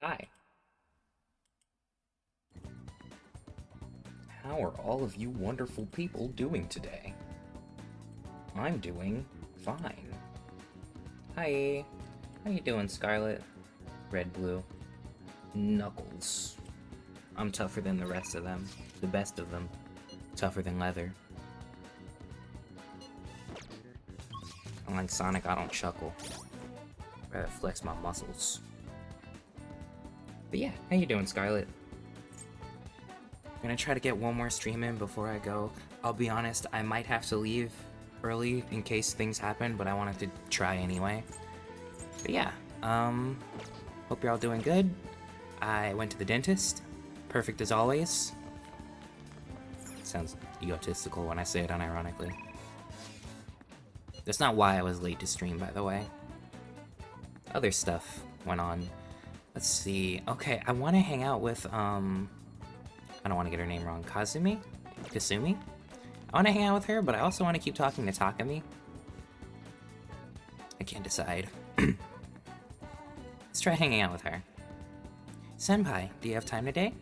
Hi. How are all of you wonderful people doing today? I'm doing fine. Hi. How you doing, Scarlet? Red, blue. Knuckles. I'm tougher than the rest of them. The best of them. Tougher than leather. Unlike Sonic, I don't chuckle. Rather flex my muscles. But yeah, how you doing, Scarlet? I'm gonna try to get one more stream in before I go. I'll be honest, I might have to leave early in case things happen, but I wanted to try anyway. But yeah, hope you're all doing good. I went to the dentist. Perfect as always. Sounds egotistical when I say it unironically. That's not why I was late to stream, by the way. Other stuff went on. Let's see. Okay, I want to hang out with, I don't want to get her name wrong. Kasumi? Kasumi? I want to hang out with her, but I also want to keep talking to Takami. I can't decide. Let's try hanging out with her. Senpai, do you have time today?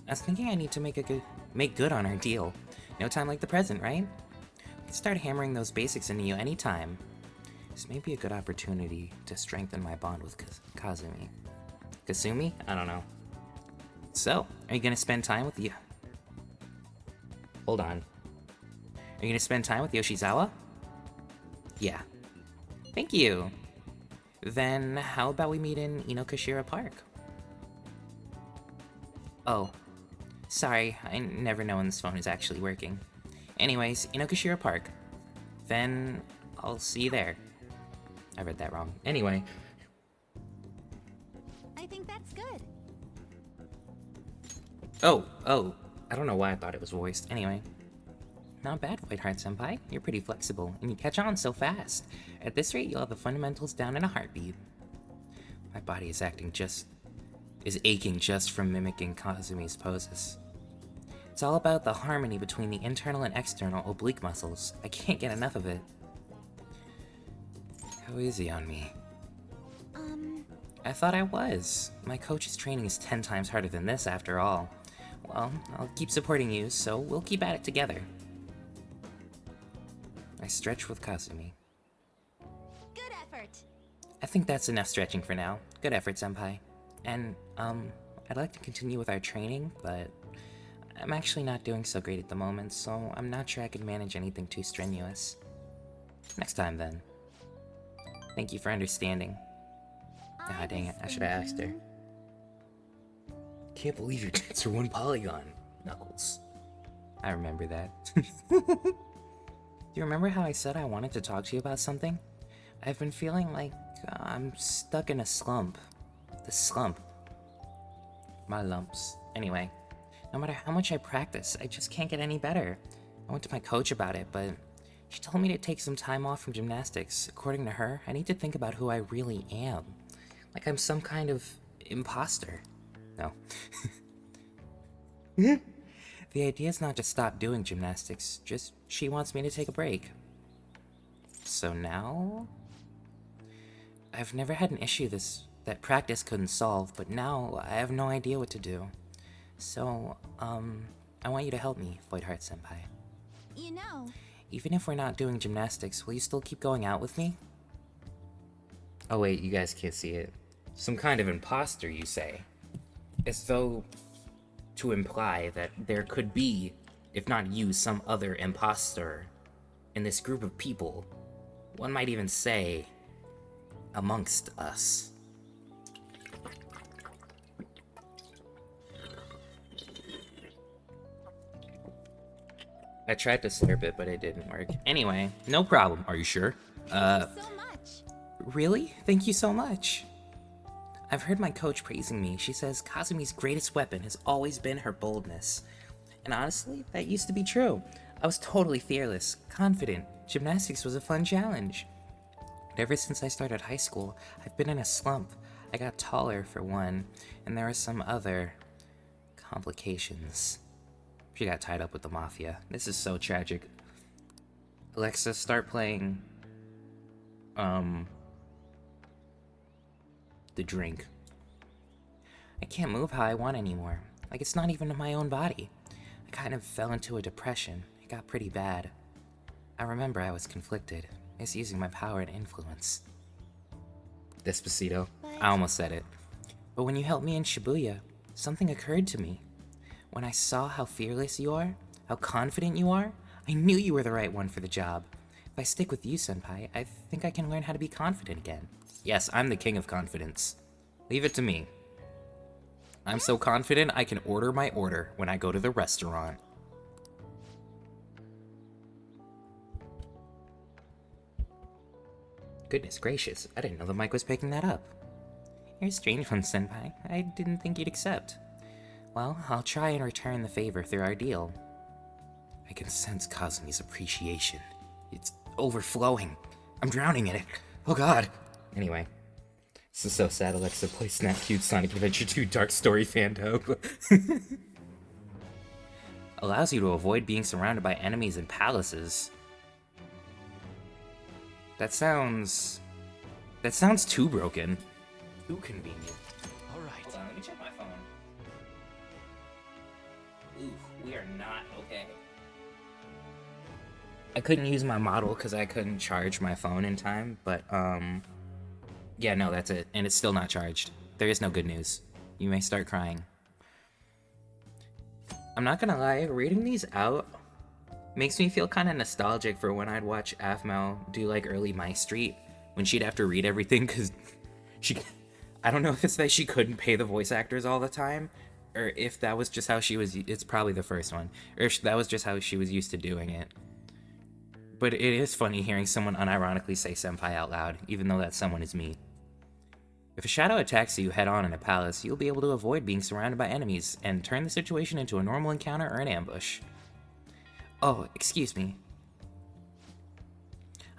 I was thinking I need to make good on our deal. No time like the present, right? I can start hammering those basics into you anytime. This may be a good opportunity to strengthen my bond with Kazumi. Kasumi? I don't know. So, are you gonna spend time with you? Hold on. Are you gonna spend time with Yoshizawa? Yeah. Thank you. Then how about we meet in Inokashira Park? Oh. Sorry, I never know when this phone is actually working. Anyways, Inokashira Park. Then I'll see you there. I read that wrong. Anyway. I think that's good. Oh. I don't know why I thought it was voiced. Anyway. Not bad, Whiteheart-senpai. You're pretty flexible, and you catch on so fast. At this rate, you'll have the fundamentals down in a heartbeat. My body is aching just from mimicking Kazumi's poses. It's all about the harmony between the internal and external oblique muscles. I can't get enough of it. How easy on me. I thought I was. My coach's training is 10 times harder than this, after all. Well, I'll keep supporting you, so we'll keep at it together. I stretch with Kasumi. Good effort. I think that's enough stretching for now. Good effort, senpai. And, I'd like to continue with our training, but I'm actually not doing so great at the moment, so I'm not sure I can manage anything too strenuous. Next time, then. Thank you for understanding. Ah, dang it, I should have asked her. Can't believe your tits are one polygon, Knuckles. I remember that. Do you remember how I said I wanted to talk to you about something? I've been feeling like I'm stuck in a slump. The slump. My lumps. Anyway, no matter how much I practice, I just can't get any better. I went to my coach about it, but she told me to take some time off from gymnastics. According to her, I need to think about who I really am. Like I'm some kind of imposter. No. The idea is not to stop doing gymnastics, just she wants me to take a break. So now? I've never had an issue that practice couldn't solve, but now I have no idea what to do. So, I want you to help me, Voidheart-senpai. You know... Even if we're not doing gymnastics, will you still keep going out with me? Oh wait, you guys can't see it. Some kind of imposter, you say? As though to imply that there could be, if not you, some other imposter in this group of people. One might even say, amongst us. I tried to slurp it, but it didn't work. Anyway, no problem. Are you sure? Thank you so much. Really? Thank you so much. I've heard my coach praising me. She says Kazumi's greatest weapon has always been her boldness. And honestly, that used to be true. I was totally fearless, confident. Gymnastics was a fun challenge. But ever since I started high school, I've been in a slump. I got taller, for one, and there were some other complications. She got tied up with the mafia. This is so tragic. Alexa, start playing, The Drink. I can't move how I want anymore. Like it's not even in my own body. I kind of fell into a depression. It got pretty bad. I remember I was conflicted, misusing my power and influence. Despacito. I almost said it. But when you helped me in Shibuya, something occurred to me. When I saw how fearless you are, how confident you are, I knew you were the right one for the job. If I stick with you, Senpai, I think I can learn how to be confident again. Yes, I'm the king of confidence. Leave it to me. I'm so confident I can order my order when I go to the restaurant. Goodness gracious, I didn't know the mic was picking that up. You're a strange one, Senpai. I didn't think you'd accept. Well, I'll try and return the favor through our deal. I can sense Kazumi's appreciation. It's overflowing. I'm drowning in it. Oh god. Anyway. This is so sad Alexa plays Snap Cute Sonic Adventure 2 Dark Story fandom. Allows you to avoid being surrounded by enemies in palaces. That sounds too broken. Too convenient. Alright. Hold on, let me check my phone. Ooh, we are not okay. I couldn't use my model because I couldn't charge my phone in time, but, yeah, no, that's it. And it's still not charged. There is no good news. You may start crying. I'm not gonna lie, reading these out makes me feel kind of nostalgic for when I'd watch Aphmau do, like, early My Street, when she'd have to read everything, because I don't know if it's that she couldn't pay the voice actors all the time, or if that was just how she was, it's probably the first one, or if that was just how she was used to doing it. But it is funny hearing someone unironically say senpai out loud, even though that someone is me. If a shadow attacks you head-on in a palace, you'll be able to avoid being surrounded by enemies, and turn the situation into a normal encounter or an ambush. Oh, excuse me.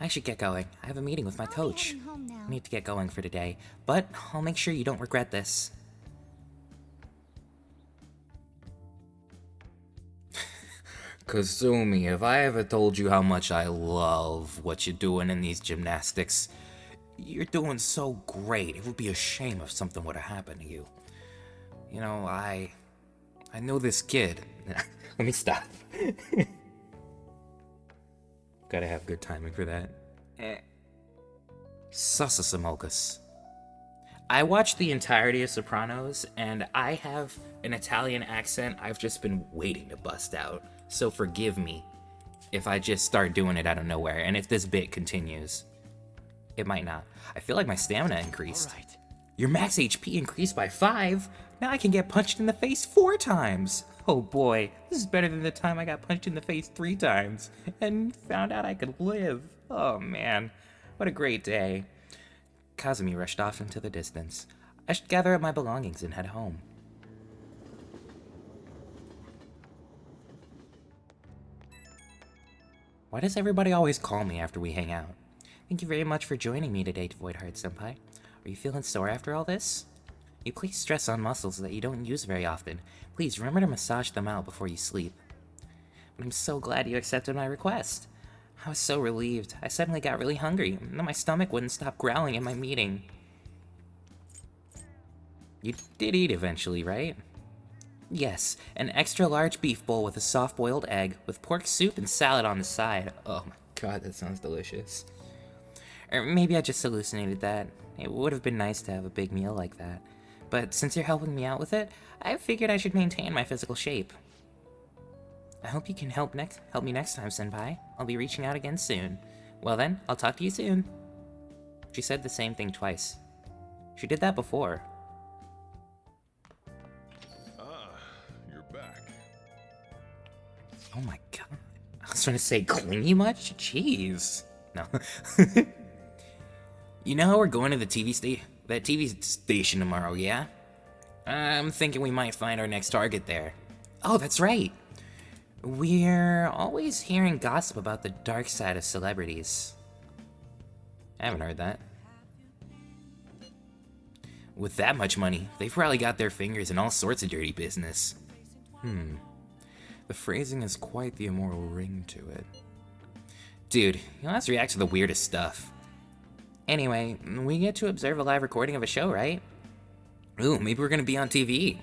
I should get going. I have a meeting with my coach. I need to get going for today, but I'll make sure you don't regret this. Kazumi, if I ever told you how much I love what you're doing in these gymnastics, you're doing so great. It would be a shame if something were to happen to you. You know, I know this kid. Let me stop. Gotta have good timing for that. Sasasamokas. I watched the entirety of Sopranos, and I have an Italian accent I've just been waiting to bust out. So forgive me if I just start doing it out of nowhere, and if this bit continues. It might not. I feel like my stamina increased. All right. Your max HP increased by 5? Now I can get punched in the face 4 times! Oh boy, this is better than the time I got punched in the face 3 times, and found out I could live. Oh man, what a great day. Kazumi rushed off into the distance. I should gather up my belongings and head home. Why does everybody always call me after we hang out? Thank you very much for joining me today, Voidheart-senpai. Are you feeling sore after all this? You place stress on muscles that you don't use very often. Please remember to massage them out before you sleep. But I'm so glad you accepted my request. I was so relieved. I suddenly got really hungry, and my stomach wouldn't stop growling in my meeting. You did eat eventually, right? Yes, an extra large beef bowl with a soft-boiled egg, with pork soup and salad on the side. Oh my god, that sounds delicious. Or maybe I just hallucinated that. It would have been nice to have a big meal like that. But since you're helping me out with it, I figured I should maintain my physical shape. I hope you can help me next time, senpai. I'll be reaching out again soon. Well then, I'll talk to you soon. She said the same thing twice. She did that before. You're back. Oh my god. I was trying to say clingy much? Jeez. No. You know how we're going to the that TV station tomorrow, yeah? I'm thinking we might find our next target there. Oh, that's right. We're always hearing gossip about the dark side of celebrities. I haven't heard that. With that much money, they've probably got their fingers in all sorts of dirty business. The phrasing has quite the immoral ring to it. Dude, you let's react to the weirdest stuff. Anyway, we get to observe a live recording of a show, right? Ooh, maybe we're gonna be on TV.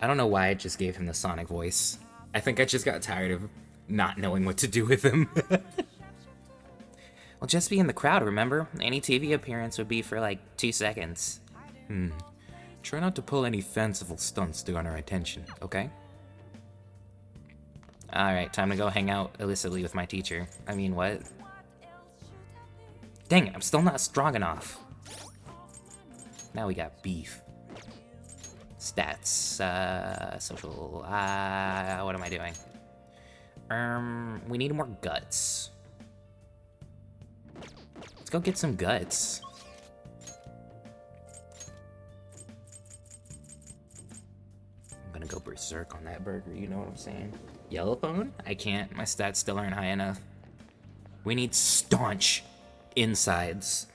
I don't know why I just gave him the Sonic voice. I think I just got tired of not knowing what to do with him. Well, just be in the crowd, remember? Any TV appearance would be for like 2 seconds. Try not to pull any fanciful stunts to garner attention, okay? Alright, time to go hang out illicitly with my teacher. I mean, what? Dang it, I'm still not strong enough. Now we got beef. Stats, social, what am I doing? We need more guts. Let's go get some guts. I'm gonna go berserk on that burger, you know what I'm saying? Yellow phone? I can't, my stats still aren't high enough. We need staunch insides.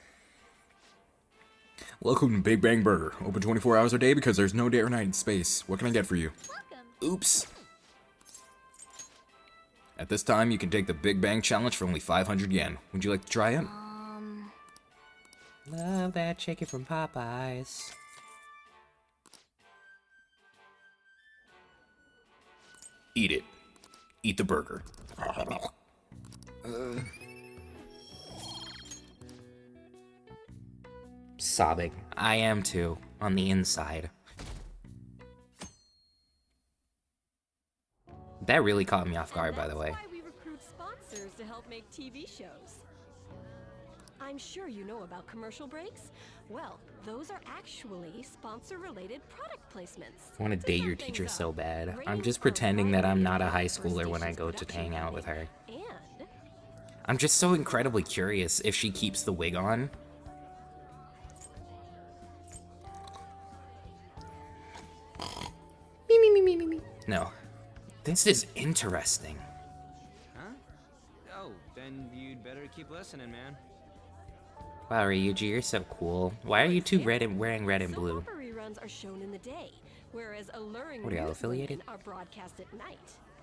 Welcome to Big Bang Burger. Open 24 hours a day because there's no day or night in space. What can I get for you? Oops. At this time, you can take the Big Bang Challenge for only 500 yen. Would you like to try it? Love that chicken from Popeyes. Eat it. Eat the burger. Sobbing. I am too, on the inside. That really caught me off guard, by the way. That's why we recruit sponsors to help make TV shows. I'm sure you know about commercial breaks. Well, those are actually sponsor-related product placements. I want to date your teacher so bad. I'm just pretending that I'm not a high schooler when I go to hang out with her. And I'm just so incredibly curious if she keeps the wig on. No. This is interesting. Huh? Oh, then you'd better keep listening, man. Wow, Ryuji, you're so cool. Why are you two wearing red and blue? soap opera reruns are shown in the day, whereas alluring What are y'all, news affiliated? women are broadcast at night.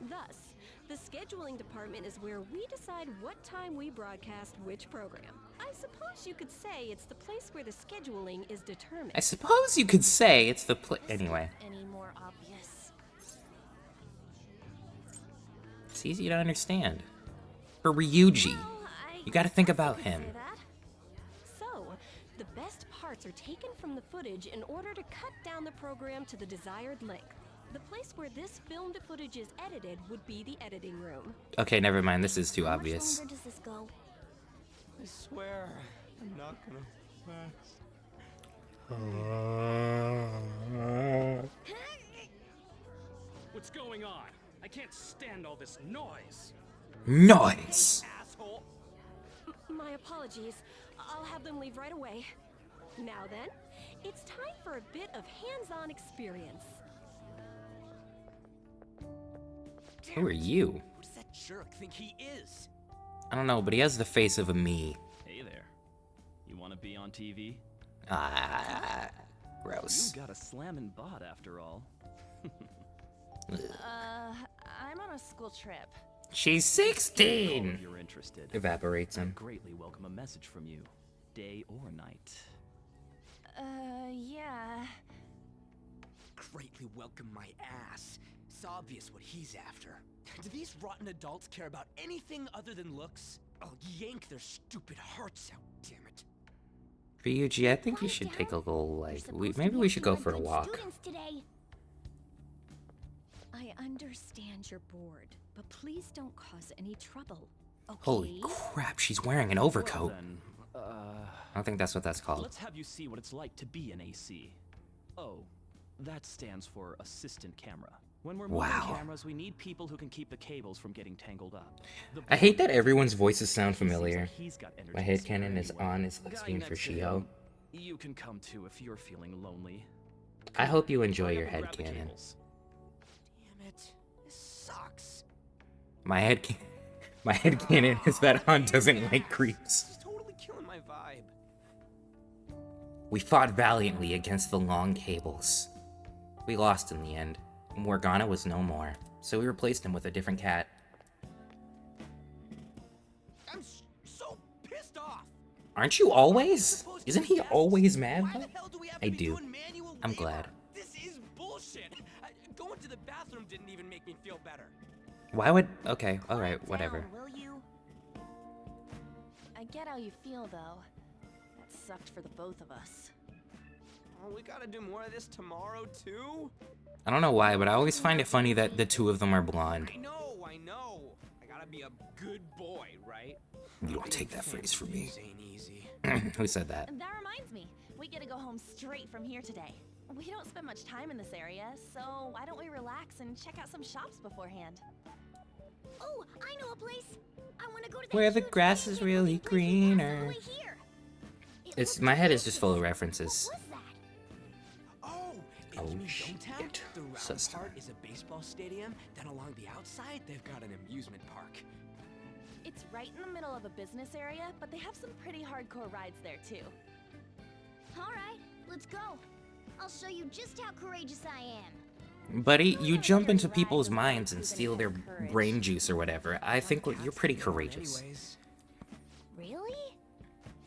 Thus, the scheduling department is where we decide what time we broadcast which program. I suppose you could say it's the place where the scheduling is determined. I suppose you could say it's the anyway. Any more obvious? It's easy to understand. For Ryuji, Well, I you gotta think guess about you could him. say that. So, the best parts are taken from the footage in order to cut down the program to the desired length. The place where this filmed footage is edited would be the editing room. Okay, never mind. This is too How obvious. much longer does this go? I swear, I'm not gonna pass. What's going on? I can't stand all this noise. Noise! Asshole. My apologies. I'll have them leave right away. Now then, it's time for a bit of hands-on experience. Who are you? Who does that jerk think he is? I don't know, but he has the face of a me. Hey there. You want to be on TV? Gross. You got a slammin' bot after all. I'm on a school trip. She's Oh, 16! if you're interested, Evaporates I him. greatly welcome a message from you, day or night. Yeah. Greatly welcome my ass. It's obvious what he's after. Do these rotten adults care about anything other than looks? I'll yank their stupid hearts out, damn it. Ryuji, I think you should take a little, like, maybe we should go for a walk. Today. I understand you're bored, but please don't cause any trouble. Okay? Holy crap, she's wearing an Well overcoat. then, I don't think that's what that's called. let's have you see what it's like to be an AC. Oh, that stands for assistant camera. When we're moving Wow. cameras, we need people who can keep the cables from getting tangled up. The I hate that problem everyone's is, voices sound he seems familiar. like he's got My energy to spare headcanon is anyway. on his Guy screen for next to Shiho. him, you can come too if you're feeling lonely. I hope you enjoy Hurry your up and grab the headcanon. cables. Damn it. This sucks. My headcanon is that Han doesn't like creeps. This is totally killing my vibe. We fought valiantly against the long cables. We lost in the end. Morgana was no more, so we replaced him with a different cat. I'm so pissed off. Aren't you always? Isn't he always mad? Why the hell do we have I to be do. doing manual I'm glad. This is bullshit. Going to the bathroom didn't even make me feel better. Why would... Okay, alright, whatever. Down, will you? I get how you feel, though. That sucked for the both of us. Oh, we gotta do more of this tomorrow, too? I don't know why, but I always find it funny that the two of them are blonde. I know. I gotta be a good boy, right? You don't take that phrase from me. This ain't easy. Who said that? And that reminds me, we get to go home straight from here today. We don't spend much time in this area, so why don't we relax and check out some shops beforehand? Oh, I know a place. I want to go to that Where the huge grass is pancake really place across the greener. way here. It It's looks my head is delicious. just full of references. What's that? Oh, Oh, in shit. downtown, the round Sister. part is a baseball stadium. Then along the outside, they've got an amusement park. It's right in the middle of a business area, but they have some pretty hardcore rides there too. All right, let's go. I'll show you just how courageous I am. Buddy, you jump into people's minds and steal their brain juice or whatever. I think you're pretty courageous. Anyways, Really?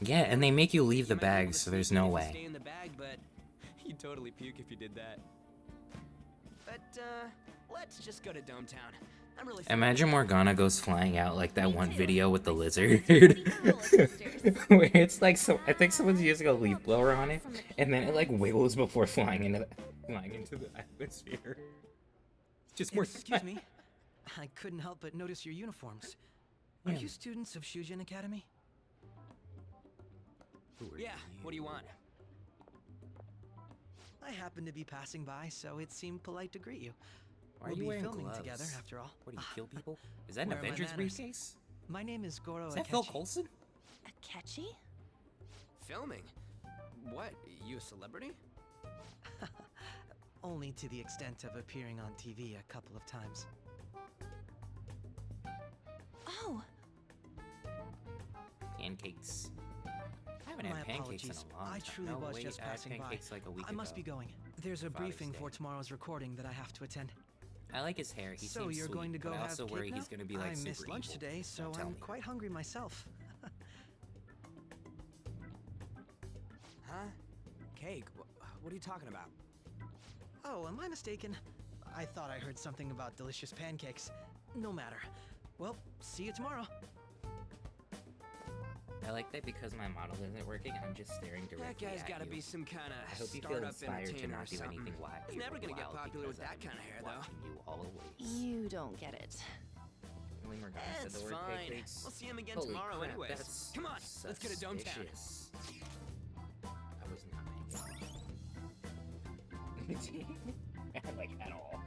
Yeah, and they make you leave the you might be able bag, to so there's sneak no in and way. Stay in the bag, but you'd totally puke if you did that. But let's just go to downtown. I'm really. Imagine Morgana goes flying out like that one video with the lizard. Ready for roller coasters. Where it's like, so I think someone's using a leaf blower on it, and then it like wiggles before flying into the atmosphere. Just more. Excuse me. I couldn't help but notice your uniforms. Are Yeah. you students of Shujin Academy? Yeah. What do you want? I happened to be passing by, so it seemed polite to greet you. Why are We'll you be wearing filming gloves? together, after all. What do you kill people? Is that an Where are my Avengers manners? briefcase? My name is Goro Is that Phil Akechi. Coulson? Akechi? Filming. What? You a celebrity? Only to the extent of appearing on TV a couple of times. Oh, Pancakes. I haven't My had pancakes apologies. in a long I time. truly No, was wait, just I had passing by. pancakes like a week I must ago. be going. There's a Father's briefing Day. for tomorrow's recording that I have to attend. I like his hair. He So seems you're sweet, going to go but I have also cake worry now? he's going to be like I super missed lunch evil. today, so Don't tell I'm me. quite hungry myself. Huh? Cake? What are you talking about? Oh, am I mistaken? I thought I heard something about delicious pancakes. No matter. Well, see you tomorrow. I like that because my model isn't working, I'm just staring That directly guy's at gotta you. be some kind I of hope you feel startup inspired to entertainer or not do something. anything wild. He's never gonna get popular with that kind of hair, though. Watching you always. you don't get it. When we're gonna That's say the word fine. pancakes. We'll see him again Holy tomorrow crap, anyways. that's Come on, let's get to downtown. suspicious. I was not paying attention. Like, at all.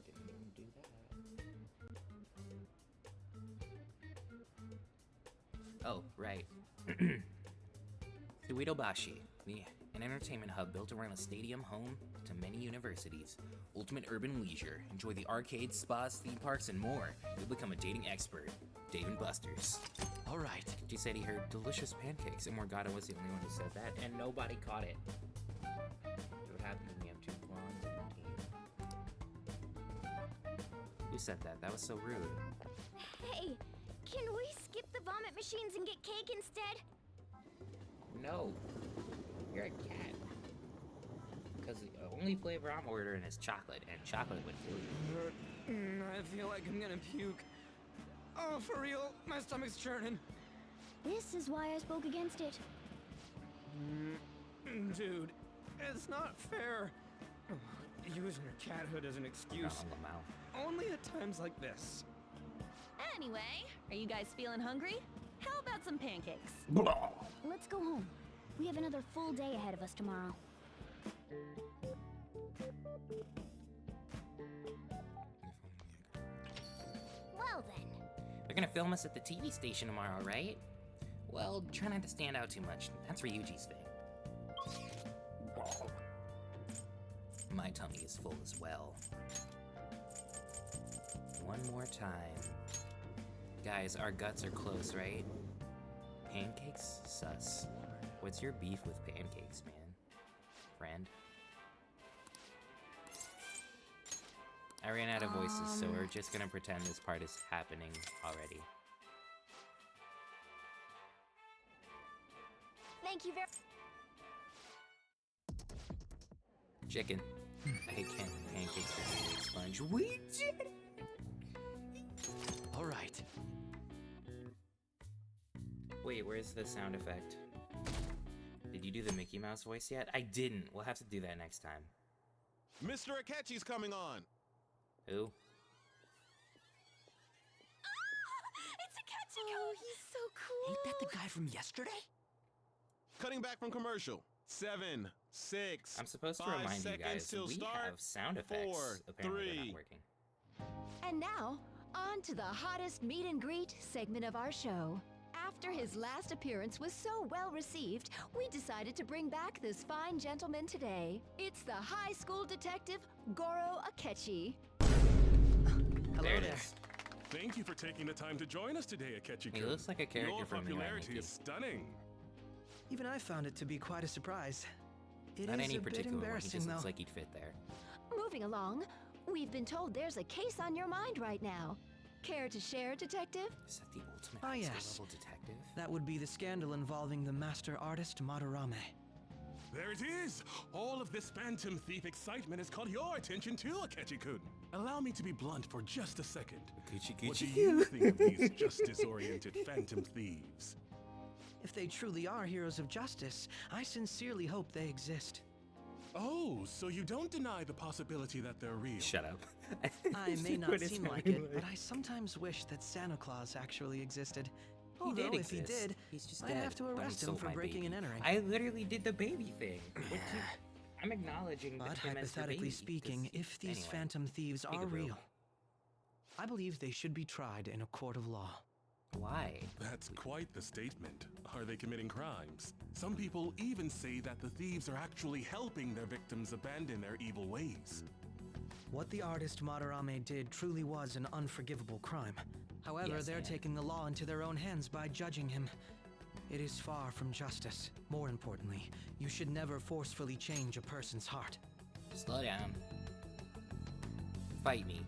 Didn't even do that. Oh, right. Suidobashi, an entertainment hub built around a stadium home to many universities. Ultimate urban leisure. Enjoy the arcades, spas, theme parks, and more. You'll become a dating expert. Dave and Buster's. All right. She said he heard delicious pancakes, and Morgana was the only one who said that, and nobody caught it. What happens when you have two blondes on the team? Who said that? That was so rude. Hey, can we skip the vomit machines and get cake instead? No. You're a cat. Because the only flavor I'm ordering is chocolate, and chocolate would kill you. I feel like I'm gonna puke. Oh, for real? My stomach's churning. This is why I spoke against it. Dude, it's not fair. Using your cathood as an excuse. On the mouth. Only at times like this. Anyway, are you guys feeling hungry? How about some pancakes? Let's go home. We have another full day ahead of us tomorrow. Well then. They're gonna film us at the TV station tomorrow, right? Well, try not to stand out too much. That's Ryuji's thing. My tummy is full as well. One more time. Guys, our guts are close, right? Pancakes? Sus. What's your beef with pancakes, man? Friend? I ran out of voices, so we're just gonna pretend this part is happening already. Thank you very. Chicken. I hate pancakes with a sponge. We did it! All right. Wait, where's the sound effect? Did you do the Mickey Mouse voice yet? I didn't. We'll have to do that next time. Mr. Akechi's coming on. Who? It's a Ketchico! Oh, he's so cool! Ain't that the guy from yesterday? Cutting back from commercial. 7, 6. I'm supposed to 5 remind you seconds guys, till we start. have sound effects. 4, Apparently they're 3. not working. And now, on to the hottest meet and greet segment of our show. After his last appearance was so well received, we decided to bring back this fine gentleman today. It's the high school detective, Goro Akechi. Hello There it there. is. Thank you for taking the time to join us today, Akechi-kun. He looks like a character Your from the popularity Mickey. is stunning. Even I found it to be quite a surprise. It Not is any a bit particular one. He embarrassing, just though. looks like he'd fit there. Moving along, we've been told there's a case on your mind right now. Care to share, detective? Is that the ultimate Ah, high school yes. level detective? That would be the scandal involving the master artist Madarame. There it is! All of this Phantom Thief excitement has caught your attention too, Akechi-kun. Allow me to be blunt for just a second. What do you think of these justice-oriented Phantom Thieves? If they truly are heroes of justice, I sincerely hope they exist. Oh, so you don't deny the possibility that they're real? Shut up. I may not What is seem like happening? it, but I sometimes wish that Santa Claus actually existed. He Although did if he exist. did, He's just I'd dead. have to But he arrest him stole for my breaking baby. and entering. I literally did the baby thing. I'm acknowledging But him as the hypothetically baby, speaking, 'cause if these anyway, phantom thieves are peekaboo. real, I believe they should be tried in a court of law. Why? That's quite the statement. Are they committing crimes? Some people even say that the thieves are actually helping their victims abandon their evil ways. What the artist Madarame did truly was an unforgivable crime. However, Yes, they're and- taking the law into their own hands by judging him. It is far from justice. More importantly, you should never forcefully change a person's heart. Slow down. Fight me.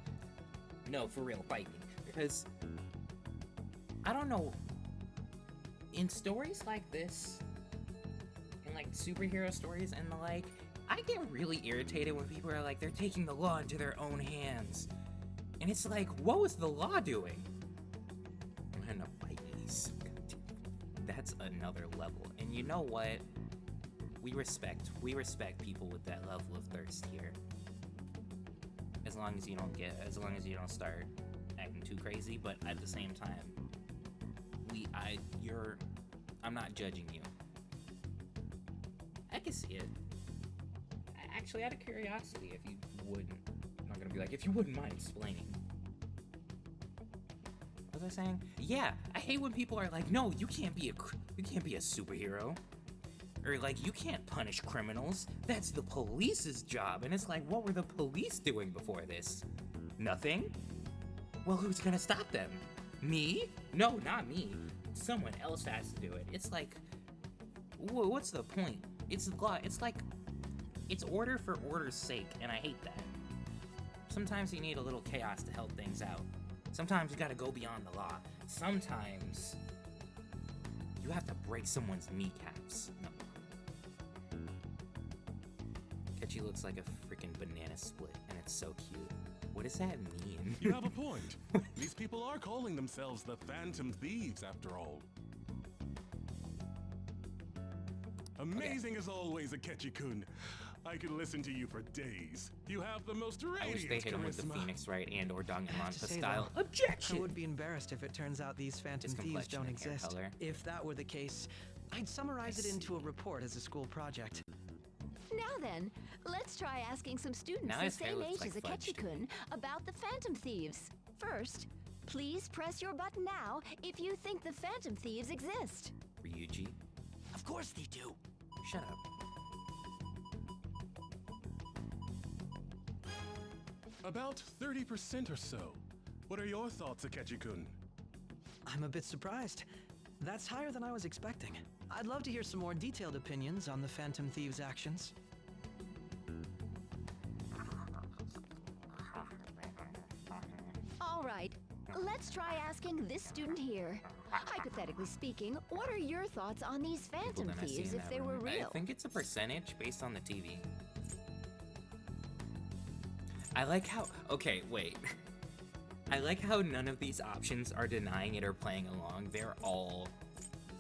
No, for real, fight me. Because I don't know. In stories like this, in like superhero stories and the like, I get really irritated when people are like, they're taking the law into their own hands. And it's like, what was the law doing? I'm gonna bite these. That's another level. And you know what? We respect people with that level of thirst here. As long as you don't start acting too crazy, but at the same time, I'm not judging you. I can see it. Actually, out of curiosity, if you wouldn't, I'm not gonna be like, if you wouldn't mind explaining. What was I saying? Yeah, I hate when people are like, no, you can't be a superhero. Or like, you can't punish criminals. That's the police's job. And it's like, what were the police doing before this? Nothing? Well, who's gonna stop them? Me? No, not me. Someone else has to do it. It's like, what's the point? It's law. It's like, it's order for order's sake, and I hate that. Sometimes you need a little chaos to help things out. Sometimes you gotta go beyond the law. Sometimes you have to break someone's kneecaps. No. Ketchy looks like a freaking banana split, and it's so cute. What does that mean? You have a point. These people are calling themselves the Phantom Thieves, after all. Amazing as always, Akechi-kun. I could listen to you for days. You have the most I wish they radiant hit him with the charisma. Phoenix Wright and or I have Danganronpa to say, style. though, Objection! I would be embarrassed if it turns out these phantom His thieves complexion don't and hair exist. color. If that were the case, I'd summarize it into a report as a school project. Now then, let's try asking some students Now the his hair same looks age like as fudge to Akechi-kun about the Phantom Thieves. First, please press your button now if you think the Phantom Thieves exist. Ryuji. Of course they do. Shut up. About 30% or so. What are your thoughts, Akechi-kun? I'm a bit surprised. That's higher than I was expecting. I'd love to hear some more detailed opinions on the Phantom Thieves' actions. All right, let's try asking this student here. Hypothetically speaking, what are your thoughts on these People phantom that I see in thieves if that they were room. real? I think it's a percentage based on the TV. I like how... Okay, wait. I like how none of these options are denying it or playing along. They're all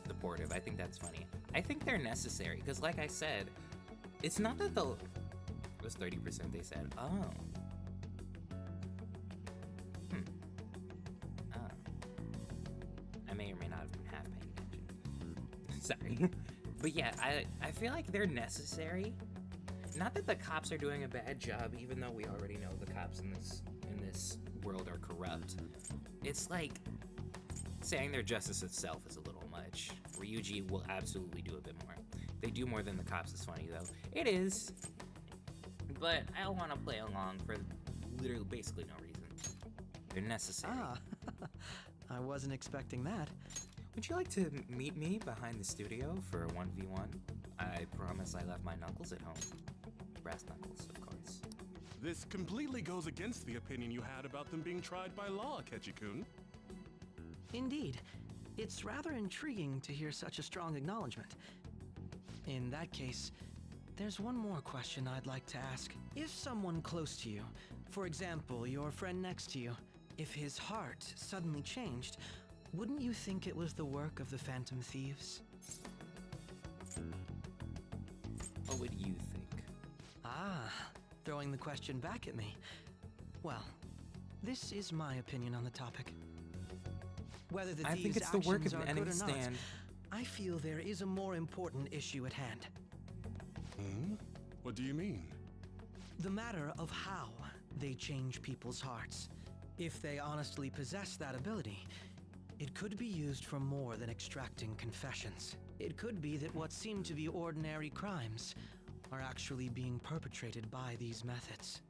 supportive. I think that's funny. I think they're necessary, because like I said, it's not that the... It was 30% they said. Oh. I may or may not have been half paying attention. Sorry. But yeah, I feel like they're necessary. Not that the cops are doing a bad job, even though we already know the cops in this world are corrupt. It's like saying their justice itself is a little much. Ryuji will absolutely do a bit more. They do more than the cops is funny though. It is. But I want to play along for literally basically no reason. They're necessary. Ah, I wasn't expecting that. Would you like to meet me behind the studio for a 1v1? I promise I left my knuckles at home. Brass knuckles, of course. This completely goes against the opinion you had about them being tried by law, Akechi-kun. Indeed. It's rather intriguing to hear such a strong acknowledgement. In that case, there's one more question I'd like to ask. If someone close to you, for example, your friend next to you, if his heart suddenly changed, wouldn't you think it was the work of the Phantom Thieves? What would you think? Ah, throwing the question back at me. Well, this is my opinion on the topic. Whether the I think it's the work of an enemy stand. I feel there is a more important issue at hand. Hmm? What do you mean? The matter of how they change people's hearts. If they honestly possess that ability, it could be used for more than extracting confessions. It could be that what seem to be ordinary crimes are actually being perpetrated by these methods.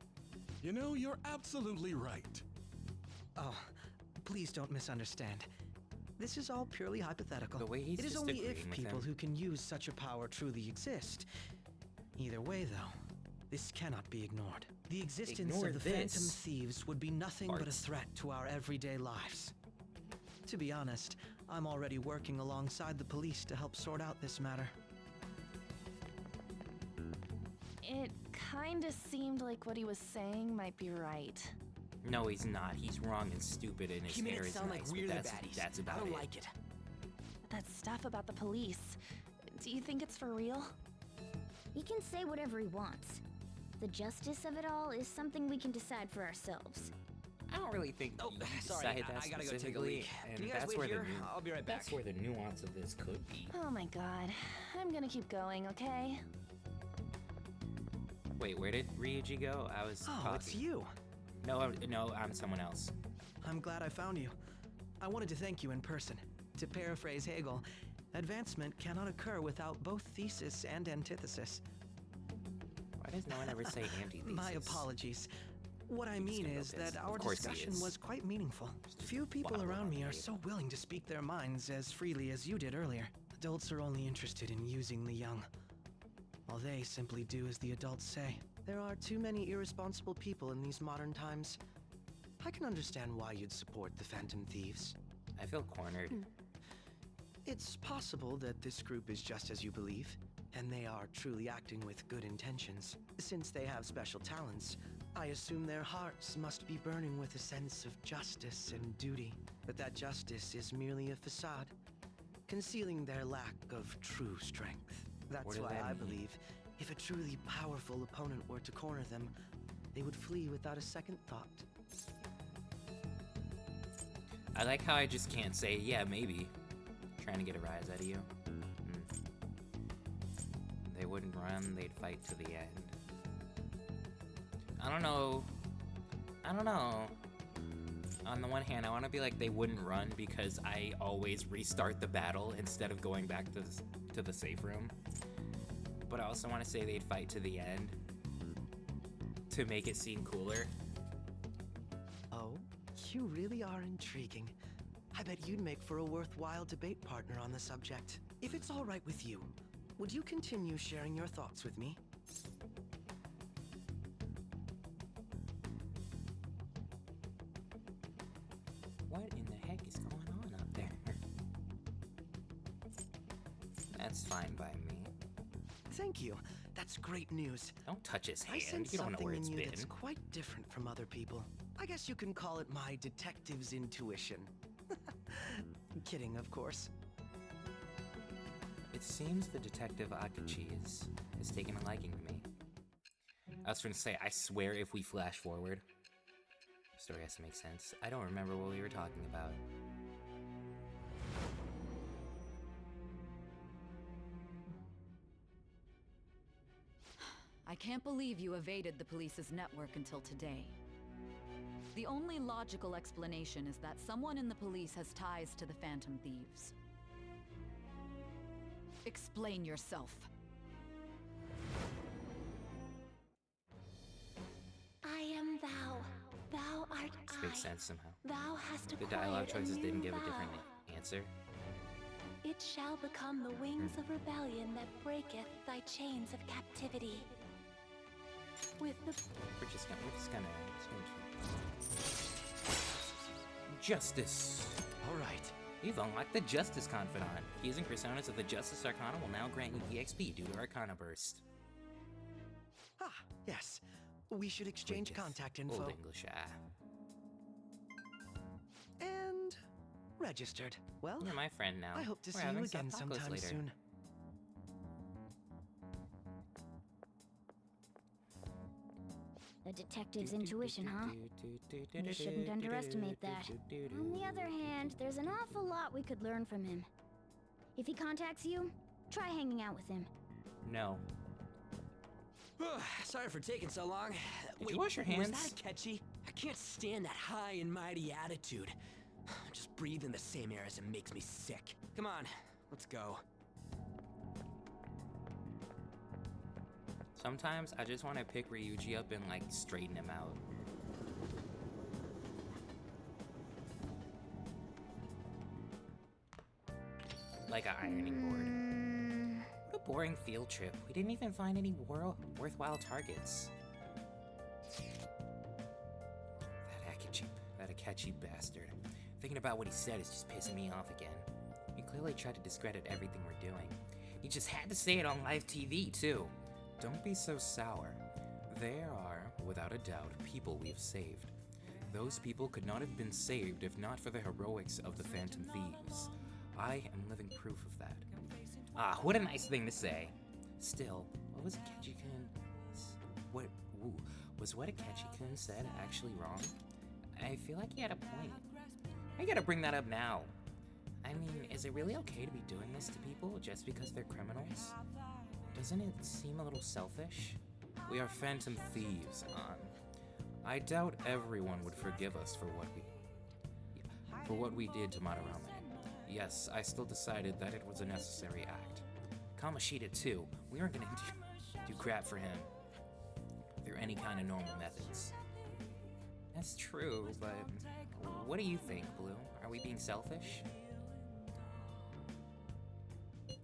You know, you're absolutely right. Oh, please don't misunderstand. This is all purely hypothetical. The way he's it is just only agreeing if with people him. who can use such a power truly exist. Either way, though, this cannot be ignored. The existence Ignore of the this. Phantom Thieves would be nothing but a Parts. threat to our everyday lives. To be honest, I'm already working alongside the police to help sort out this matter. It kinda seemed like what he was saying might be right. No, he's not. He's wrong and stupid, and his He made hair it is sound nice, like but we're the that's, baddies. that's about I don't it. like it. That stuff about the police. Do you think it's for real? He can say whatever he wants. The justice of it all is something we can decide for ourselves. I don't really think Oh, you sorry, decided that I gotta go take a specifically, leak. and Can you guys that's wait where here? the I'll be right back. That's where the nuance of this could be. Oh my god. I'm gonna keep going, okay? Wait, where did Ryuji go? I was Oh, talking. it's you. No, I'm someone else. I'm glad I found you. I wanted to thank you in person. To paraphrase Hegel, advancement cannot occur without both thesis and antithesis. Why does no one ever say antithesis? My apologies. What I mean gonna go is piss. that our Of course he discussion is. was quite meaningful. Few people Wow, around me are wow. so willing to speak their minds as freely as you did earlier. Adults are only interested in using the young, while they simply do as the adults say. There are too many irresponsible people in these modern times. I can understand why you'd support the Phantom Thieves. I feel cornered. It's possible that this group is just as you believe, and they are truly acting with good intentions. Since they have special talents, I assume their hearts must be burning with a sense of justice and duty. But that justice is merely a facade, concealing their lack of true strength. What That's does why that I mean? believe if a truly powerful opponent were to corner them, they would flee without a second thought. I like how I just can't say, yeah, maybe. Trying to get a rise out of you. They wouldn't run, they'd fight to the end. I don't know. On the one hand, I want to be like they wouldn't run because I always restart the battle instead of going back to the safe room. But I also want to say they'd fight to the end to make it seem cooler. Oh, you really are intriguing. I bet you'd make for a worthwhile debate partner on the subject. If it's all right with you, would you continue sharing your thoughts with me? What by me. Thank you. That's great news. Don't touch his I hand. sense You don't know something where in it's you been. that's quite different from other people. I guess you can call it my detective's intuition. Kidding, of course. It seems the detective Akachi has taken a liking to me. I was going to say, I swear if we flash forward, the story has to make sense. I don't remember what we were talking about. I can't believe you evaded the police's network until today. The only logical explanation is that someone in the police has ties to the Phantom Thieves. Explain yourself. I am thou. Thou art This I. makes sense somehow. Thou hast The acquired dialogue a choices new didn't give a vow. different answer. It shall become the wings of rebellion that breaketh thy chains of captivity. With the We're just gonna Justice. All right. You've unlocked the Justice Confidant. Using personas of the Justice Arcana will now grant you EXP due to Arcana Burst. Ah, yes. We should exchange Quick, contact info. Old English, And registered. Well, You're my friend now. I hope to We're see you having again some tacos sometime later. soon. A detective's intuition, huh? You shouldn't underestimate that. On the other hand, there's an awful lot we could learn from him. If he contacts you, try hanging out with him. No. Sorry for taking so long. Did you wash your hands? Was that catchy? I can't stand that high and mighty attitude. Just breathing the same air as him makes me sick. Come on, let's go. Sometimes I just want to pick Ryuji up and like straighten him out. Like an ironing board. What a boring field trip. We didn't even find any worthwhile targets. That Akachi bastard. Thinking about what he said is just pissing me off again. He clearly tried to discredit everything we're doing. He just had to say it on live TV, too. Don't be so sour. There are, without a doubt, people we have saved. Those people could not have been saved if not for the heroics of the Phantom Thieves. I am living proof of that. Ah, what a nice thing to say. Still, what was Akechi-kun? Was what Akechi-kun said actually wrong? I feel like he had a point. I gotta bring that up now. I mean, is it really okay to be doing this to people just because they're criminals? Doesn't it seem a little selfish? We are Phantom Thieves, I doubt everyone would forgive us for what we did to Madarame. Yes, I still decided that it was a necessary act. Kamoshida too. We aren't gonna do crap for him through any kind of normal methods. That's true, but what do you think, Blue? Are we being selfish?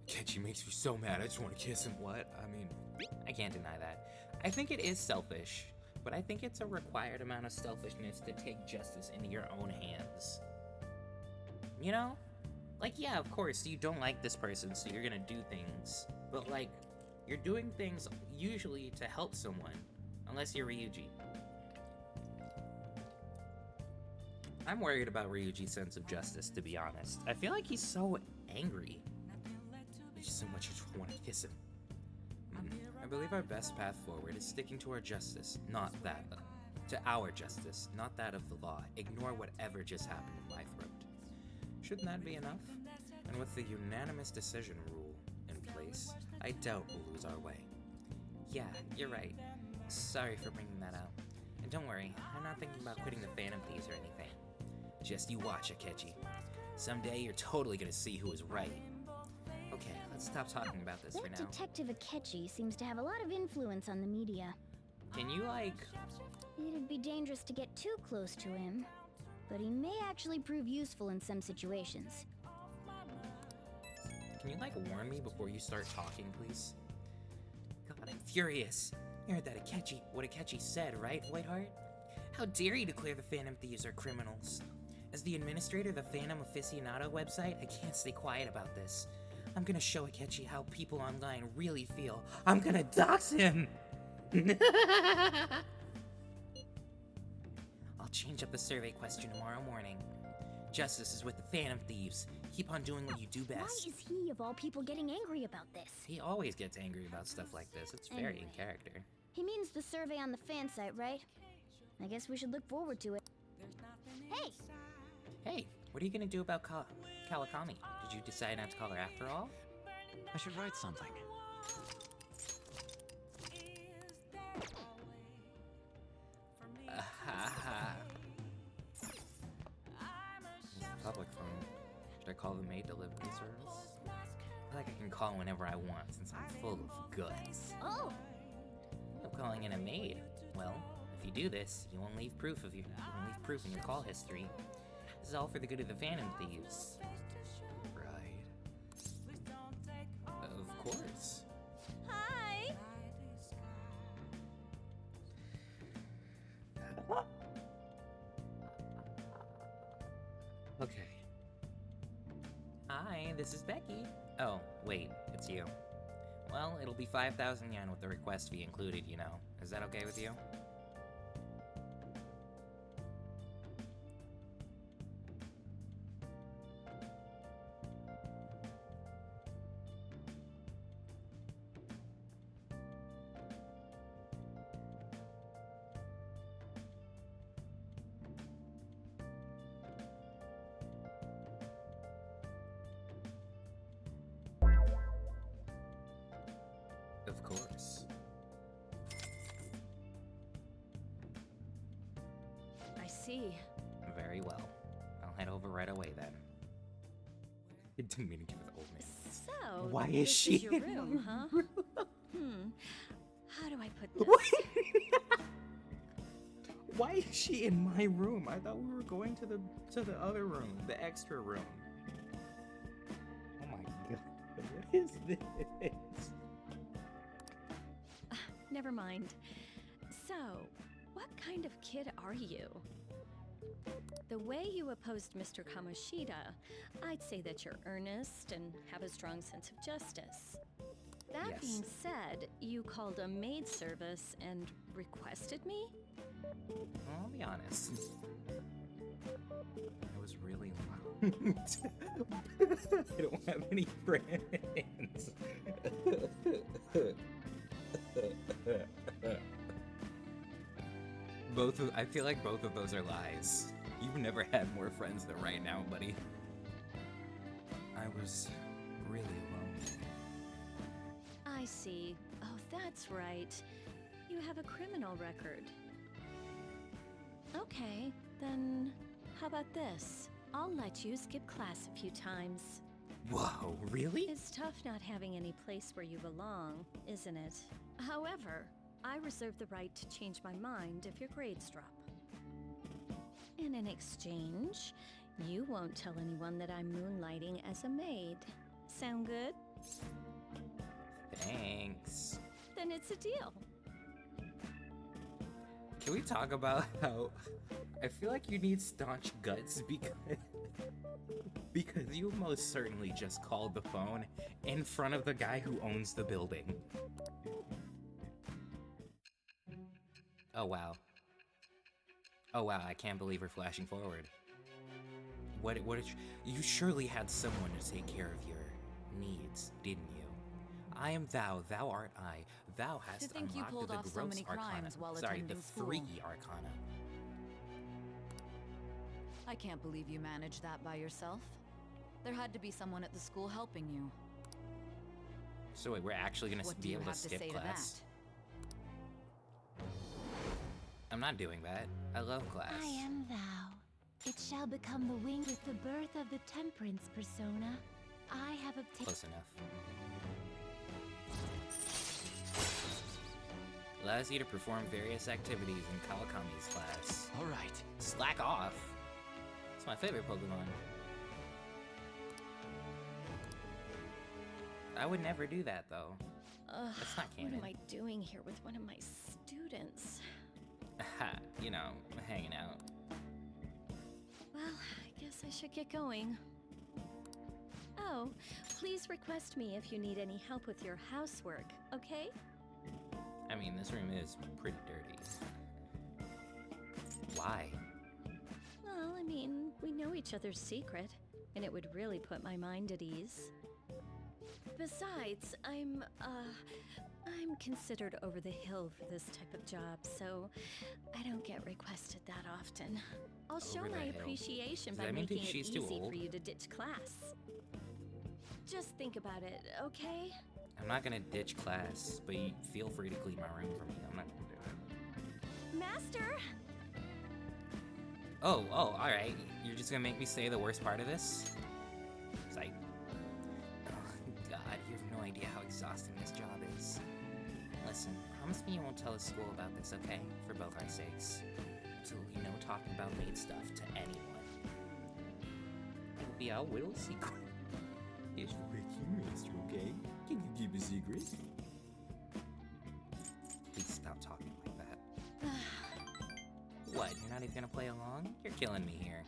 Kechi makes me so mad, I just want to kiss him. What? I mean, I can't deny that. I think it is selfish, but I think it's a required amount of selfishness to take justice into your own hands. You know? Like, yeah, of course, you don't like this person, so you're gonna do things. But, like, you're doing things usually to help someone, unless you're Ryuji. I'm worried about Ryuji's sense of justice, to be honest. I feel like he's so angry. There's so much I just want to kiss him. I believe our best path forward is sticking to our justice, not that. To our justice, not that of the law. Ignore whatever just happened in my throat. Shouldn't that be enough? And with the unanimous decision rule in place, I doubt we'll lose our way. Yeah, you're right. Sorry for bringing that out. And don't worry, I'm not thinking about quitting the Phantom Thieves or anything. Just you watch, Akechi. Someday you're totally gonna see who is right. Okay, let's stop talking about this for That now. Detective Akechi seems to have a lot of influence on the media. Can you, like... It'd be dangerous to get too close to him, but he may actually prove useful in some situations. Can you, like, warn me before you start talking, please? God, I'm furious. You heard that what Akechi said, right, Whiteheart? How dare you declare the Phantom Thieves are criminals? As the administrator of the Phantom Aficionado website, I can't stay quiet about this. I'm gonna show Akechi how people online really feel. I'm gonna dox him! I'll change up the survey question tomorrow morning. Justice is with the Phantom Thieves. Keep on doing what you do best. Why is he, of all people, getting angry about this? He always gets angry about stuff like this. It's very in character. He means the survey on the fan site, right? I guess we should look forward to it. Hey! Hey, what are you gonna do about Kawakami? Did you decide not to call her after all? I should write something. Public phone. Should I call the maid delivery service? I feel like I can call whenever I want since I'm full of guts. Oh! I'm calling in a maid. Well, if you do this, you won't leave proof in your call history. This is all for the good of the Phantom Thieves. Right. Of course. Hi! Okay. Hi, this is Becky. Oh, wait, it's you. Well, it'll be 5,000 yen with the request fee included, you know. Is that okay with you? Of course. I see. Very well. I'll head over right away then. I didn't mean to give it the old man. So, Why is this she is your in room, my huh? How do I put this? Why is she in my room? I thought we were going to the other room, the extra room. Oh my god. What is this? Never mind. So, what kind of kid are you? The way you opposed Mr. Kamoshida, I'd say that you're earnest and have a strong sense of justice. That Yes. being said, you called a maid service and requested me? I'll be honest. I was really loud. I don't have any friends. I feel like both of those are lies. You've never had more friends than right now, buddy. I was really lonely. I see. Oh, that's right. You have a criminal record. Okay, then how about this? I'll let you skip class a few times. Whoa, really? It's tough not having any place where you belong, isn't it? However, I reserve the right to change my mind if your grades drop. And in exchange, you won't tell anyone that I'm moonlighting as a maid. Sound good? Thanks. Then it's a deal. Can we talk about how I feel like you need staunch guts because you most certainly just called the phone in front of the guy who owns the building. Oh wow. Oh wow, I can't believe we're flashing forward. What is you surely had someone to take care of your needs, didn't you? I am thou, thou art I. Thou hast To think you unlocked pulled the off so gross many arcana. crimes while Sorry, the attending school. 3 arcana. I can't believe you managed that by yourself. There had to be someone at the school helping you. So wait, we're actually gonna What do be you able to have to skip say to class? I'm not doing that. I love class. I am thou. It shall become the wing with the birth of the temperance persona. I have obtained. Close enough. Allows you to perform various activities in Kawakami's class. Alright. Slack off. It's my favorite Pokemon. I would never do that though. That's not canon. What am I doing here with one of my students? You know, hanging out. Well, I guess I should get going. Oh, please request me if you need any help with your housework, okay? I mean, this room is pretty dirty. Why? Well, I mean, we know each other's secret, and it would really put my mind at ease. Besides, I'm considered over the hill for this type of job, so I don't get requested that often. I'll show Over the my hill. appreciation Does by that mean making it she's easy too for old? you to ditch class. Just think about it, okay? I'm not gonna ditch class, but you feel free to clean my room for me. I'm not gonna do it. Master! Oh, alright. You're just gonna make me say the worst part of this? It's like, oh, God, you have no idea how exhausting this job is. Listen, promise me you won't tell the school about this, okay? For both our sakes. Absolutely no talking about maid stuff to anyone. It'll be our little secret. It's Ricky, Mister, okay? Can you keep a secret? Please stop talking like that. What, you're not even gonna play along? You're killing me here.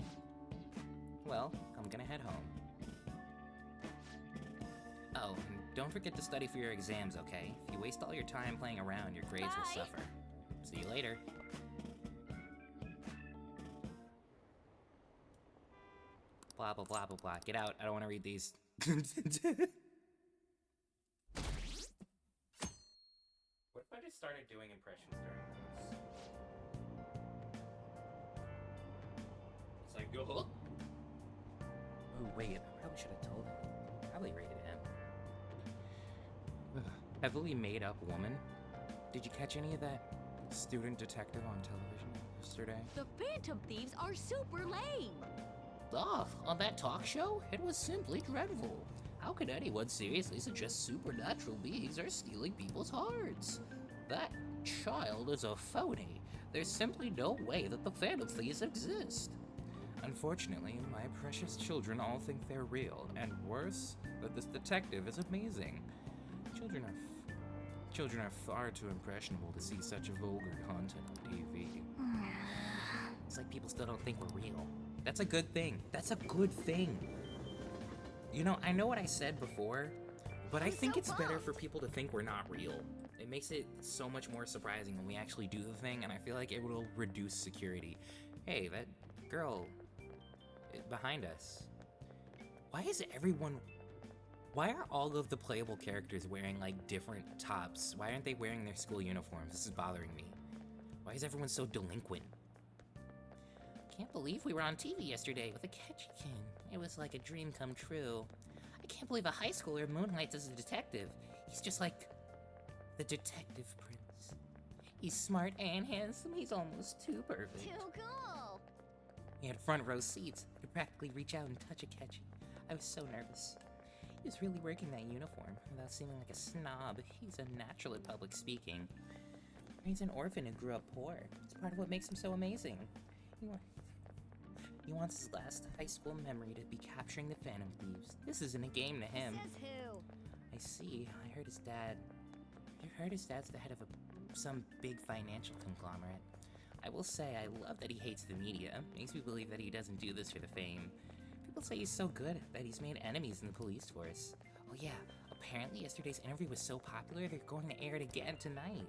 Well, I'm gonna head home. Oh, and don't forget to study for your exams, okay? If you waste all your time playing around, your grades will suffer. See you later. Blah, blah, blah, blah, blah. Get out. I don't want to read these. What if I just started doing impressions during this? It's like, oh, wait, I probably should have told him. Probably rated M. Heavily made up woman? Did you catch any of that student detective on television yesterday? The Phantom Thieves are super lame. Ugh, on that talk show? It was simply dreadful. How could anyone seriously suggest supernatural beings are stealing people's hearts? That child is a phony. There's simply no way that the Phantom Thieves exist. Unfortunately, my precious children all think they're real, and worse, that this detective is amazing. Children are far too impressionable to see such vulgar content on TV. It's like people still don't think we're real. That's a good thing. That's a good thing. You know, I know what I said before, but I think it's better for people to think we're not real. It makes it so much more surprising when we actually do the thing, and I feel like it will reduce security. Hey, that girl behind us. Why are all of the playable characters wearing like different tops? Why aren't they wearing their school uniforms? This is bothering me. Why is everyone so delinquent? Can't believe we were on TV yesterday with a Ketchikan. It was like a dream come true. I can't believe a high schooler moonlights as a detective. He's just like the detective prince. He's smart and handsome. He's almost too perfect. Too cool. He had front row seats. I could practically reach out and touch a Ketchy. I was so nervous. He was really working that uniform without seeming like a snob. He's a natural at public speaking. He's an orphan who grew up poor. It's part of what makes him so amazing. He wants his last high school memory to be capturing the Phantom Thieves. This isn't a game to him. Says who? I see. I heard his dad. You heard his dad's the head of some big financial conglomerate. I will say, I love that he hates the media. Makes me believe that he doesn't do this for the fame. People say he's so good that he's made enemies in the police force. Oh yeah, apparently yesterday's interview was so popular they're going to air it again tonight.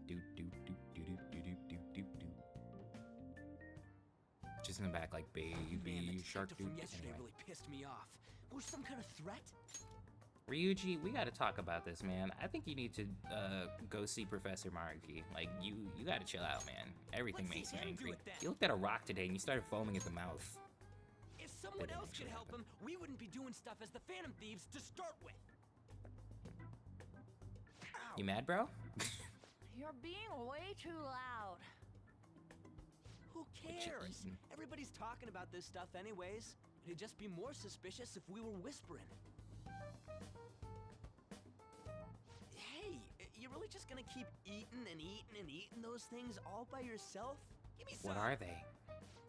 Do do do do do do do do do. Just in the back, like baby shark dude. From yesterday really pissed me off. Was some kind of threat? Ryuji, we gotta talk about this, man. I think you need to go see Professor Maruki. Like, you gotta chill out, man. Everything makes you angry. You looked at a rock today and you started foaming at the mouth. If someone else could help him, we wouldn't be doing stuff as the Phantom Thieves to start with. You mad, bro? You're being way too loud. Who cares? Everybody's talking about this stuff anyways. It'd just be more suspicious if we were whispering. Hey, you really just gonna keep eating and eating and eating those things all by yourself? Give me some. What are they?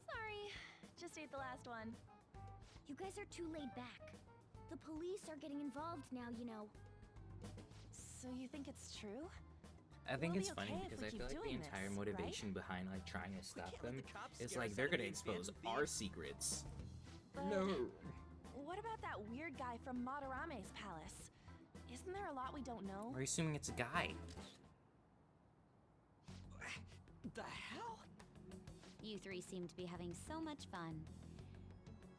Sorry, just ate the last one. You guys are too laid back. The police are getting involved now, you know. So you think it's true? I think We'll it's be funny okay if because we I keep feel like the doing entire this, motivation behind like trying to stop them is scare like us they're out of gonna being expose Phantom our Thieves. secrets. But No. what about that weird guy from Madarame's palace? Isn't there a lot we don't know? We're assuming it's a guy. The hell? You three seem to be having so much fun.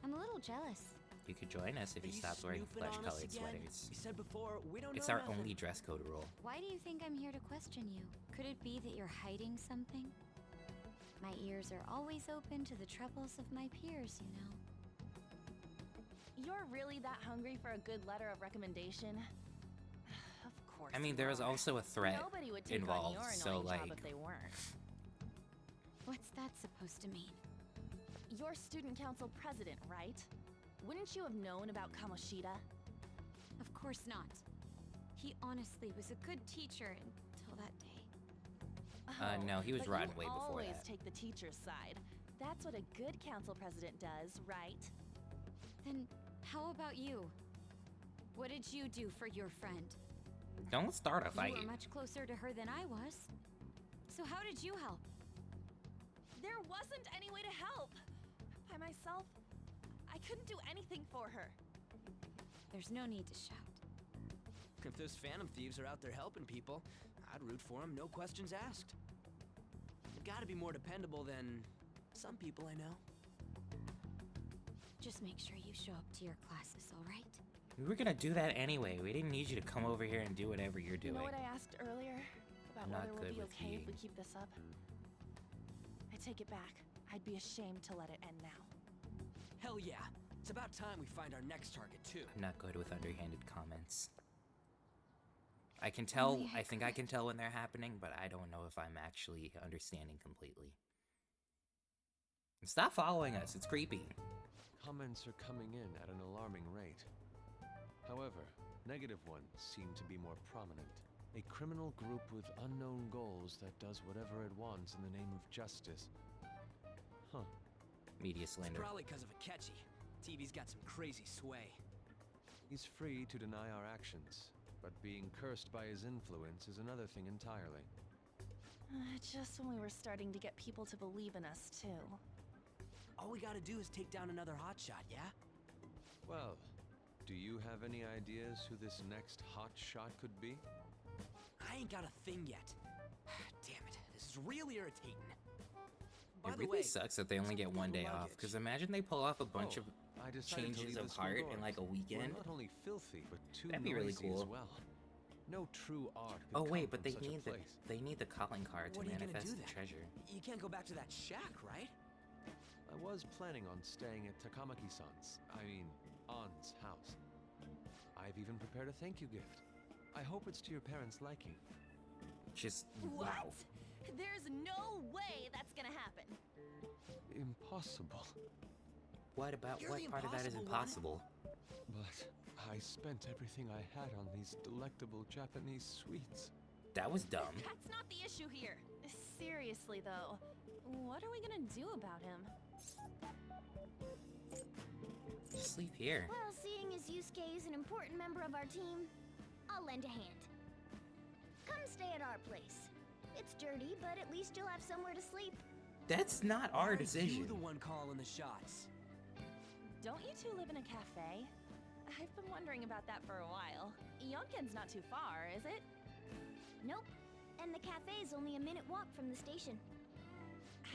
I'm a little jealous. You could join us if you stopped wearing flesh-colored sweaters. We said before, we don't It's know our nothing. only dress code rule. Why do you think I'm here to question you? Could it be that you're hiding something? My ears are always open to the troubles of my peers, you know. You're really that hungry for a good letter of recommendation? Of course. I mean, you there was are. also a threat Nobody would take involved, on your so annoying like, job if they weren't. What's that supposed to mean? You're student council president, right? Wouldn't you have known about Kamoshida? Of course not. He honestly was a good teacher until that day. no, he was but rotten you way before always that. take the teacher's side. That's what a good council president does, right? Then how about you? What did you do for your friend? Don't start a fight. You were much closer to her than I was. So how did you help? There wasn't any way to help. By myself, I couldn't do anything for her. There's no need to shout. If those phantom thieves are out there helping people, I'd root for them, no questions asked. You gotta be more dependable than some people I know. Just make sure you show up to your classes, all right? We were gonna do that anyway. We didn't need you to come over here and do whatever you're doing. You know what I asked earlier? About I'm not whether we'll good be with okay you. if we keep this up? I take it back. I'd be ashamed to let it end now. Hell yeah. It's about time we find our next target, too. I'm not good with underhanded comments. I can tell, I think I can tell when they're happening, but I don't know if I'm actually understanding completely. Stop following us, it's creepy. Comments are coming in at an alarming rate. However, negative ones seem to be more prominent. A criminal group with unknown goals that does whatever it wants in the name of justice. Huh. Media slander. Probably because of Akechi. TV's got some crazy sway. He's free to deny our actions, but being cursed by his influence is another thing entirely. Just when we were starting to get people to believe in us, too. All we gotta do is take down another hotshot, yeah? Well, do you have any ideas who this next hot shot could be? I ain't got a thing yet. Damn it, this is real irritating. It really sucks that they only get one day off, because imagine they pull off a bunch of I decided to changes leave of the school heart in doors. like a weekend. We're not only filthy, but too That'd be really noisy cool. as well. No true art could Oh come wait, but from they such a need the place. calling card to What are you gonna manifest do the then? treasure. You can't go back to that shack, right? I was planning on staying at Takamaki-san's, Ann's house. I've even prepared a thank you gift. I hope it's to your parents' liking. Just What? wow. There's no way that's gonna happen. Impossible. What about You're what the part of that is impossible impossible? But I spent everything I had on these delectable Japanese sweets. That was dumb. That's not the issue here. Seriously, though, what are we gonna do about him? Just sleep here. Well, seeing as Yusuke is an important member of our team, I'll lend a hand. Come stay at our place. It's dirty, but at least you'll have somewhere to sleep. That's not our You decision. the one calling the shots. Don't you two live in a cafe? I've been wondering about that for a while. Yonken's not too far, is it? Nope. And the cafe's only a minute walk from the station.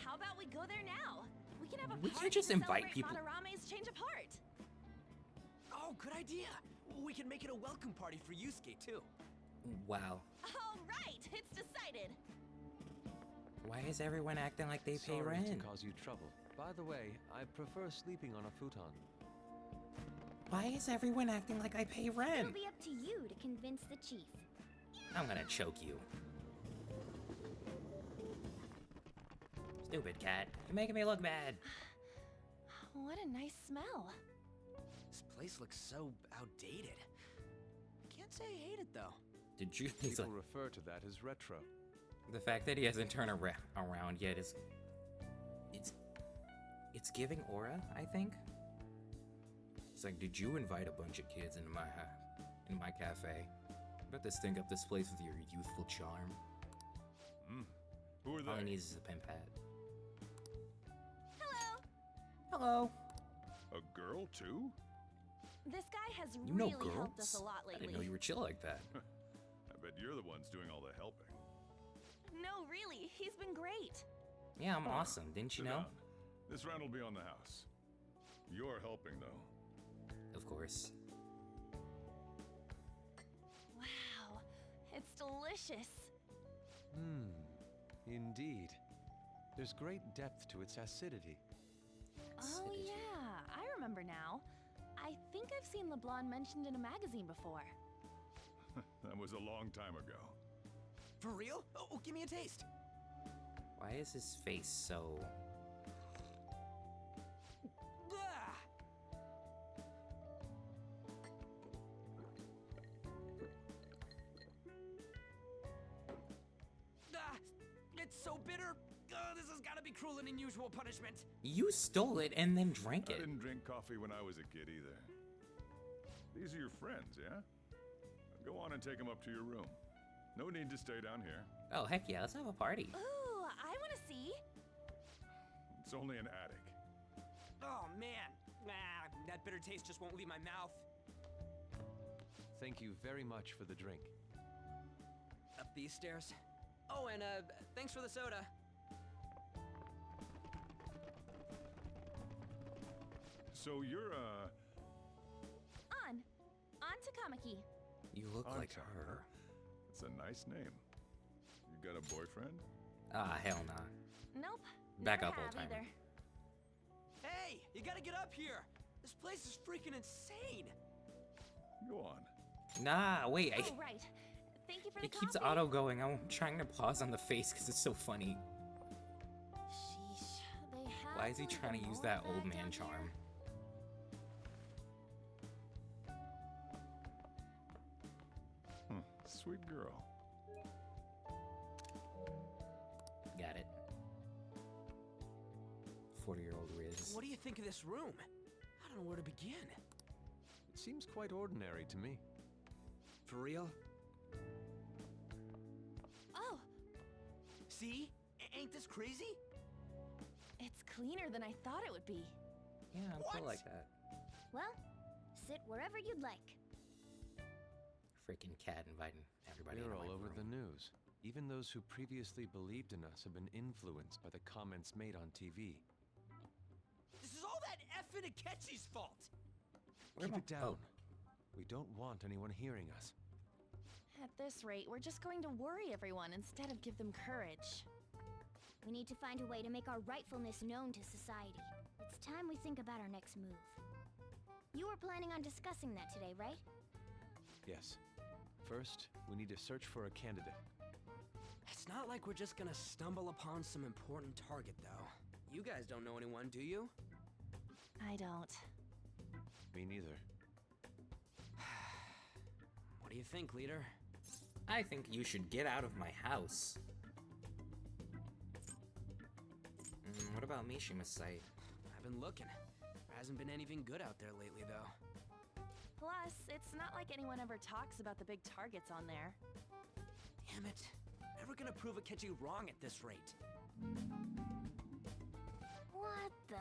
How about we go there now? We can have a We party can't just to invite celebrate people. Madarame's change of heart. Oh, good idea. We can make it a welcome party for Yusuke, too. Wow. All right, it's decided. Why is everyone acting like they pay Sorry rent? to cause you trouble. By the way, I prefer sleeping on a futon. Why is everyone acting like I pay It'll rent? be up to you to convince the chief. I'm gonna choke you. Stupid cat. You're making me look bad. What a nice smell. This place looks so outdated. Can't say I hate it, though. Did you? He's People like, refer to that as retro. the fact that he hasn't turned around yet is. It's giving aura, I think. It's like, did you invite a bunch of kids into my cafe? Bet to stink up this place with your youthful charm. Who are All he they? needs is a pimp hat. Hello. Hello. A girl, too? This guy has You know really helped us girls? a lot I lately. didn't know you were chill like that. I bet you're the ones doing all the helping. No, really, he's been great. Yeah, I'm awesome. Didn't you Sit know? down. This round will be on the house. You're helping, though. Of course. Wow, it's delicious. Indeed. There's great depth to its acidity. Oh yeah, I remember now. I think I've seen LeBlanc mentioned in a magazine before. That was a long time ago. For real? Oh, give me a taste. Why is his face so... Ah! Ah, it's so bitter. This has got to be cruel and unusual punishment. You stole it and then drank I it. didn't drink coffee when I was a kid either. These are your friends, yeah? Go on and take them up to your room. No need to stay down here. Oh, heck yeah, let's have a party. Ooh, I want to see. It's only an attic. Oh man, that bitter taste just won't leave my mouth. Thank you very much for the drink. Up these stairs. Oh, and thanks for the soda. So you're, On to Kamaki. You look like Anta. her. It's a nice name. You got a boyfriend? Ah, hell nah. Nope. Back never up, old have timer. either. Hey, you gotta get up here. This place is freaking insane. Go on. Nah, wait. Oh, right. Thank you for the It keeps coffee. auto going. I'm trying to pause on the face because it's so funny. Sheesh. They have Why is he one of trying the to use more that old back man down charm? here. Sweet girl. Got it. 40-year-old Riz. What do you think of this room? I don't know where to begin. It seems quite ordinary to me. For real? Oh, See? Ain't this crazy? it's cleaner than I thought it would be. Yeah, I'm cool What? like that. Well, sit wherever you'd like. Freaking cat inviting everybody. We're into all my over room. the news. Even those who previously believed in us have been influenced by the comments made on TV. This is all that effing Akechi's fault. Keep it down. We don't want anyone hearing us. At this rate, we're just going to worry everyone instead of give them courage. We need to find a way to make our rightfulness known to society. It's time we think about our next move. You were planning on discussing that today, right? Yes. First, we need to search for a candidate. It's not like we're just gonna stumble upon some important target, though. You guys don't know anyone, do you? I don't. Me neither. What do you think, leader? I think you should get out of my house. What about Mishima-site? I've been looking. There hasn't been anything good out there lately, though. Plus, it's not like anyone ever talks about the big targets on there. Damn it. Never gonna prove Akechi wrong at this rate. What the?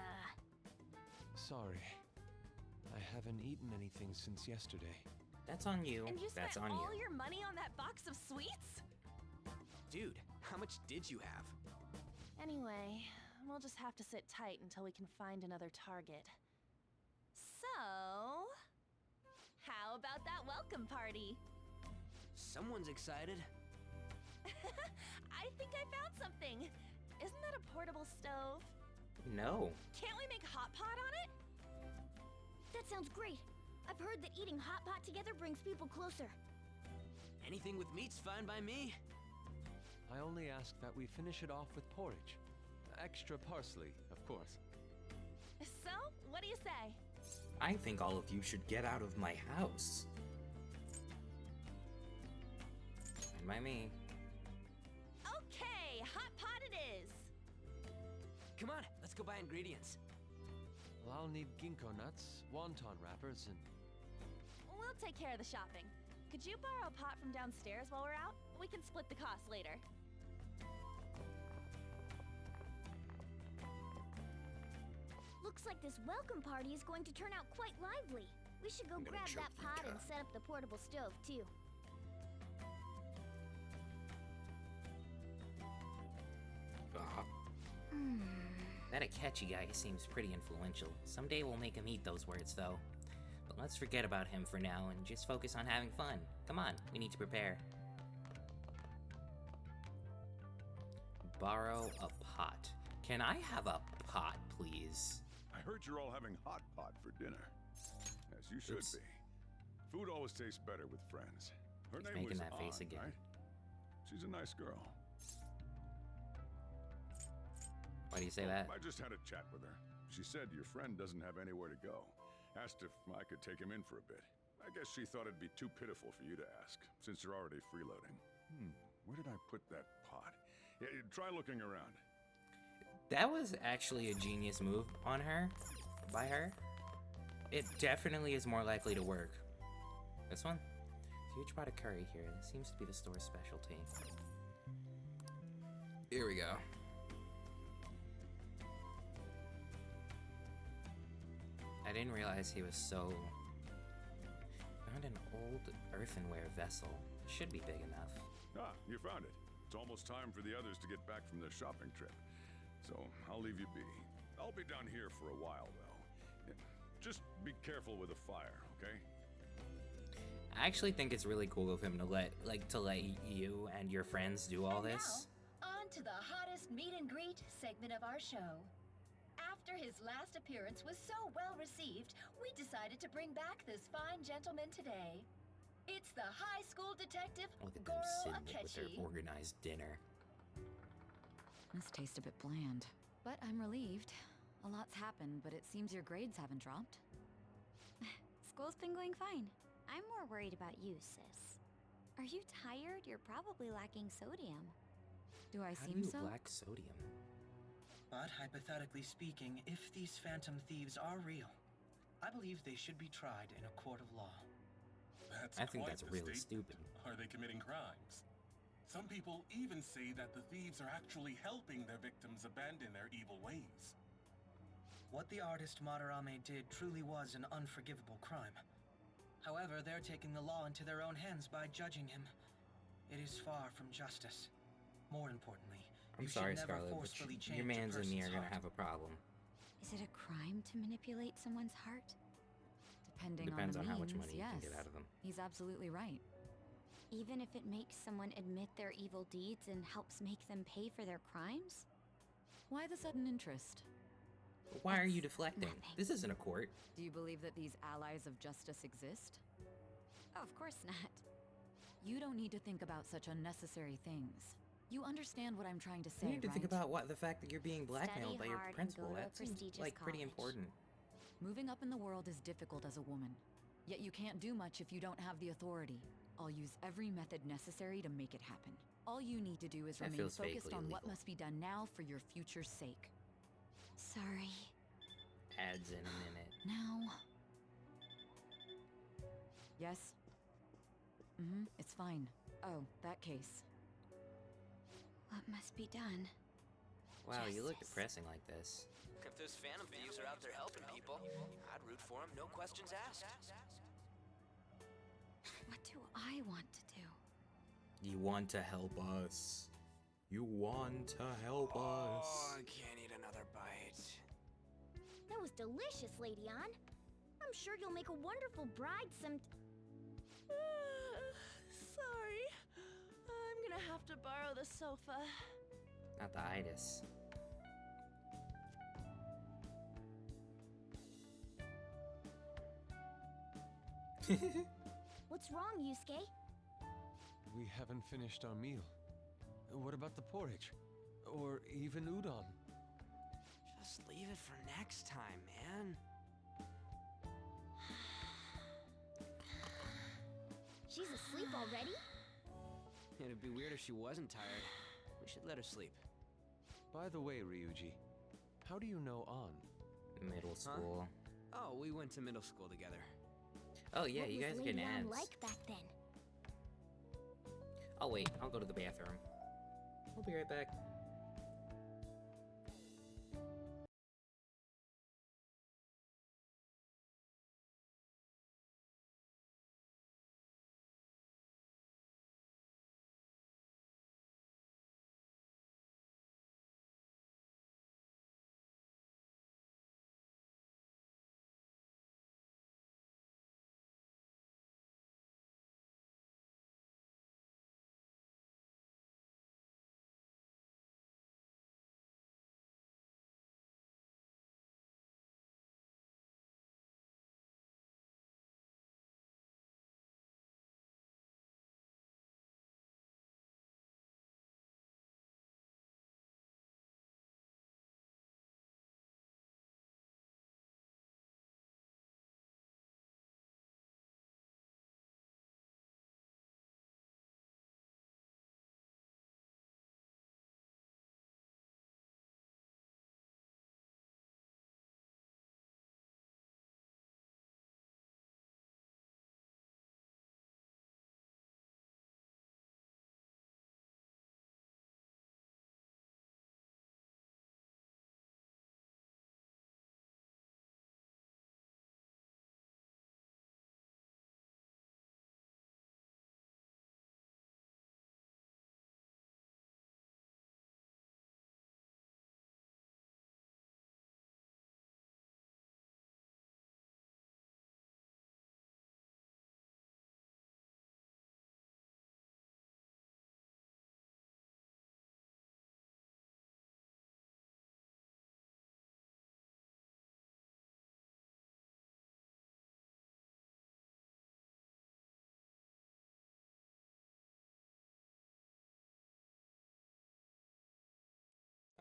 Sorry. I haven't eaten anything since yesterday. That's on you. And you That's spent on all you. your money on that box of sweets? Dude, how much did you have? Anyway, we'll just have to sit tight until we can find another target. So, how about that welcome party? Someone's excited. I think I found something. Isn't that a portable stove? No. Can't we make hot pot on it? That sounds great. I've heard that eating hot pot together brings people closer. Anything with meat's fine by me. I only ask that we finish it off with porridge. Extra parsley, of course. So, what do you say? I think all of you should get out of my house. Fine by me. Okay, hot pot it is. Come on, let's go buy ingredients. Well, I'll need ginkgo nuts, wonton wrappers, and... We'll take care of the shopping. Could you borrow a pot from downstairs while we're out? We can split the cost later. Looks like this welcome party is going to turn out quite lively. We should go I'm gonna grab choke that you, pot and Kat. set up the portable stove, too. Ah. That Akechi guy seems pretty influential. Someday we'll make him eat those words, though. But let's forget about him for now and just focus on having fun. Come on, we need to prepare. Borrow a pot. Can I have a pot, please? I heard you're all having hot pot for dinner. As you should Oops. be. Food always tastes better with friends. Her He's name making was that face Ann, again. right? She's a nice girl. Why do you say that? I just had a chat with her. She said your friend doesn't have anywhere to go. Asked if I could take him in for a bit. I guess she thought it'd be too pitiful for you to ask, since you're already freeloading. Where did I put that pot? Yeah, try looking around. That was actually a genius move on her, by her. It definitely is more likely to work. This one? Huge pot of curry here. This seems to be the store's specialty. Here we go. I didn't realize he was so... Found an old earthenware vessel. Should be big enough. Ah, you found it. It's almost time for the others to get back from their shopping trip. So I'll leave you be. I'll be down here for a while, though. Just be careful with the fire, okay? I actually think it's really cool of him to let you and your friends do all And this. Now, on to the hottest meet and greet segment of our show. After his last appearance was so well received, we decided to bring back this fine gentleman today. It's the high school detective, Look at them Goro sitting there with their Akechi. organized dinner. This tastes a bit bland. But I'm relieved. A lot's happened, but it seems your grades haven't dropped. School's been going fine. I'm more worried about you, sis. Are you tired? You're probably lacking sodium. Do I How seem do you so? lack sodium? But hypothetically speaking, if these phantom thieves are real, I believe they should be tried in a court of law. That's I think quite that's the really statement. stupid. Are they committing crimes? Some people even say that the thieves are actually helping their victims abandon their evil ways. What the artist Madarame did truly was an unforgivable crime. However, they're taking the law into their own hands by judging him. It is far from justice. More importantly, I'm you sorry, should never Scarlet, forcefully but change your mans a and me are person's gonna heart. have a problem. Is it a crime to manipulate someone's heart? Depending Depends on on the how much means, money you yes. can get out of them. He's absolutely right. Even if it makes someone admit their evil deeds and helps make them pay for their crimes? Why the sudden interest? Why are you deflecting? nothing. This isn't a court. Do you believe that these allies of justice exist? Oh, of course not. You don't need to think about such unnecessary things. You understand what I'm trying to say, You need to right? think about the fact that you're being blackmailed Study by your hard and principal. go to a That seems prestigious like pretty college. important. Moving up in the world is difficult as a woman. Yet you can't do much if you don't have the authority. I'll use every method necessary to make it happen. All you need to do is That remain feels focused vaguely on what illegal. must be done now for your future's sake. Sorry. Ads in a minute. Now... Yes? It's fine. Oh, that case. What must be done? Wow, you look Justice. depressing like this. If those phantom thieves are out there helping people, I'd root for them, no questions asked. What do I want to do? You want to help us. You want to help Oh, us. I can't eat another bite. That was delicious, Lady Ann. I'm sure you'll make a wonderful bride some... Sorry. I'm gonna have to borrow the sofa. Not the itis. What's wrong, Yusuke? We haven't finished our meal. What about the porridge? Or even udon? Just leave it for next time, man. She's asleep already? It'd be weird if she wasn't tired. We should let her sleep. By the way, Ryuji, how do you know An? Middle school. Oh, we went to middle school together. Oh yeah, What you was guys are Lady getting Ann ads. like back then? Oh wait, I'll go to the bathroom. We'll be right back.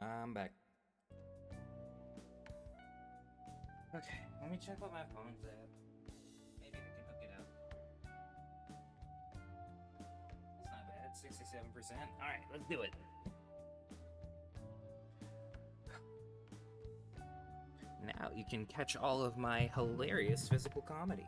I'm back. Okay, let me check what my phone's at. Maybe we can hook it up. That's not bad, 67%. Alright, let's do it. Now you can catch all of my hilarious physical comedy.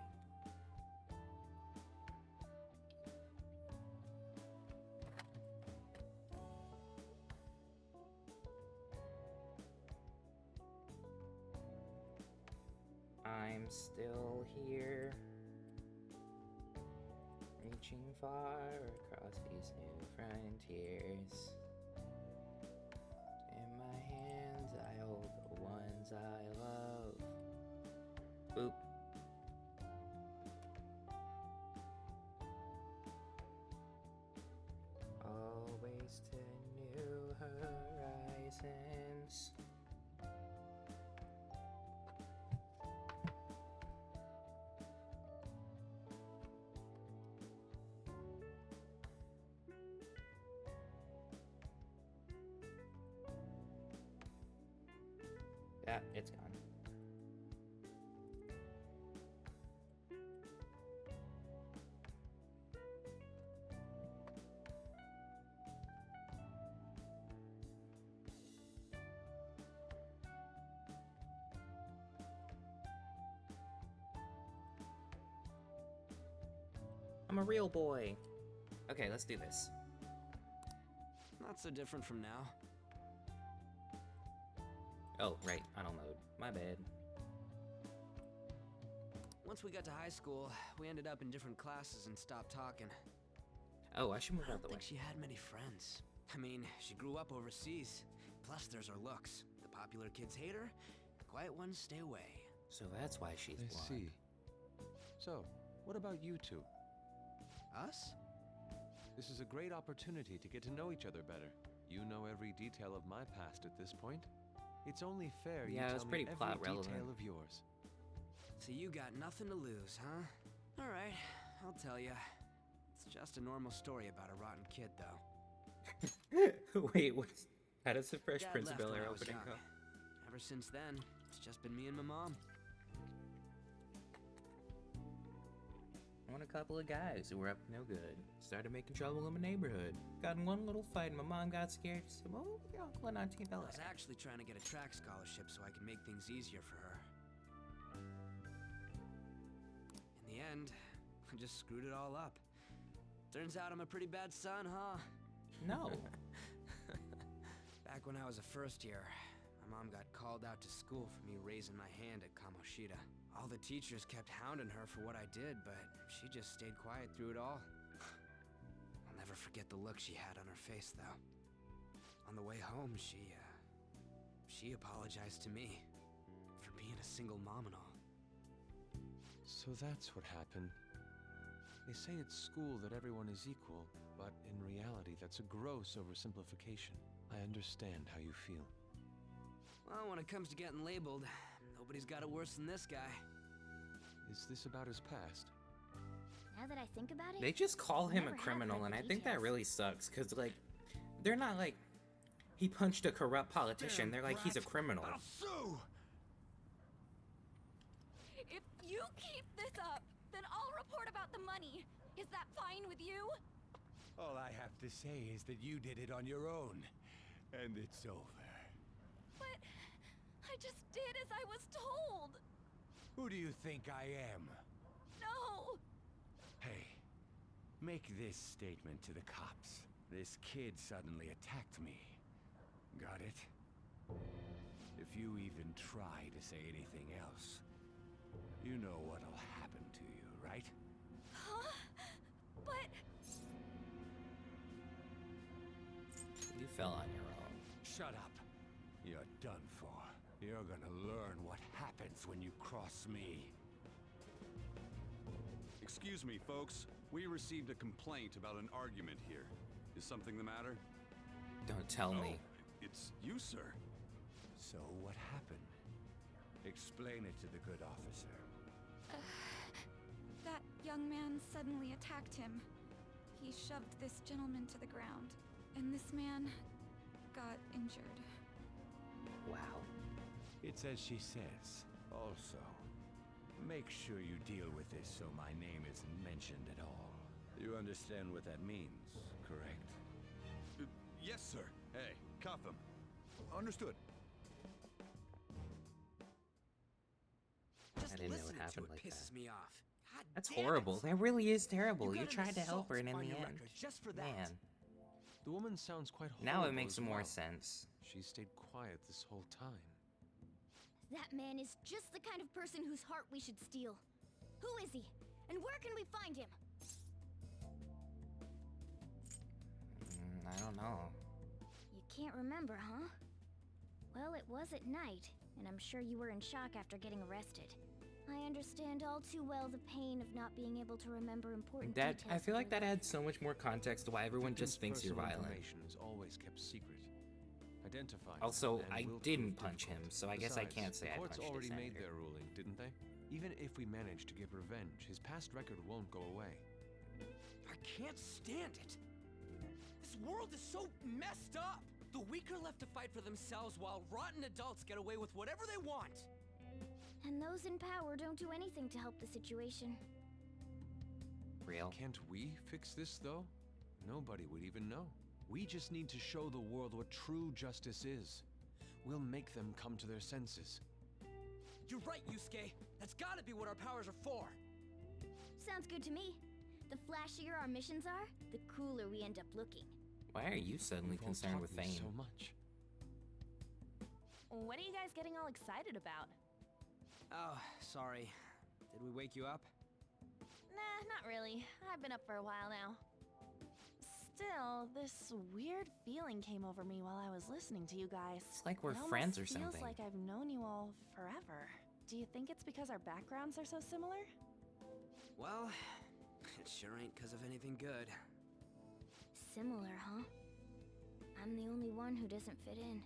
I'm still here, reaching far across these new frontiers. In my hands I hold the ones I love. Boop. Always to new horizons. Yeah, it's gone. I'm a real boy. Okay, let's do this. Not so different from now. Oh, right, auto mode. My bad. Once we got to high school, we ended up in different classes and stopped talking. Oh, I should move I out don't the way. think she had many friends. I mean, she grew up overseas. Plus, there's her looks. The popular kids hate her, the quiet ones stay away. So that's why she's blonde. I see. So, what about you two? Us? This is a great opportunity to get to know each other better. You know every detail of my past at this point. It's only fair you Yeah, it tell was pretty me plot every relevant. detail of yours. So you got nothing to lose, huh? Alright, I'll tell you. It's just a normal story about a rotten kid, though. Wait, what? How does the Fresh Dad Prince of left Bel when Air I was opening young. go? Ever since then, it's just been me and my mom. When a couple of guys who were up to no good started making trouble in my neighborhood. Got in one little fight and my mom got scared. She said, well, your uncle and Auntie Bel I was Air. actually trying to get a track scholarship so I could make things easier for her. In the end, I just screwed it all up. Turns out I'm a pretty bad son, huh? No. Back when I was a first year, my mom got called out to school for me raising my hand at Kamoshida. All the teachers kept hounding her for what I did, but she just stayed quiet through it all. I'll never forget the look she had on her face, though. On the way home, she apologized to me for being a single mom and all. So that's what happened. They say at school that everyone is equal, but in reality that's a gross oversimplification. I understand how you feel. Well, when it comes to getting labeled, nobody's got it worse than this guy. Is this about his past? Now that I think about it, They just call him a never have criminal, heard and the I think that details. really sucks, because, like, they're not like, he punched a corrupt politician. They're like, he's a criminal. I'll sue! If you keep this up, then I'll report about the money. Is that fine with you? All I have to say is that you did it on your own, and it's over. But I just did as I was told. Who do you think I am? No. Hey, make this statement to the cops. This kid suddenly attacked me. Got it? If you even try to say anything else, you know what'll happen to you, right? Huh? But You fell on your own. Shut up. You're done for. You're gonna learn what happens when you cross me. Excuse me, folks. We received a complaint about an argument here. Is something the matter? Don't tell me. It's you, sir. So what happened? Explain it to the good officer. that young man suddenly attacked him. He shoved this gentleman to the ground, and this man got injured. Wow. It's as she says. Also, make sure you deal with this so my name isn't mentioned at all. You understand what that means, correct? Yes, sir. Hey, cuff him. Understood. Just I didn't know it listening to happened it like pisses that. me off. God That's damn horrible. it. That really is terrible. You got an tried to help her, and in assault the on your end, record just for that. man. The woman sounds quite horrible. Now it makes as more well. sense. She stayed quiet this whole time. That man is just the kind of person whose heart we should steal. Who is he? And where can we find him? I don't know. You can't remember, huh? Well, it was at night, and I'm sure you were in shock after getting arrested. I understand all too well the pain of not being able to remember important That details. I feel of like your that life. adds so much more context to why everyone Victim's just thinks you're personal violent. Information is always kept secret. Identified. Also, and I will didn't prove punch difficult. him, so I guess I Besides, can't say the I courts punched a already made senator. their ruling, didn't they? Even if we manage to get revenge, his past record won't go away. I can't stand it. This world is so messed up. The weak are left to fight for themselves while rotten adults get away with whatever they want. And those in power don't do anything to help the situation. Real. Can't we fix this, though? Nobody would even know. We just need to show the world what true justice is. We'll make them come to their senses. You're right, Yusuke. That's gotta be what our powers are for. Sounds good to me. The flashier our missions are, the cooler we end up looking. Why are you suddenly You've all concerned taught with me fame? so much. What are you guys getting all excited about? Oh, sorry. Did we wake you up? Nah, not really. I've been up for a while now. Still, this weird feeling came over me while I was listening to you guys. It's like we're It almost friends or feels something. like I've known you all forever. Do you think it's because our backgrounds are so similar? Well, it sure ain't because of anything good. Similar, huh? I'm the only one who doesn't fit in.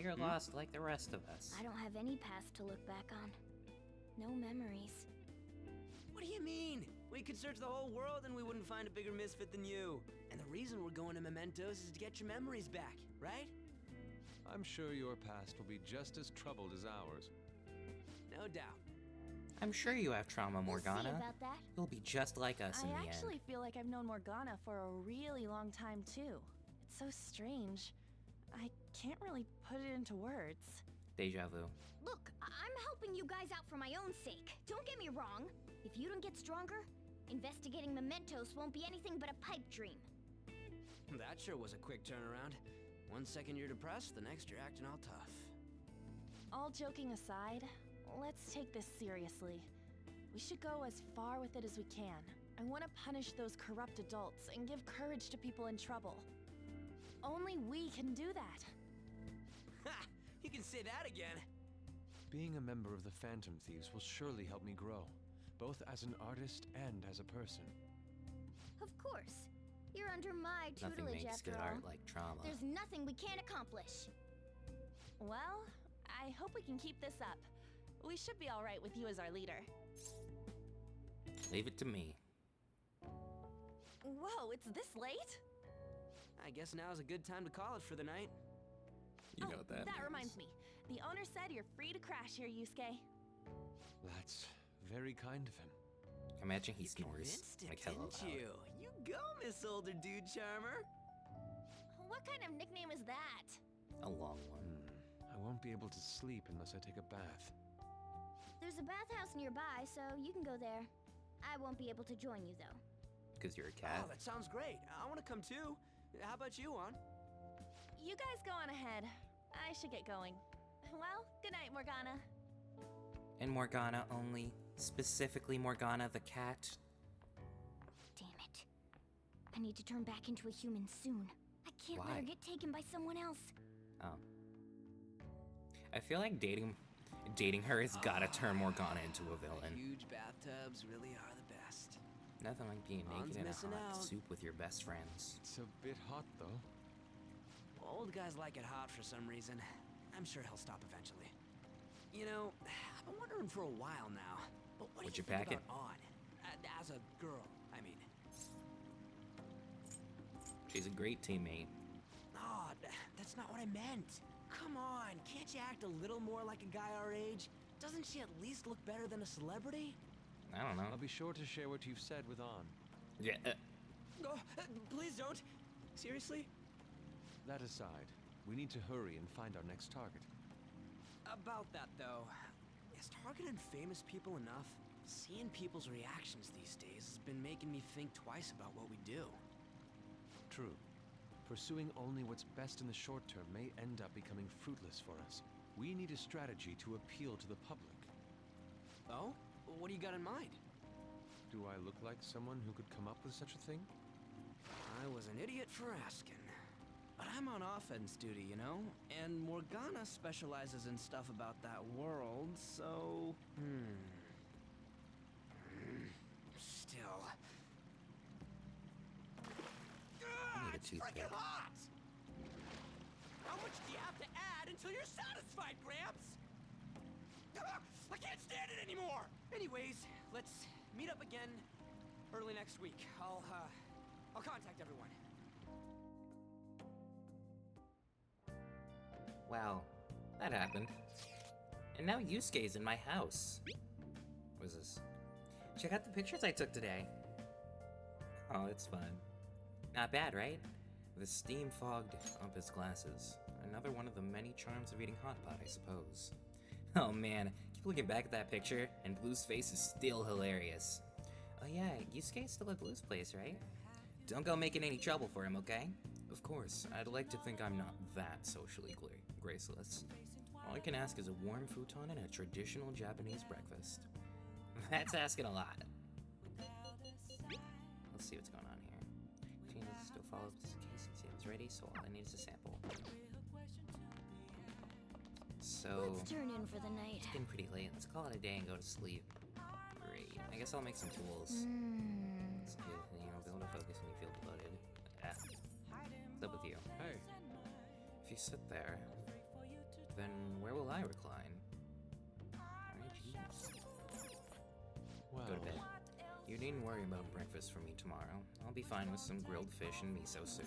You're lost like the rest of us. I don't have any past to look back on. No memories. What do you mean? We could search the whole world and we wouldn't find a bigger misfit than you. And the reason we're going to Mementos is to get your memories back, right? I'm sure your past will be just as troubled as ours. No doubt. I'm sure you have trauma, We'll see Morgana. about that. You'll be just like us in I the actually end. feel like I've known Morgana for a really long time too. It's so strange. I can't really put it into words. Deja vu. Look, I'm helping you guys out for my own sake. Don't get me wrong. If you don't get stronger, investigating mementos won't be anything but a pipe dream. That sure was a quick turnaround. One second you're depressed, the next you're acting all tough. All joking aside, let's take this seriously. We should go as far with it as we can. I want to punish those corrupt adults and give courage to people in trouble. Only we can do that. Ha! You can say that again. Being a member of the Phantom Thieves will surely help me grow, both as an artist and as a person. Of course. You're under my Nothing tutelage makes after good all. art like trauma. There's nothing we can't accomplish. Well, I hope we can keep this up. We should be all right with you as our leader. Leave it to me. Whoa, it's this late? I guess now's a good time to call it for the night. You know what that means. reminds me. The owner said you're free to crash here, Yusuke. That's very kind of him. Imagine he snores. Convinced it, Like hello. didn't you? You go, Miss Older Dude Charmer. What kind of nickname is that? A long one. I won't be able to sleep unless I take a bath. There's a bathhouse nearby, so you can go there. I won't be able to join you, though. Because you're a cat. Oh, that sounds great. I want to come too. How about you, Juan? You guys go on ahead. I should get going. Well, good night, Morgana. And Morgana only. Specifically Morgana the cat. Damn it. I need to turn back into a human soon. I can't let Why? her get taken by someone else. Oh. I feel like dating her has gotta turn Morgana into a villain. Huge bathtubs really are the best. Nothing like being Ron's naked in a missing hot out. soup with your best friends. It's a bit hot, though. Old guys like it hot for some reason. I'm sure he'll stop eventually. You know, I've been wondering for a while now. But what What do you you think packing? about On? As a girl, I mean. She's a great teammate. No, that's not what I meant. Come on, can't you act a little more like a guy our age? Doesn't she at least look better than a celebrity? I don't know. I'll be sure to share what you've said with On. Yeah. Oh, please don't. Seriously? That aside, we need to hurry and find our next target. About that, though, is targeting famous people enough? Seeing people's reactions these days has been making me think twice about what we do. True. Pursuing only what's best in the short term may end up becoming fruitless for us. We need a strategy to appeal to the public. Oh? What do you got in mind? Do I look like someone who could come up with such a thing? I was an idiot for asking. But I'm on offense duty, you know? And Morgana specializes in stuff about that world, so... Still... It's freaking hot! How much do you have to add until you're satisfied, Gramps? I can't stand it anymore! Anyways, let's meet up again early next week. I'll contact everyone. Wow, that happened. And now Yusuke's in my house. What is this? Check out the pictures I took today. Oh, it's fun. Not bad, right? The steam fogged up his glasses. Another one of the many charms of eating hot pot, I suppose. Oh man, keep looking back at that picture, and Blue's face is still hilarious. Oh yeah, Yusuke's still at Blue's place, right? Don't go making any trouble for him, okay? Of course, I'd like to think I'm not that socially graceless. All I can ask is a warm futon and a traditional Japanese breakfast. That's asking a lot. Let's see what's going on here. Changes still follows the case and seems ready, so all I need is a sample. So, Let's turn in for the night. It's getting pretty late. Let's call it a day and go to sleep. Great. I guess I'll make some tools. It's good, you know, be able to focus when you feel bloated. What's up with you? Hey. If you sit there, then where will I recline? Well, go to bed. You needn't worry about breakfast for me tomorrow. I'll be fine with some grilled fish and miso soup.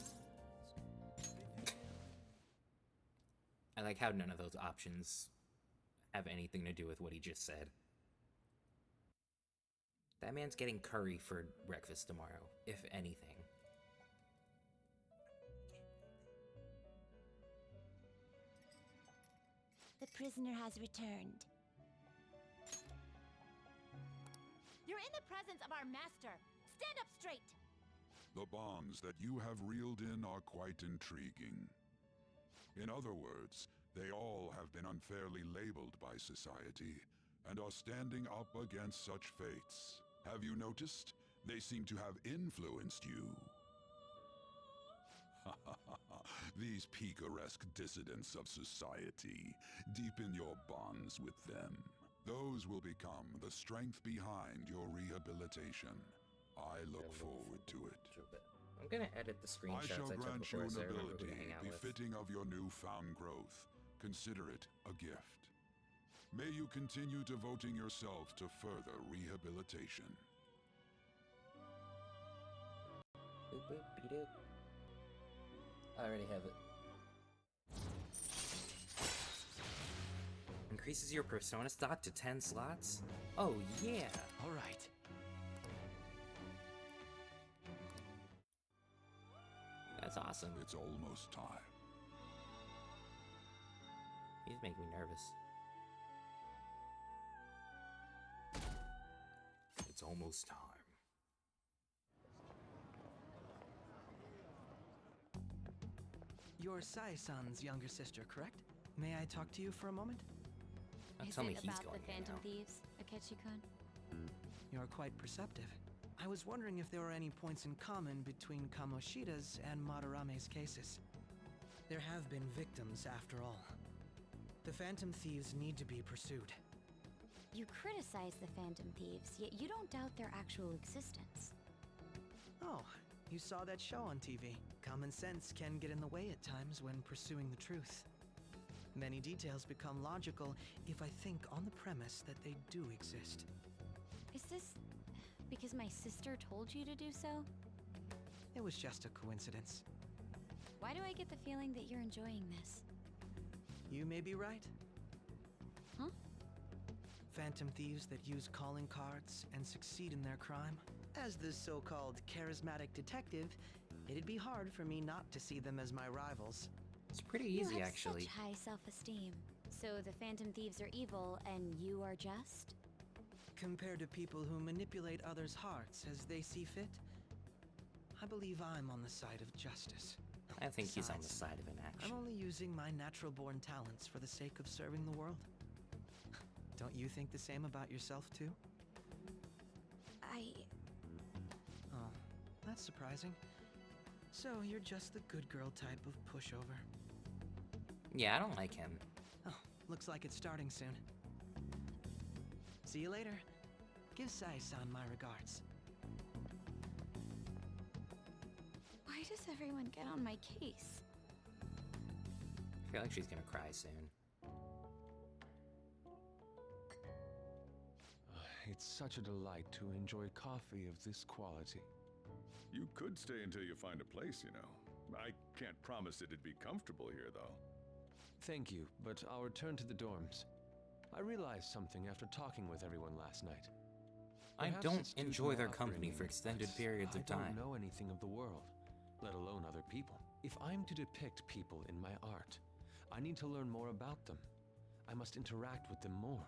I like how none of those options have anything to do with what he just said. That man's getting curry for breakfast tomorrow, if anything. The prisoner has returned. You're in the presence of our master. Stand up straight. The bonds that you have reeled in are quite intriguing. In other words, they all have been unfairly labeled by society and are standing up against such fates. Have you noticed? They seem to have influenced you. These picaresque dissidents of society, deepen your bonds with them. Those will become the strength behind your rehabilitation. I look forward to it. I'm gonna edit the screenshots I shall took grant you before an so I remember who ability to hang out with. befitting of your newfound growth. Consider it a gift. May you continue devoting yourself to further rehabilitation. Boop boop beep doop. I already have it. Increases your persona stock to 10 slots? Oh yeah! Alright. That's awesome. It's almost time. He's making me nervous. It's almost time. You're Sai-san's younger sister, correct? May I talk to you for a moment? Don't Is tell me it he's about going the here Phantom now. Thieves, Akechi-kun? You're quite perceptive. I was wondering if there were any points in common between Kamoshida's and Madarame's cases. There have been victims, after all. The Phantom Thieves need to be pursued. You criticize the Phantom Thieves, yet you don't doubt their actual existence. Oh, you saw that show on TV. Common sense can get in the way at times when pursuing the truth. Many details become logical if I think on the premise that they do exist. Is this because my sister told you to do so? It was just a coincidence. Why do I get the feeling that you're enjoying this? You may be right. Huh? Phantom thieves that use calling cards and succeed in their crime. As the so-called charismatic detective, it'd be hard for me not to see them as my rivals. It's pretty You easy, have actually. such high self-esteem. So the Phantom Thieves are evil, and you are just? Compared to people who manipulate others' hearts as they see fit, I believe I'm on the side of justice. I think he's on the Besides, side of an action. I'm only using my natural-born talents for the sake of serving the world. Don't you think the same about yourself, too? Oh, that's surprising. So you're just the good girl type of pushover. Yeah, I don't like him. Oh, looks like it's starting soon. See you later. Give Sai-san my regards. Why does everyone get on my case? I feel like she's gonna cry soon. It's such a delight to enjoy coffee of this quality. You could stay until you find a place, you know. I can't promise it'd be comfortable here, though. Thank you, but I'll return to the dorms. I realized something after talking with everyone last night. I Perhaps don't it's due to enjoy my their company upbringing, for extended but periods of I time. don't know anything of the world, let alone other people. If I'm to depict people in my art, I need to learn more about them. I must interact with them more.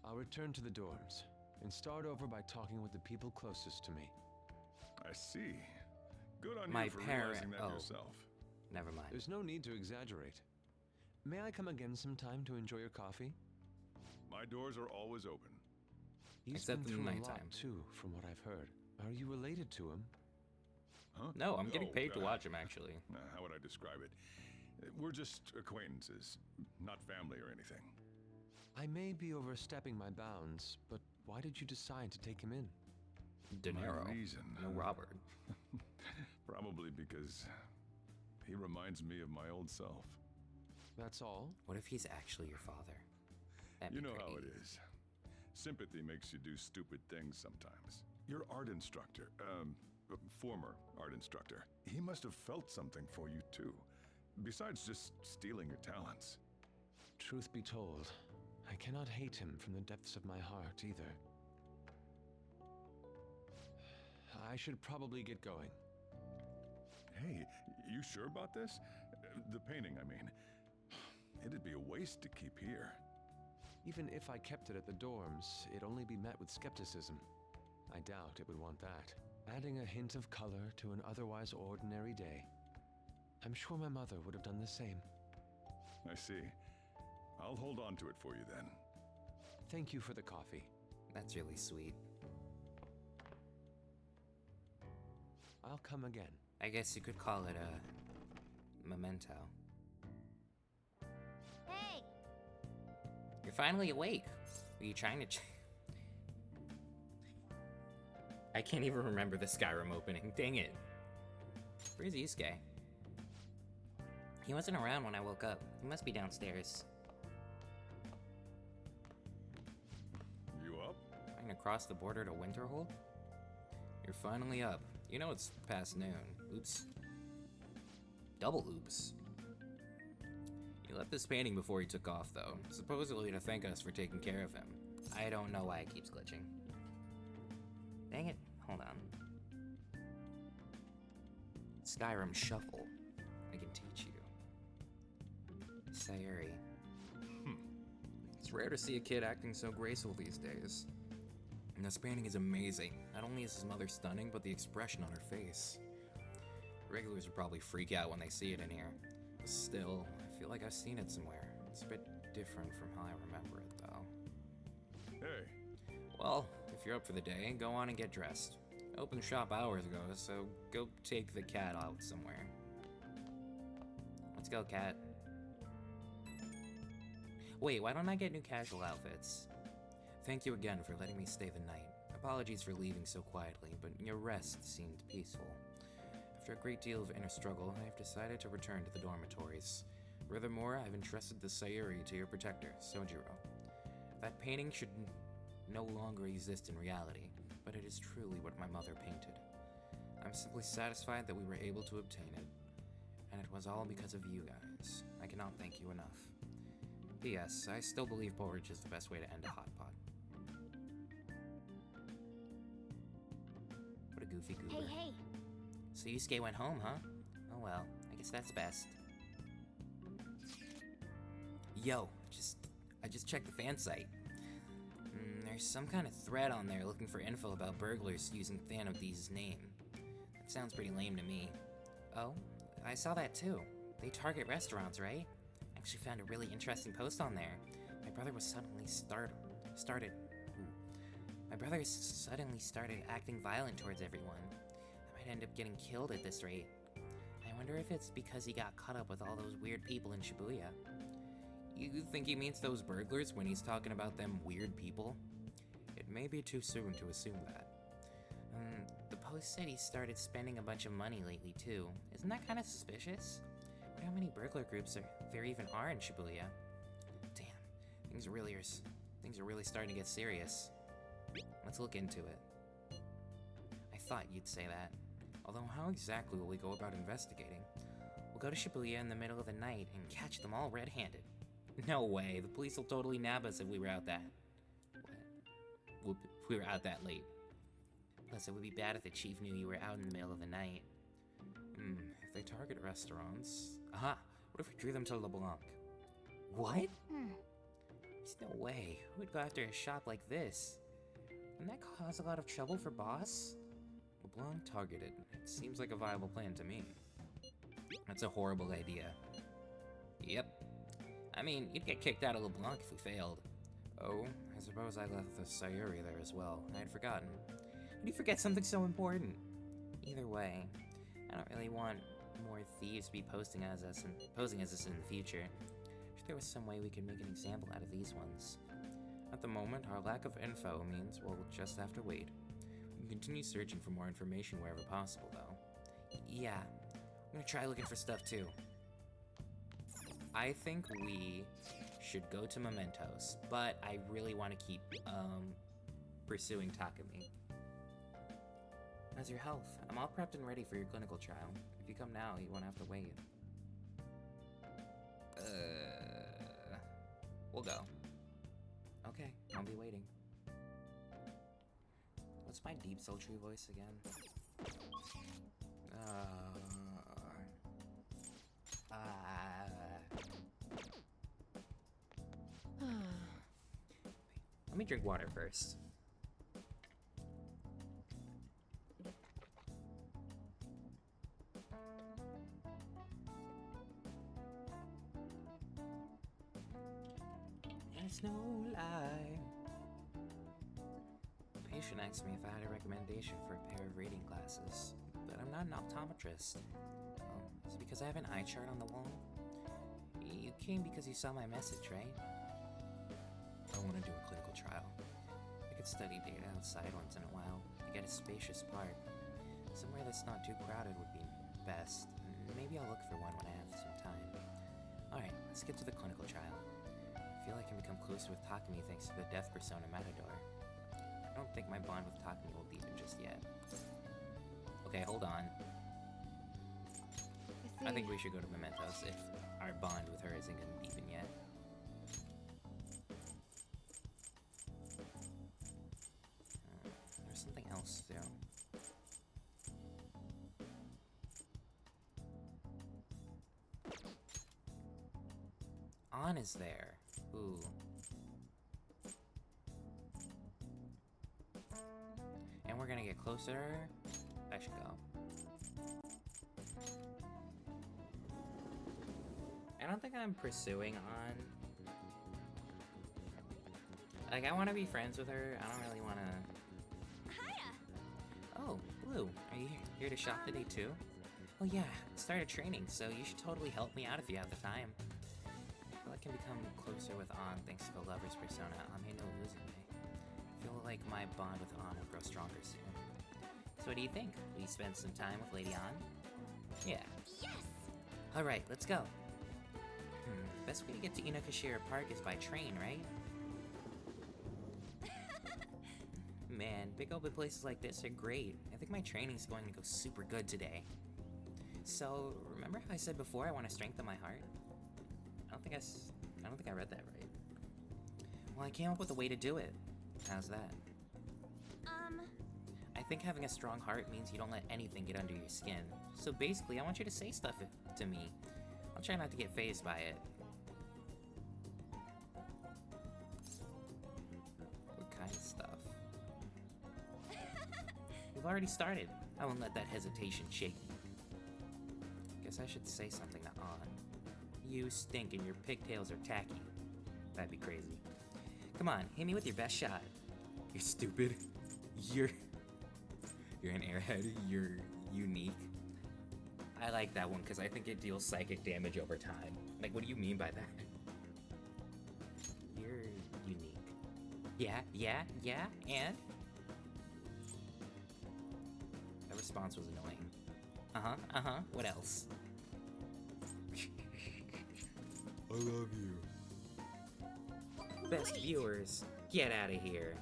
I'll return to the dorms and start over by talking with the people closest to me. I see. Good on My you for parent- realizing that oh. yourself. Never mind. There's no need to exaggerate. May I come again sometime to enjoy your coffee? My doors are always open. He's Except been in the through a nighttime. lot too, from what I've heard. Are you related to him? Huh? No, I'm getting paid to uh, watch him, actually. How would I describe it? We're just acquaintances, not family or anything. I may be overstepping my bounds, but why did you decide to take him in? De Niro. My reason. No Robert. Probably because he reminds me of my old self. That's all? What if he's actually your father? That'd You be know how pretty. it is. Sympathy makes you do stupid things sometimes. Your art instructor, former art instructor, he must have felt something for you too. Besides just stealing your talents. Truth be told, I cannot hate him from the depths of my heart either. I should probably get going. Hey, you sure about this? The painting, I mean. It'd be a waste to keep here. Even if I kept it at the dorms, it'd only be met with skepticism. I doubt it would want that. Adding a hint of color to an otherwise ordinary day. I'm sure my mother would have done the same. I see. I'll hold on to it for you then. Thank you for the coffee. That's really sweet. I'll come again. I guess you could call it a memento. Hey! You're finally awake. Were you trying to I can't even remember the Skyrim opening. Dang it. Where's Yusuke? He wasn't around when I woke up. He must be downstairs. You up? Trying to cross the border to Winterhold? You're finally up. You know it's past noon. Oops. Double oops. He left this painting before he took off, though. Supposedly to thank us for taking care of him. I don't know why it keeps glitching. Dang it. Hold on. Skyrim Shuffle. I can teach you. Sayuri. It's rare to see a kid acting so graceful these days. And this painting is amazing. Not only is his mother stunning, but the expression on her face. Regulars would probably freak out when they see it in here. But still, I feel like I've seen it somewhere. It's a bit different from how I remember it, though. Hey. Well, if you're up for the day, go on and get dressed. I opened the shop hours ago, so go take the cat out somewhere. Let's go, cat. Wait, why don't I get new casual outfits? Thank you again for letting me stay the night. Apologies for leaving so quietly, but your rest seemed peaceful. After a great deal of inner struggle, I have decided to return to the dormitories. Furthermore, I've entrusted the Sayuri to your protector, Sojiro. That painting should no longer exist in reality, but it is truly what my mother painted. I'm simply satisfied that we were able to obtain it, and it was all because of you guys. I cannot thank you enough. P.S. I still believe porridge is the best way to end a hot pot. What a goofy goober. Hey. So Yusuke went home, huh? Oh well, I guess that's best. Yo, I just checked the fan site. There's some kind of thread on there looking for info about burglars using Phantom Thief's name. That sounds pretty lame to me. Oh, I saw that too. They target restaurants, right? Actually found a really interesting post on there. My brother suddenly started acting violent towards everyone. I might end up getting killed at this rate. I wonder if it's because he got caught up with all those weird people in Shibuya. You think he means those burglars when he's talking about them weird people? It may be too soon to assume that. The post said he started spending a bunch of money lately too. Isn't that kind of suspicious? I wonder how many burglar groups there even are in Shibuya. Damn, things are really starting to get serious. Let's look into it. I thought you'd say that. Although how exactly will we go about investigating? We'll go to Shibuya in the middle of the night and catch them all red-handed. No way, the police will totally nab us if we were out that... What? If we were out that late. Plus, it would be bad if the chief knew you were out in the middle of the night. If they target restaurants... Aha! What if we drew them to LeBlanc? What? There's no way. Who would go after a shop like this? Wouldn't that cause a lot of trouble for Boss? LeBlanc targeted. It seems like a viable plan to me. That's a horrible idea. Yep. I mean, you'd get kicked out of LeBlanc if we failed. Oh, I suppose I left the Sayuri there as well. I had forgotten. How do you forget something so important? Either way, I don't really want more thieves to be posing as us in the future. If there was some way we could make an example out of these ones. At the moment, our lack of info means we'll just have to wait. We can continue searching for more information wherever possible, though. Yeah, I'm gonna try looking for stuff too. I think we should go to Mementos, but I really want to keep pursuing Takumi. How's your health? I'm all prepped and ready for your clinical trial. If you come now, you won't have to wait. We'll go. Okay, I'll be waiting. What's my deep, sultry voice again? Let me drink water first. There's no lie. The patient asked me if I had a recommendation for a pair of reading glasses, but I'm not an optometrist. Oh, is it because I have an eye chart on the wall? You came because you saw my message, right? I want to do a clinical trial. I could study data outside once in a while to get a spacious part. Somewhere that's not too crowded would be best. Maybe I'll look for one when I have some time. Alright, let's get to the clinical trial. I feel I can become closer with Takumi thanks to the death persona Matador. I don't think my bond with Takumi will deepen just yet. Okay, hold on. I think we should go to Mementos if our bond with her isn't going to deepen yet. There's something else too. An is there. Ooh. And we're gonna get closer. I should go. I don't think I'm pursuing An. Like, I want to be friends with her. I don't really want to... Hiya! Oh, Blue. Are you here to shop today too? Oh yeah, I started training, so you should totally help me out if you have the time. I feel I can become closer with An thanks to the lover's persona Ame no Uzume. I feel like my bond with An will grow stronger soon. So what do you think? Will you spend some time with Lady An? Yeah. Yes! Alright, let's go. Best way to get to Inokashira Park is by train, right? Man, big open places like this are great. I think my training's going to go super good today. So, remember how I said before I want to strengthen my heart? I I don't think I read that right. Well, I came up with a way to do it. How's that? I think having a strong heart means you don't let anything get under your skin. So basically, I want you to say stuff to me. I'll try not to get fazed by it. What kind of stuff? We've already started. I won't let that hesitation shake me. Guess I should say something to An. You stink and your pigtails are tacky. That'd be crazy. Come on, hit me with your best shot. You're stupid. You're an airhead. You're unique. I like that one because I think it deals psychic damage over time. Like, what do you mean by that? You're unique. Yeah, and? That response was annoying. What else? I love you. Best viewers, get out of here.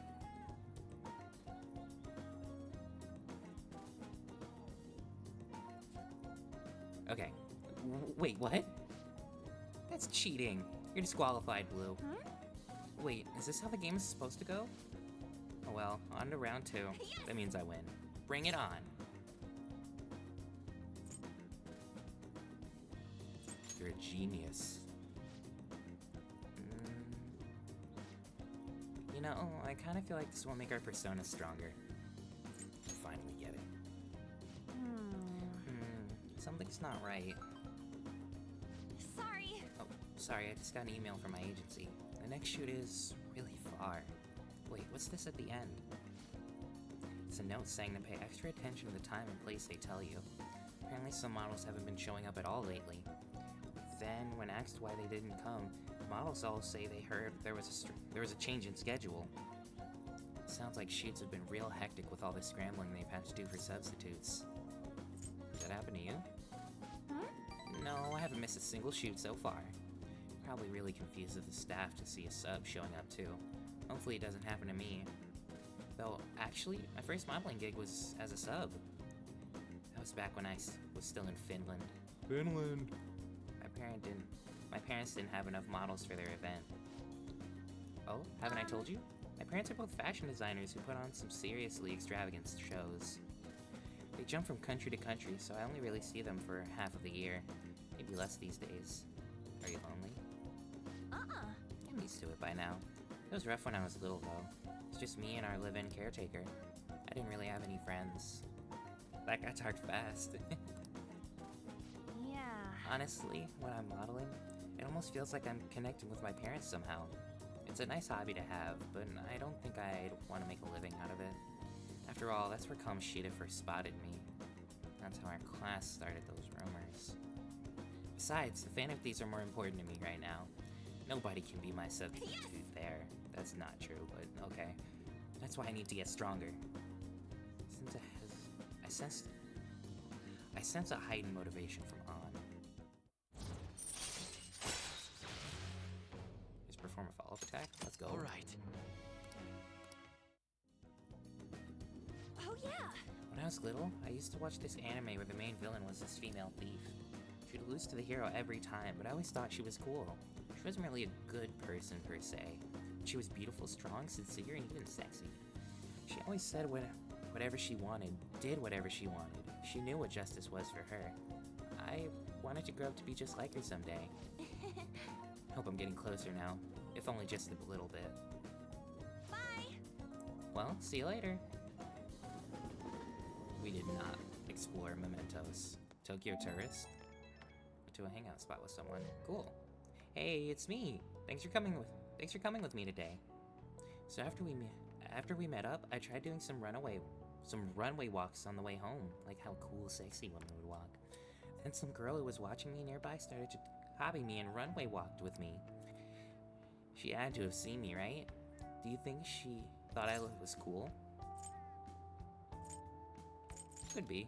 Okay. Wait, what? That's cheating. You're disqualified, Blue. Wait, is this how the game is supposed to go? Oh well, on to round 2. That means I win. Bring it on. You're a genius. You know, I kind of feel like this will make our personas stronger. I finally get it. Something's not right. Sorry. Oh, sorry, I just got an email from my agency. The next shoot is really far. Wait, what's this at the end? It's a note saying to pay extra attention to the time and place they tell you. Apparently some models haven't been showing up at all lately. Then, when asked why they didn't come, models all say they heard there was a change in schedule. Sounds like shoots have been real hectic with all the scrambling they've had to do for substitutes. Did that happen to you? No, I haven't missed a single shoot so far. Probably really confused with the staff to see a sub showing up too. Hopefully it doesn't happen to me. Though, actually, my first modeling gig was as a sub. That was back when I was still in Finland. Finland! My parents didn't have enough models for their event. Oh, haven't I told you? My parents are both fashion designers who put on some seriously extravagant shows. They jump from country to country, so I only really see them for half of the year. Maybe less these days. Are you lonely? I'm used to it by now. It was rough when I was little, though. It's just me and our live-in caretaker. I didn't really have any friends. That got dark fast. Yeah. Honestly, when I'm modeling, it almost feels like I'm connecting with my parents somehow. It's a nice hobby to have, but I don't think I'd want to make a living out of it. After all, that's where Kamoshida first spotted me. That's how our class started those rumors. Besides, the fan thieves are more important to me right now. Nobody can be my substitute there. That's not true, but okay. That's why I need to get stronger. I sense a heightened motivation from An. Just perform a follow-up attack? Let's go. Alright. Oh yeah! When I was little, I used to watch this anime where the main villain was this female thief. She'd lose to the hero every time, but I always thought she was cool. She wasn't really a good person per se. She was beautiful, strong, sincere, and even sexy. She always said whatever she wanted, did whatever she wanted. She knew what justice was for her. I wanted to grow up to be just like her someday. Hope I'm getting closer now, if only just a little bit. Bye! Well, see you later. We did not explore mementos. Tokyo tourist? To a hangout spot with someone. Cool. Hey, it's me. Thanks for coming with me today. So after we met up, I tried doing some runway walks on the way home, like how cool, sexy women would walk. Then some girl who was watching me nearby started to copy me and runway walked with me. She had to have seen me, right? Do you think she thought I was cool? Could be.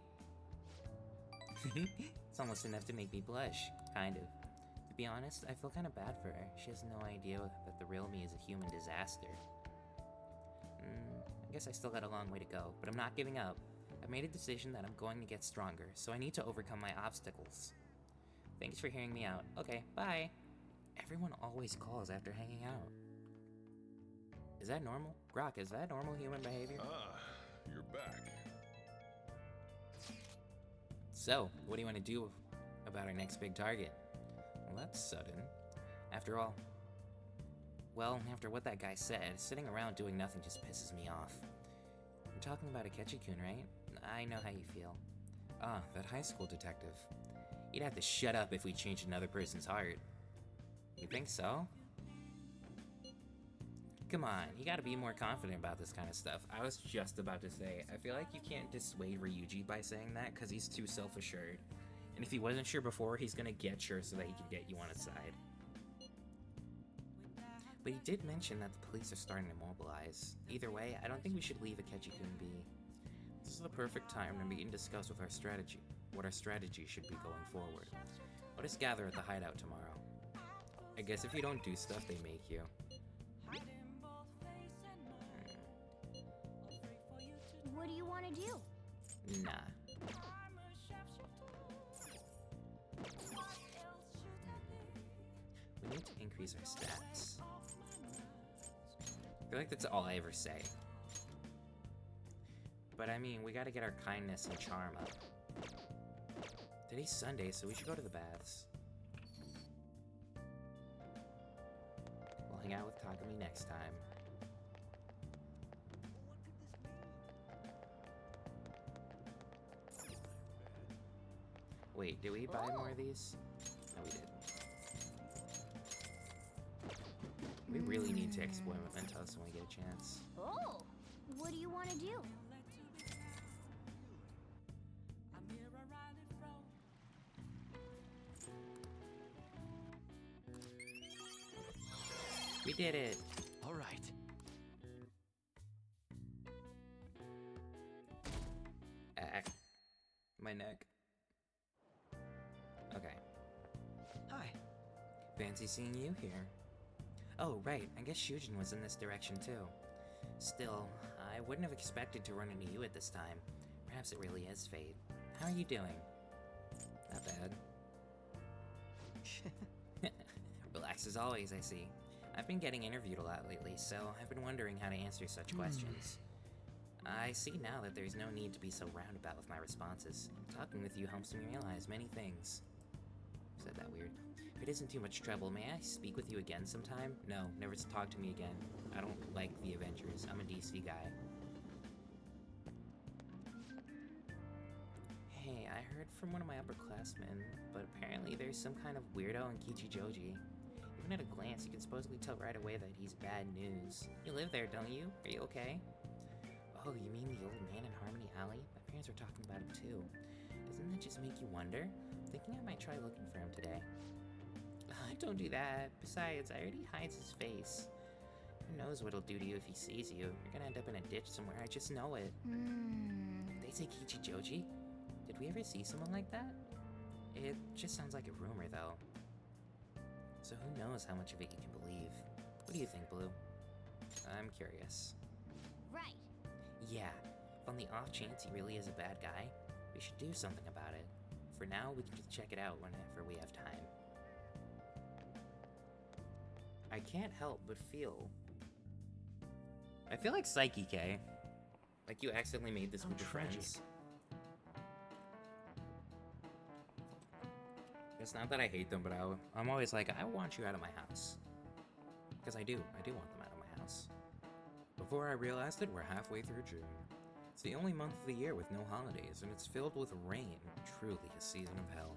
It's almost enough to make me blush, kind of. To be honest, I feel kind of bad for her. She has no idea that the real me is a human disaster. I guess I still got a long way to go, but I'm not giving up. I've made a decision that I'm going to get stronger, so I need to overcome my obstacles. Thanks for hearing me out. Okay, bye. Everyone always calls after hanging out. Is that normal? Grok, is that normal human behavior? Ah, you're back. So, what do you want to do about our next big target? Well, that's sudden. After all, well, after what that guy said, sitting around doing nothing just pisses me off. You're talking about Akechi-kun, right? I know how you feel. Ah, that high school detective. You'd have to shut up if we changed another person's heart. You think so? Come on, you gotta be more confident about this kind of stuff. I was just about to say, I feel like you can't dissuade Ryuji by saying that because he's too self-assured. And if he wasn't sure before, he's gonna get sure so that he can get you on his side. But he did mention that the police are starting to mobilize. Either way, I don't think we should leave Akechi-kun be. This is the perfect time to meet and discuss with what our strategy should be going forward. Let us gather at the hideout tomorrow. I guess if you don't do stuff, they make you. What do you want to do? Nah. We need to increase our stats. I feel like that's all I ever say. But I mean, we gotta get our kindness and charm up. Today's Sunday, so we should go to the baths. We'll hang out with Kawakami next time. Wait, did we buy more of these? No, we didn't. We really need to exploit Mementos when we get a chance. Oh, what do you want to do? We did it! All right. My neck. Okay. Hi. Fancy seeing you here. Oh, right. I guess Shujin was in this direction too. Still, I wouldn't have expected to run into you at this time. Perhaps it really is fate. How are you doing? Not bad. Relax as always, I see. I've been getting interviewed a lot lately, so I've been wondering how to answer such questions. I see now that there's no need to be so roundabout with my responses. Talking with you helps me realize many things. Said that weird. If it isn't too much trouble, may I speak with you again sometime? No, never talk to me again. I don't like the Avengers. I'm a DC guy. Hey, I heard from one of my upperclassmen, but apparently there's some kind of weirdo in Kichijoji. Even at a glance, you can supposedly tell right away that he's bad news. You live there, don't you? Are you okay? Oh, you mean the old man in Harmony Alley? My parents were talking about him too. Doesn't that just make you wonder? I'm thinking I might try looking for him today. Don't do that. Besides, I already hides his face. Who knows what he'll do to you if he sees you? You're gonna end up in a ditch somewhere, I just know it. They say Kichijoji? Did we ever see someone like that? It just sounds like a rumor, though. So who knows how much of it you can believe? What do you think, Blue? I'm curious. Right. Yeah, if on the off chance he really is a bad guy, we should do something about it. For now, we can just check it out whenever we have time. I can't help but feel... I feel like Psyche K. Like you accidentally made this group of friends. It's not that I hate them, but I'm always like, I want you out of my house. Because I do want them out of my house. Before I realized it, we're halfway through June. It's the only month of the year with no holidays, and it's filled with rain, truly a season of hell.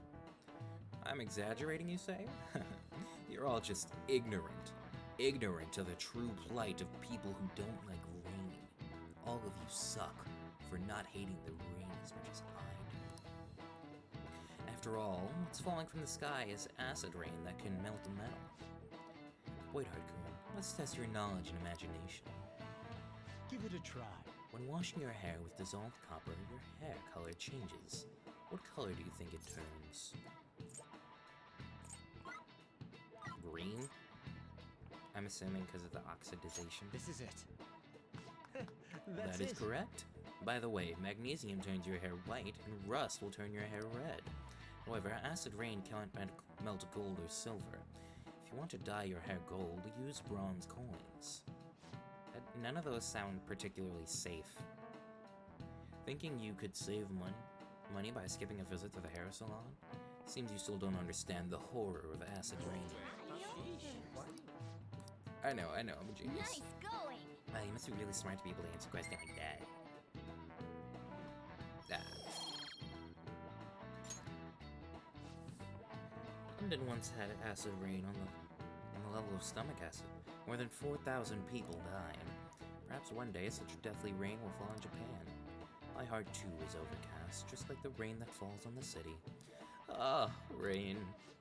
I'm exaggerating, you say? You're all just ignorant. Ignorant to the true plight of people who don't like rain. All of you suck for not hating the rain as much as I do. After all, what's falling from the sky is acid rain that can melt metal. Wait, Hardcoon, let's test your knowledge and imagination. Give it a try. When washing your hair with dissolved copper, your hair color changes. What color do you think it turns? Green? I'm assuming because of the oxidization. This is it. That is correct. By the way, magnesium turns your hair white, and rust will turn your hair red. However, acid rain can't melt gold or silver. If If you want to dye your hair gold, use bronze coins. None of those sound particularly safe. Thinking you could save money by skipping a visit to the hair salon? Seems you still don't understand the horror of acid rain. I know, I'm a genius. Nice going! Wow, you must be really smart to be able to answer a question like that. London once had acid rain on the level of stomach acid. More than 4,000 people died. Perhaps one day such deathly rain will fall on Japan. My heart too is overcast, just like the rain that falls on the city. Ah, rain.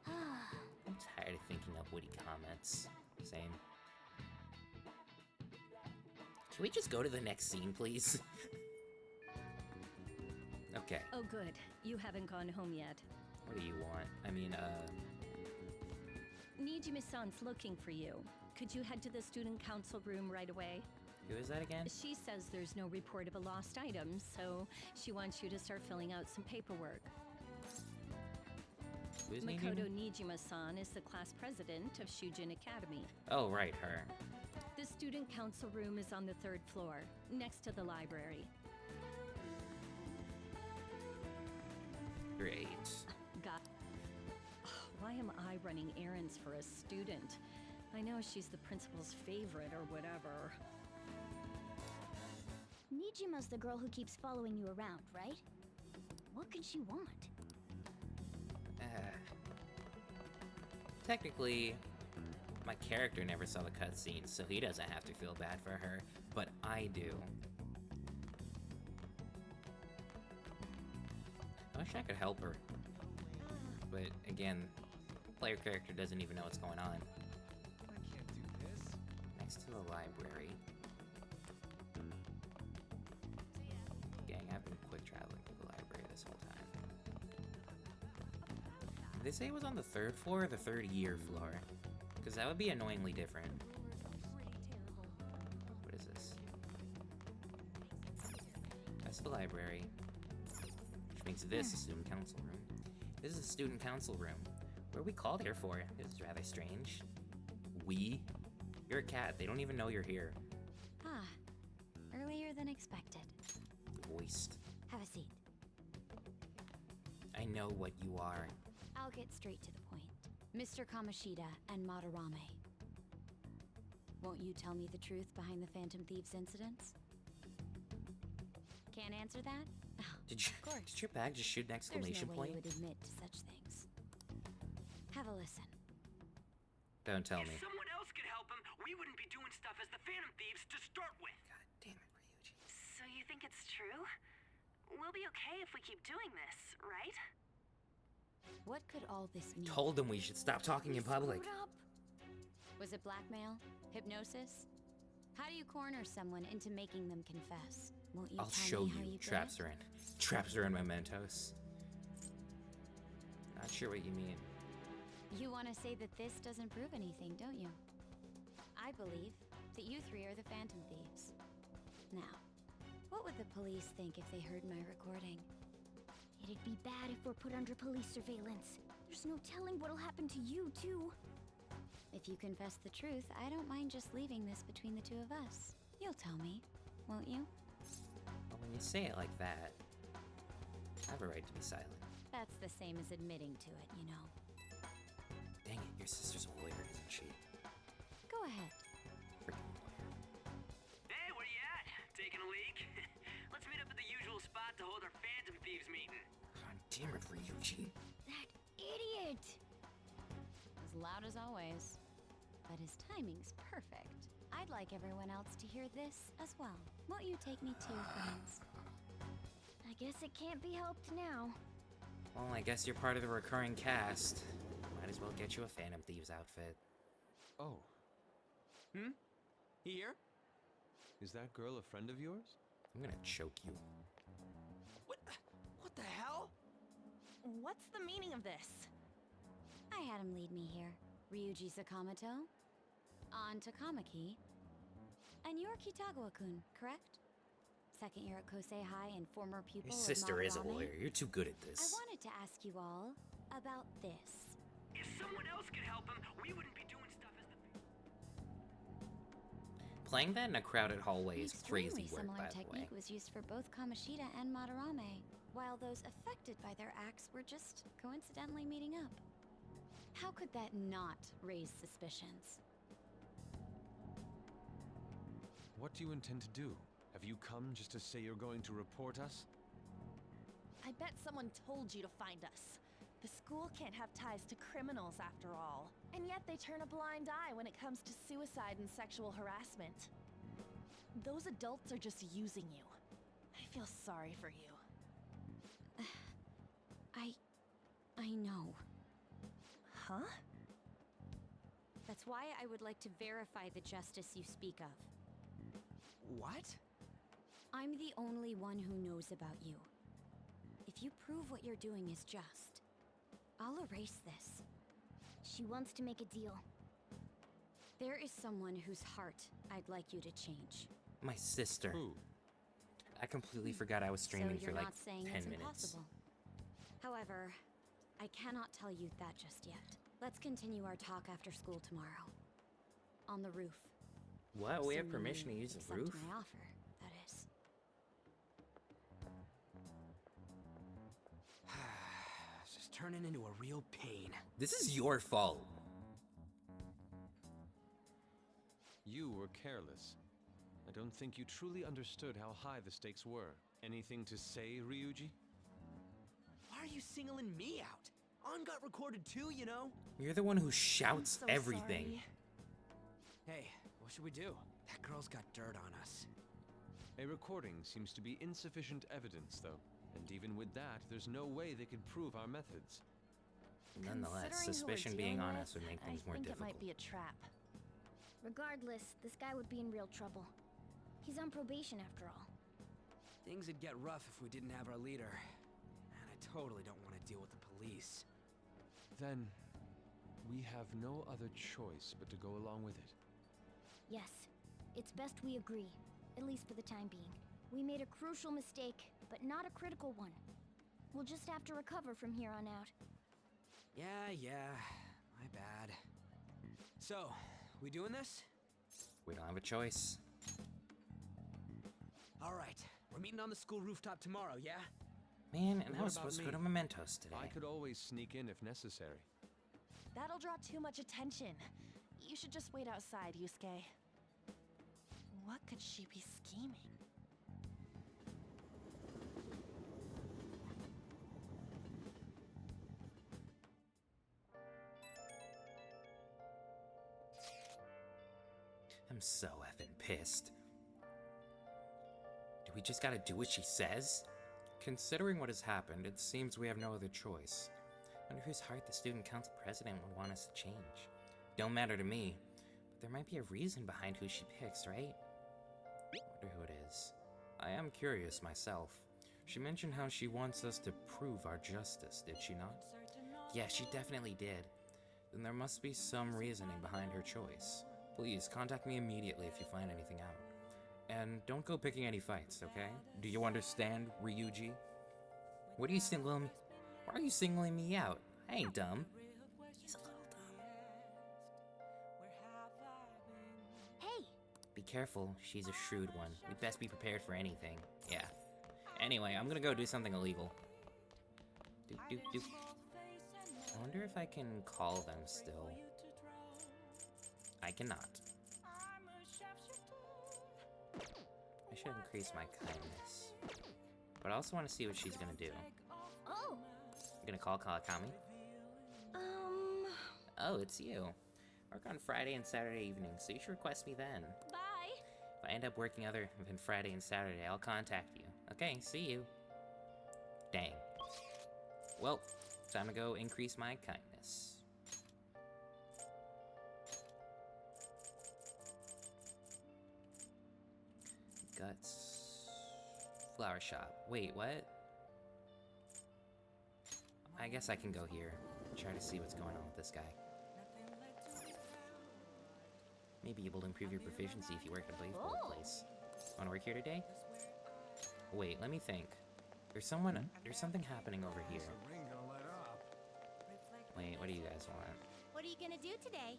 I'm tired of thinking up witty comments. Same. Can we just go to the next scene, please? Okay. Oh, good. You haven't gone home yet. What do you want? I mean, Nijime-san's looking for you. Could you head to the student council room right away? Who is that again? She says there's no report of a lost item, so she wants you to start filling out some paperwork. Who's Makoto Nijima-san is the class president of Shujin Academy. Oh, right, her. The student council room is on the 3rd floor, next to the library. Great. God. Why am I running errands for a student? I know she's the principal's favorite or whatever. Nijima's the girl who keeps following you around, right? What could she want? Technically, my character never saw the cutscene, so he doesn't have to feel bad for her, but I do. I wish I could help her. But again, player character doesn't even know what's going on. I can't do this. Next to the library. Gang, I've been quick traveling to the library this whole time. Did they say it was on the 3rd floor or the 3rd year floor? Because that would be annoyingly different. What is this? That's the library. Which makes this a student council room. This is a student council room. What are we called here for? This is rather strange. We? You're a cat. They don't even know you're here. Ah, earlier than expected. Voiced. Have a seat. I know what you are. I'll get straight to the point. Mr. Kamoshida and Madarame. Won't you tell me the truth behind the Phantom Thieves incidents? Can't answer that? Did your bag just shoot an exclamation There's no way point? you would admit to such things. Have a listen. Don't tell me. If someone else could help him, we wouldn't be doing stuff as the Phantom Thieves to start with. God damn it, Ryuji. So you think it's true? We'll be okay if we keep doing this, right? What could all this mean? Told them we should stop talking in public. Was it blackmail? Hypnosis? How do you corner someone into making them confess? Won't you I'll tell show me how you. you Traps did are in. Traps are in Mementos. Not sure what you mean. it? You want to say that this doesn't prove anything, don't you? I believe that you three are the Phantom Thieves. Now, what would the police think if they heard my recording? It'd be bad if we're put under police surveillance. There's no telling what'll happen to you, too. If you confess the truth, I don't mind just leaving this between the two of us. You'll tell me, won't you? Well, when you say it like that, I have a right to be silent. That's the same as admitting to it, you know. Dang it, your sister's a lawyer, isn't she? Go ahead. Freaking lawyer. Hey, where you at? Taking a leak? Let's meet up at the usual spot to hold our Phantom Thieves meeting. God damn it, Ryuji. That idiot! As loud as always. But his timing's perfect. I'd like everyone else to hear this as well. Won't you take me too, friends? I guess it can't be helped now. Well, I guess you're part of the recurring cast. Might as well get you a Phantom Thieves outfit. Oh, Here? is that girl a friend of yours? I'm gonna choke you. What the hell? What's the meaning of this? I had him lead me here. Ryuji Sakamoto, on Takamaki, and you're Kitagawa-kun, correct? Second year at Kosei High and former pupil Your of sister is a Madarame. lawyer. You're too good at I this. wanted to ask you all about this. If someone else could help him, we wouldn't be doing stuff as the... Playing that in a crowded hallway is Extremely crazy work, similar by the way. technique was used for both Kamoshida and Madarame, while those affected by their acts were just coincidentally meeting up. How could that not raise suspicions? What do you intend to do? Have you come just to say you're going to report us? I bet someone told you to find us. The school can't have ties to criminals after all. And yet they turn a blind eye when it comes to suicide and sexual harassment. Those adults are just using you. I feel sorry for you. I know. Huh? That's why I would like to verify the justice you speak of. What? I'm the only one who knows about you. If you prove what you're doing is just, I'll erase this. She wants to make a deal. There is someone whose heart I'd like you to change. My sister. Who? I completely forgot I was streaming so for you're like not saying 10 it's minutes. impossible. However, I cannot tell you that just yet. Let's continue our talk after school tomorrow. On the roof. What? We have Assuming permission to you use the accept roof? my offer, that is. This is turning into a real pain. This is your fault. You were careless. I don't think you truly understood how high the stakes were. Anything to say, Ryuji? Why are you singling me out? On got recorded too, you know? You're the one who shouts so everything. sorry. Hey, what should we do? That girl's got dirt on us. A recording seems to be insufficient evidence, though. And even with that, there's no way they could prove our methods. Nonetheless, Considering who we're suspicion being dealing honest with, would make things more I think difficult. it might be a trap. Regardless, this guy would be in real trouble. He's on probation after all. Things would get rough if we didn't have our leader. And I totally don't want to deal with the police. Then, we have no other choice but to go along with it. Yes, it's best we agree, at least for the time being. We made a crucial mistake, but not a critical one. We'll just have to recover from here on out. Yeah, my bad. So, we doing this? We don't have a choice. All right, we're meeting on the school rooftop tomorrow, yeah? Man, and I What was about supposed to go me? to Mementos today. I could always sneak in if necessary. That'll draw too much attention. You should just wait outside, Yusuke. What could she be scheming? I'm so effing pissed. Do we just gotta do what she says? Considering what has happened, it seems we have no other choice. Wonder whose heart the student council president would want us to change. Don't matter to me, but there might be a reason behind who she picks, right? Wonder who it is. I am curious myself. She mentioned how she wants us to prove our justice, did she not? Yeah, she definitely did. Then there must be some reasoning behind her choice. Please, contact me immediately if you find anything out. And don't go picking any fights, okay? Do you understand, Ryuji? What are you singling? Why are you singling me out? I ain't dumb. He's a little dumb. Hey! Be careful, she's a shrewd one. We'd best be prepared for anything. Yeah. Anyway, I'm gonna go do something illegal. Do. I wonder if I can call them still. I cannot. I should increase my kindness. But I also want to see what she's gonna do. Oh! You gonna call Kawakami? Oh, it's you. Work on Friday and Saturday evenings, so you should request me then. Bye! If I end up working other than Friday and Saturday, I'll contact you. Okay, see you. Dang. Well, time to go increase my kindness. Guts. Flower shop. Wait, what? I guess I can go here. Try to see what's going on with this guy. Maybe able to improve your proficiency if you work at a baseball place. Wanna work here today? Wait, let me think. There's something happening over here. Wait, Alright, what do you guys want? What are you gonna do today?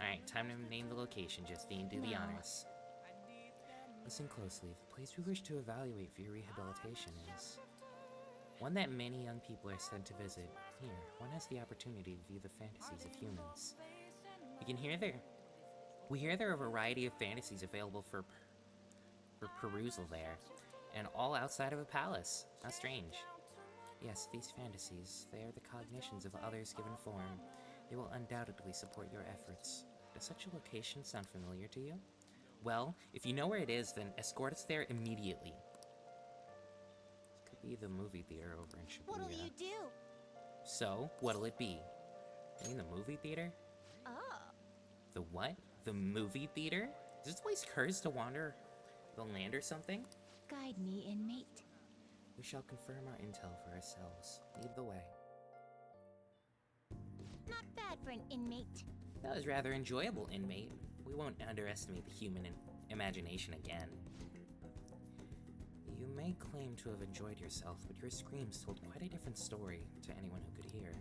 Alright, time to name the location, Justine. Do the No. honors. Listen closely. The place we wish to evaluate for your rehabilitation is one that many young people are said to visit. Here, one has the opportunity to view the fantasies of humans. We hear there are a variety of fantasies available for perusal there, and all outside of a palace. How strange. Yes, these fantasies, they are the cognitions of others given form. They will undoubtedly support your efforts. Does such a location sound familiar to you? Well, if you know where it is, then escort us there immediately. This could be the movie theater over in Shibuya. What'll you do? So, what'll it be? You mean the movie theater? Oh. The what? The movie theater? Is this place cursed to wander the land or something? Guide me, inmate. We shall confirm our intel for ourselves. Lead the way. Not bad for an inmate. That was rather enjoyable, inmate. We won't underestimate the human imagination again. You may claim to have enjoyed yourself, but your screams told quite a different story to anyone who could hear.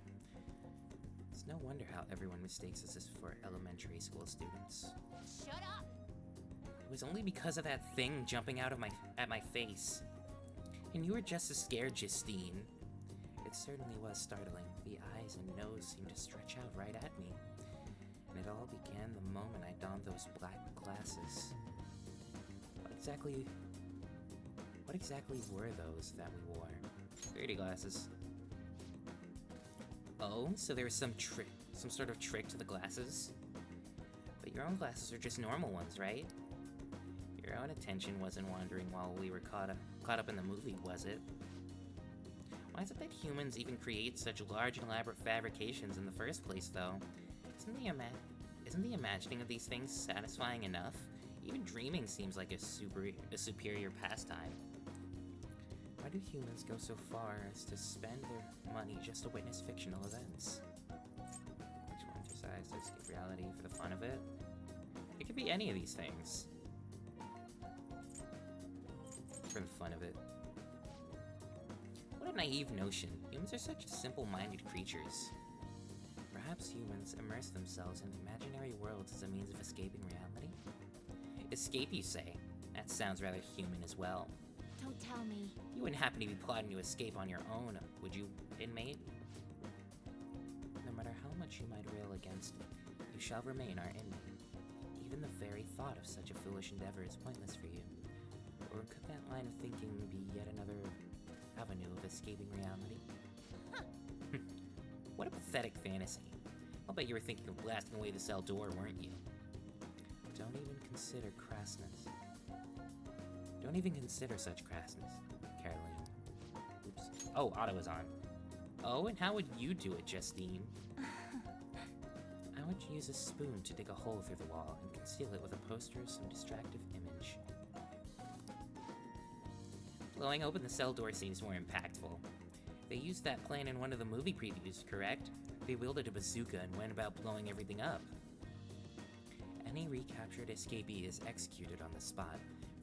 It's no wonder how everyone mistakes us as for elementary school students. Shut up! It was only because of that thing jumping out of at my face. And you were just as scared, Justine. It certainly was startling. The eyes and nose seemed to stretch out right at me. And it all began the moment I donned those black glasses. What exactly were those that we wore? 3D glasses. Oh, so there was some sort of trick to the glasses? But your own glasses are just normal ones, right? Your own attention wasn't wandering while we were caught up in the movie, was it? Why is it that humans even create such large and elaborate fabrications in the first place, though? Isn't the imagining of these things satisfying enough? Even dreaming seems like a superior pastime. Why do humans go so far as to spend their money just to witness fictional events? Which one decides to escape reality for the fun of it? It could be any of these things. For the fun of it. What a naive notion. Humans are such simple-minded creatures. Perhaps humans immerse themselves in imaginary worlds as a means of escaping reality? Escape, you say? That sounds rather human as well. Don't tell me. You wouldn't happen to be plotting to escape on your own, would you, inmate? No matter how much you might rail against it, you shall remain our inmate. Even the very thought of such a foolish endeavor is pointless for you. Or could that line of thinking be yet another avenue of escaping reality? Huh. What a pathetic fantasy. I'll bet you were thinking of blasting away the cell door, weren't you? Don't even consider crassness. Don't even consider such crassness, Caroline. Oops. Oh, auto is on. Oh, and how would you do it, Justine? I would use a spoon to dig a hole through the wall and conceal it with a poster of some distractive image. Blowing open the cell door seems more impactful. They used that plan in one of the movie previews, correct? They wielded a bazooka and went about blowing everything up. Any recaptured escapee is executed on the spot.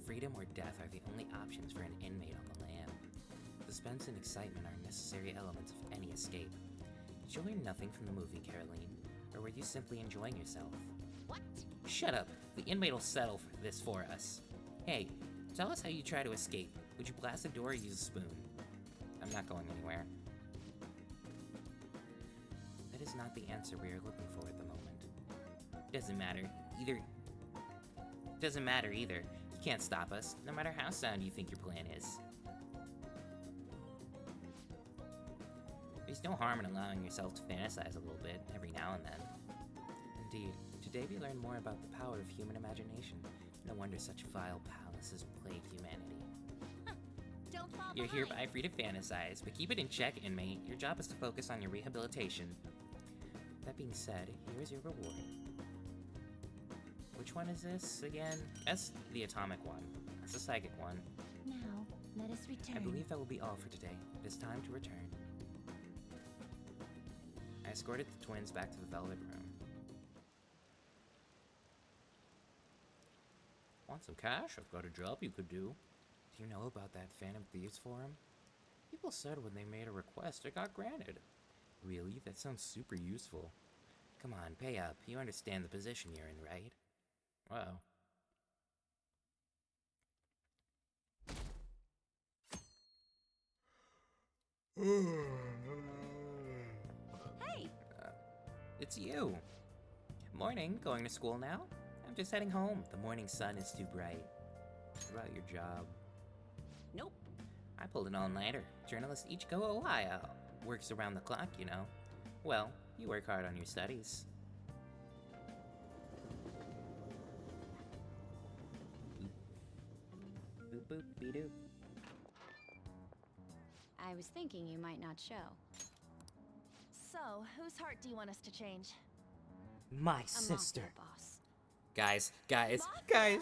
Freedom or death are the only options for an inmate on the land. Suspense and excitement are necessary elements of any escape. Did you learn nothing from the movie, Caroline? Or were you simply enjoying yourself? What? Shut up! The inmate will settle for this for us. Hey, tell us how you try to escape. Would you blast the door or use a spoon? I'm not going anywhere. That is not the answer we are looking for at the moment. Doesn't matter either. You can't stop us, no matter how sound you think your plan is. There's no harm in allowing yourself to fantasize a little bit, every now and then. Indeed, today we learned more about the power of human imagination. No wonder such vile palaces plague humanity. Don't fall You're behind. hereby free to fantasize, but keep it in check, inmate. Your job is to focus on your rehabilitation. That being said, here is your reward. Which one is this again? That's the atomic one. That's the psychic one. Now, let us return. I believe that will be all for today. It is time to return. I escorted the twins back to the Velvet Room. Want some cash? I've got a job you could do. Do you know about that Phantom Thieves forum? People said when they made a request, it got granted. Really? That sounds super useful. Come on, pay up. You understand the position you're in, right? Wow. Hey! It's you! Morning, going to school now? I'm just heading home. The morning sun is too bright. What about your job? Nope. I pulled an all-nighter. Journalists each go a while. Works around the clock, you know. Well, you work hard on your studies. Boop boop be doop. I was thinking you might not show. So, whose heart do you want us to change? My A sister. mafia boss. Guys. Mafia?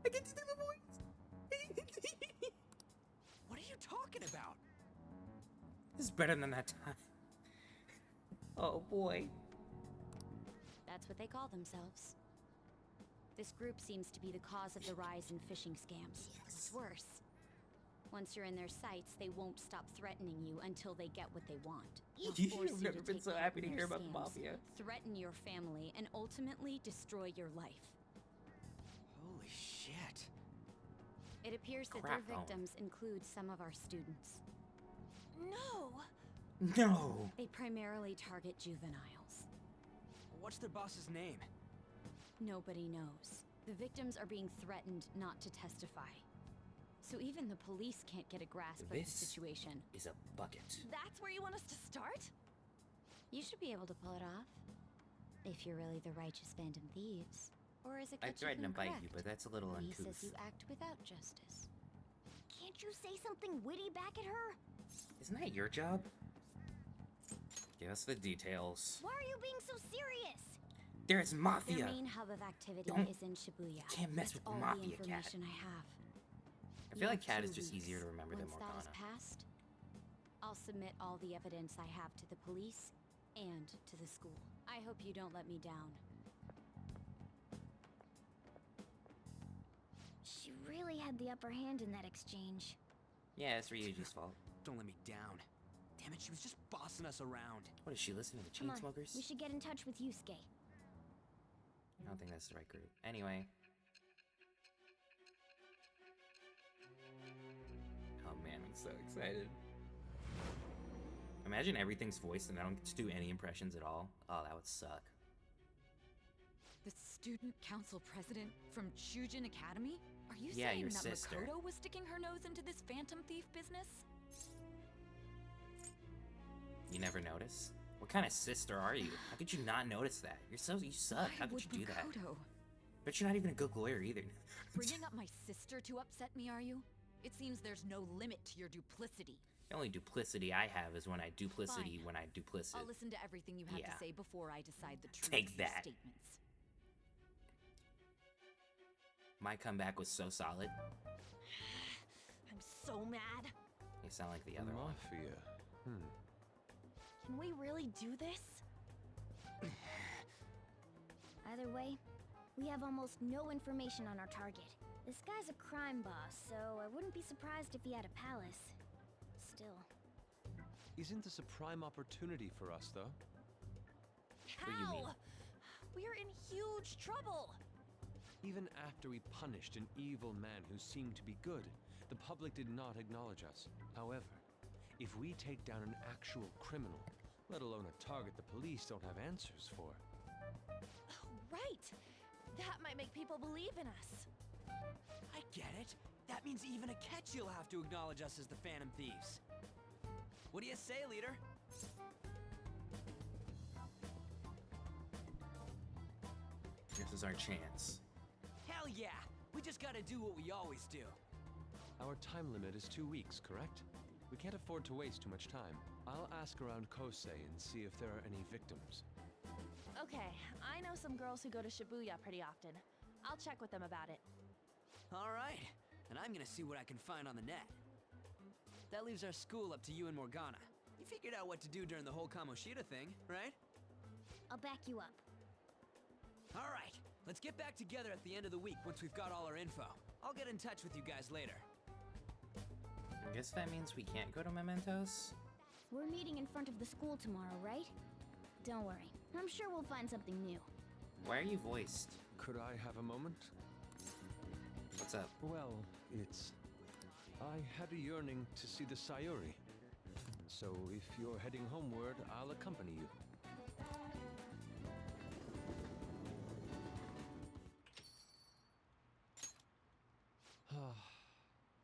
I get to do the voice. What are you talking about? This is better than that time. Oh boy. That's what they call themselves. This group seems to be the cause of the rise in phishing scams. What's worse, once you're in their sights, they won't stop threatening you until they get what they want. They'll force You've you never to been take so part happy in to their hear about the scams, mafia. threaten your family, and ultimately destroy your life. Holy shit. It appears that Crap. their victims include some of our students. No! No! They primarily target juveniles. What's their boss's name? Nobody knows. The victims are being threatened not to testify. So even the police can't get a grasp of the This situation. is a bucket. That's where you want us to start? You should be able to pull it off. If you're really the righteous Phantom Thieves. Or is it I threatened to bite you, but that's a little He uncouth. says you act without justice. Can't you say something witty back at her? Isn't that your job? Give us the details. Why are you being so serious? There's mafia! Their main hub of activity Don't- is in Shibuya. can't mess That's with the all mafia, the Cat. information I have. I You feel like have Cat 2 is just weeks. easier to remember than Once that is Morgana. passed, I'll submit all the evidence I have to the police and to the school. I hope you don't let me down. She really had the upper hand in that exchange. Yeah, it's Ryuji's fault. Don't let me down. Damn it, she was just bossing us around. What, does she listen to the Come on, Chainsmokers? we should get in touch with Yusuke. I don't think that's the right group. Anyway. Oh man, I'm so excited. Imagine everything's voiced and I don't get to do any impressions at all. Oh, that would suck. The student council president from Chujin Academy? Are you Yeah, saying your that sister. Makoto was sticking her nose into this phantom thief business? You never notice? What kind of sister are you? How could you not notice that? You suck. Why How could would you do that? Makoto? But you're not even a good lawyer either. Bringing up my sister to upset me, are you? It seems there's no limit to your duplicity. The only duplicity I have is when I duplicity Fine. when I duplicit. I'll listen to everything you have Yeah. to say before I decide the truth Take of your that. statements. My comeback was so solid. I'm so mad. You sound like the other one. Mafia. Can we really do this? Either way, we have almost no information on our target. This guy's a crime boss, so I wouldn't be surprised if he had a palace. Still. Isn't this a prime opportunity for us, though? do you mean? How? We're in huge trouble. Even after we punished an evil man who seemed to be good, the public did not acknowledge us. However, if we take down an actual criminal, let alone a target the police don't have answers for. Right. That might make people believe in us. I get it. That means even Akechi will have to acknowledge us as the Phantom Thieves. What do you say, leader? This is our chance. Hell yeah! We just gotta do what we always do. Our time limit is 2 weeks, correct? We can't afford to waste too much time. I'll ask around Kosei and see if there are any victims. Okay, I know some girls who go to Shibuya pretty often. I'll check with them about it. Alright, and I'm gonna see what I can find on the net. That leaves our school up to you and Morgana. You figured out what to do during the whole Kamoshida thing, right? I'll back you up. Alright, let's get back together at the end of the week once we've got all our info. I'll get in touch with you guys later. I guess that means we can't go to Mementos? We're meeting in front of the school tomorrow, right? Don't worry. I'm sure we'll find something new. Why are you voiced? Could I have a moment? What's up? Well, I had a yearning to see the Sayuri. So if you're heading homeward, I'll accompany you.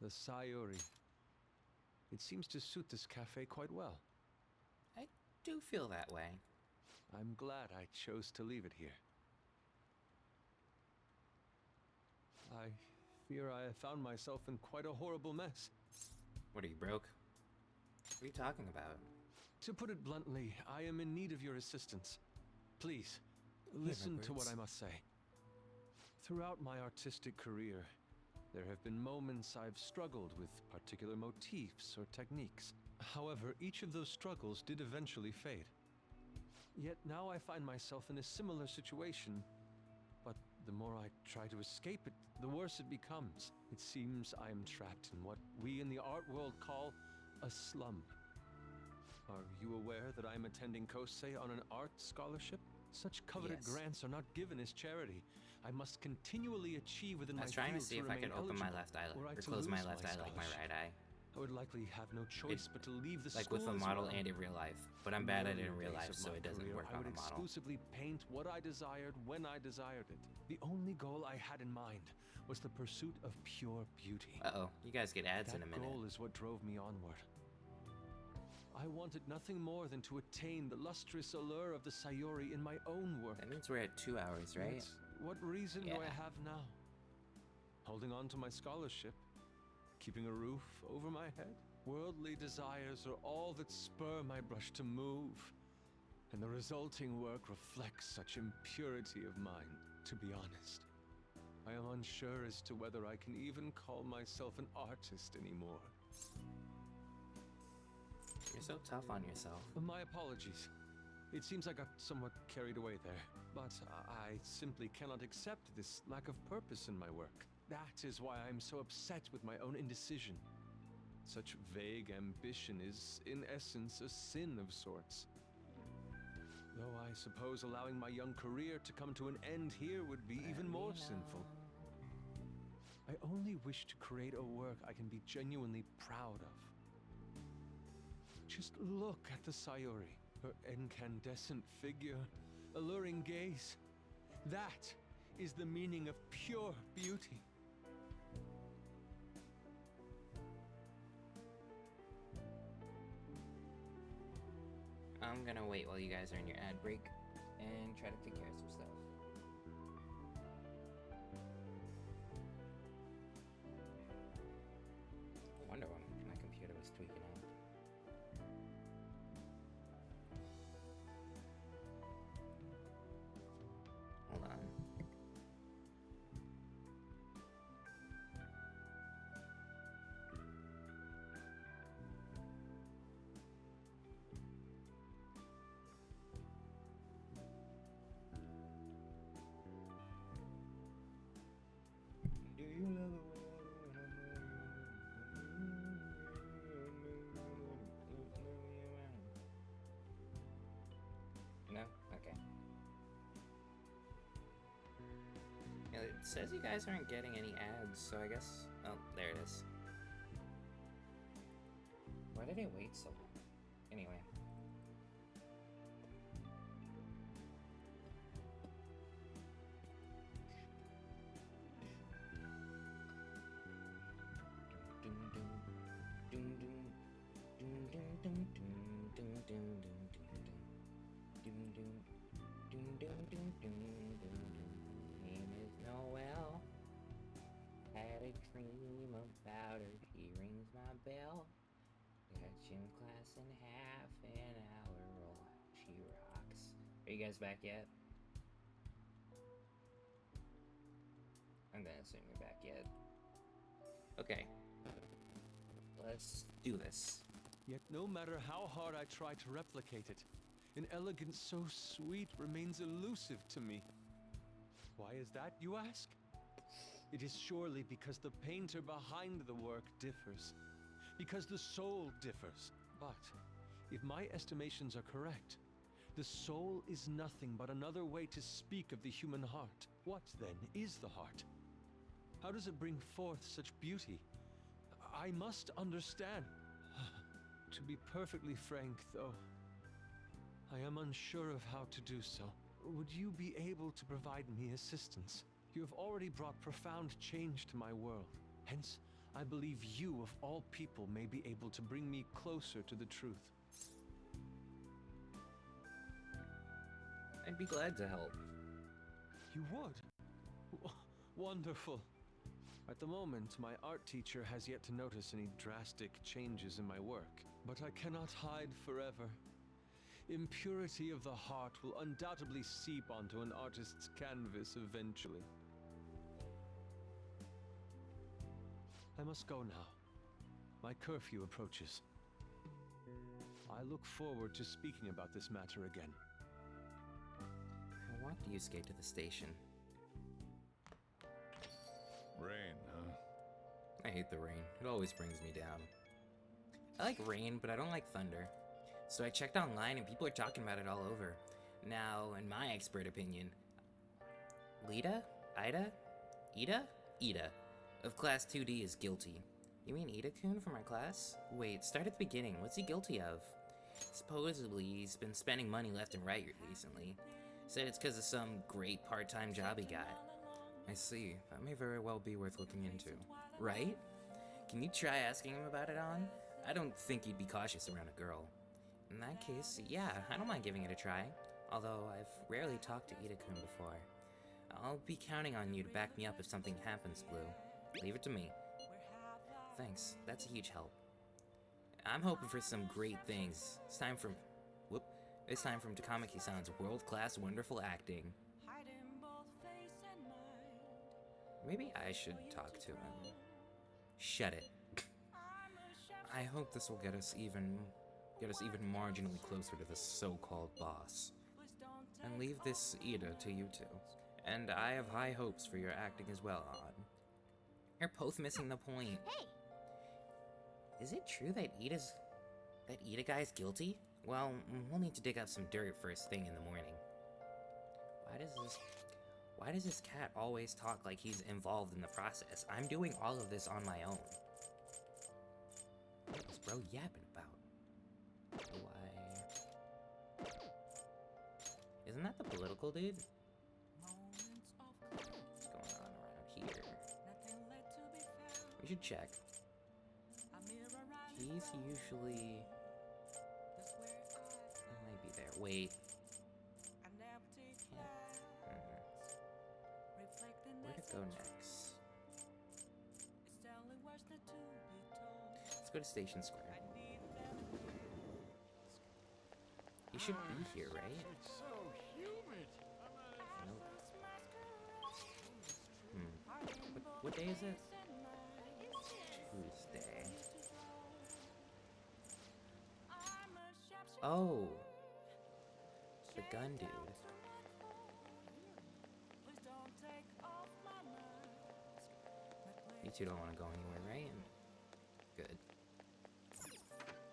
The Sayuri. It seems to suit this cafe quite well. I do feel that way. I'm glad I chose to leave it here. I fear I have found myself in quite a horrible mess. What, are you broke? What are you talking about? To put it bluntly, I am in need of your assistance. Please, listen to what I must say. Throughout my artistic career, there have been moments I've struggled with particular motifs or techniques. However, each of those struggles did eventually fade. Yet now I find myself in a similar situation, but the more I try to escape it, the worse it becomes. It seems I am trapped in what we in the art world call a slum. Are you aware that I'm attending Kosei on an art scholarship? Such coveted grants are not given as charity. I must continually achieve within my field to remain eligible. I was trying to see if I could open my left eyelid, or close my left eye like my right eye. I would likely have no choice but to leave the school. Like with a model well. and in real life, but I'm bad at it in real life, so it doesn't work I on would a model. exclusively paint what I desired when I desired it. The only goal I had in mind was the pursuit of pure beauty. Uh-oh, you guys get ads in a That minute. goal is what drove me onward. I wanted nothing more than to attain the lustrous allure of the Sayuri in my own work. That means we're at 2 hours, right? Yet, what reason do I have now? Holding on to my scholarship? Keeping a roof over my head? Worldly desires are all that spur my brush to move, and the resulting work reflects such impurity of mind. To be honest, I am unsure as to whether I can even call myself an artist anymore. You're so tough on yourself. My apologies. It seems I got somewhat carried away there, but I simply cannot accept this lack of purpose in my work. That is why I'm so upset with my own indecision. Such vague ambition is, in essence, a sin of sorts. Though I suppose allowing my young career to come to an end here would be even more sinful. I only wish to create a work I can be genuinely proud of. Just look at the Sayuri, her incandescent figure, alluring gaze. That is the meaning of pure beauty. I'm gonna wait while you guys are in your ad break and try to take care of some stuff. I wonder when my computer was tweaking out. Hold on. Do you love the way No? Okay. Yeah, it says you guys aren't getting any ads, so I guess... Oh, there it is. Why did I wait so long? Anyway. Name is Noel. Had a dream about her. He rings my bell. Got gym class in half an hour. Roll out. She rocks. Are you guys back yet? I'm gonna assume you're back yet. Okay. Let's do this. Yet no matter how hard I try to replicate it, an elegance so sweet remains elusive to me. Why is that, you ask? It is surely because the painter behind the work differs. Because the soul differs. But If my estimations are correct, the soul is nothing but another way to speak of the human heart. What, then, is the heart? How does it bring forth such beauty? I must understand. To be perfectly frank, though, I am unsure of how to do so. Would you be able to provide me assistance? You have already brought profound change to my world. Hence, I believe you, of all people, may be able to bring me closer to the truth. I'd be glad to help. You would? Wonderful. At the moment, my art teacher has yet to notice any drastic changes in my work, but I cannot hide forever. Impurity of the heart will undoubtedly seep onto an artist's canvas eventually. I must go now. My curfew approaches. I look forward to speaking about this matter again. How walk do you skate to the station? Rain, huh? I hate the rain. It always brings me down. I like rain, but I don't like thunder. So I checked online and people are talking about it all over. Now, in my expert opinion, Ida of Class 2D is guilty. You mean Ida-kun from our class? Wait, start at the beginning. What's he guilty of? Supposedly, he's been spending money left and right recently. Said it's because of some great part-time job he got. I see. That may very well be worth looking into. Right? Can you try asking him about it on? I don't think he'd be cautious around a girl. In that case, yeah, I don't mind giving it a try. Although, I've rarely talked to Ida-kun before. I'll be counting on you to back me up if something happens, Blue. Leave it to me. Thanks, that's a huge help. I'm hoping for some great things. It's time from Kawakami-san's world-class wonderful acting. Maybe I should talk to him. Shut it. I hope this will get us even marginally closer to the so-called boss. And leave this Ida to you two. And I have high hopes for your acting as well, Odd. You're both missing the point. Hey! Is it true that Ida guy's guilty? Well, we'll need to dig up some dirt first thing in the morning. Why does this cat always talk like he's involved in the process? I'm doing all of this on my own. What is bro yapping about? Why? Isn't that the political dude? What's going on around here? We should check. He's usually... He might be there. Wait. Where to go next? Let's go to Station Square. He should be here, right? It's so humid. Nope. What day is it? Tuesday. Oh! The gun dude. You two don't want to go anywhere, right? Good.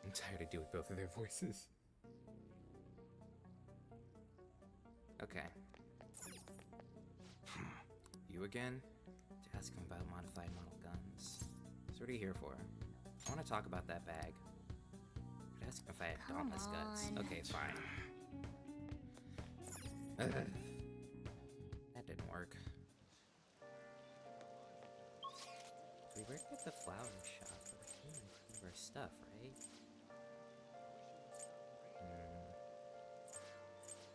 I'm tired of doing both of their voices. Okay. You again? To ask him about modified model guns. So what are you here for? I want to talk about that bag. Could ask him if I had dauntless guts. Okay, fine. That didn't work. We work at the flower shop, but we can't improve our stuff, right?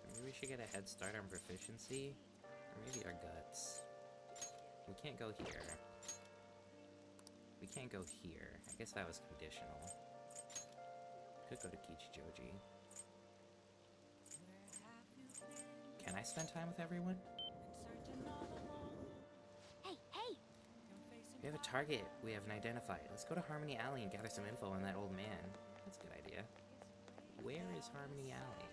Maybe we should get a head start on proficiency? Or maybe our guts. We can't go here. We can't go here. I guess that was conditional. Could go to Kichijoji. Can I spend time with everyone? Hey, hey! We have a target we haven't identified. Let's go to Harmony Alley and gather some info on that old man. That's a good idea. Where is Harmony Alley?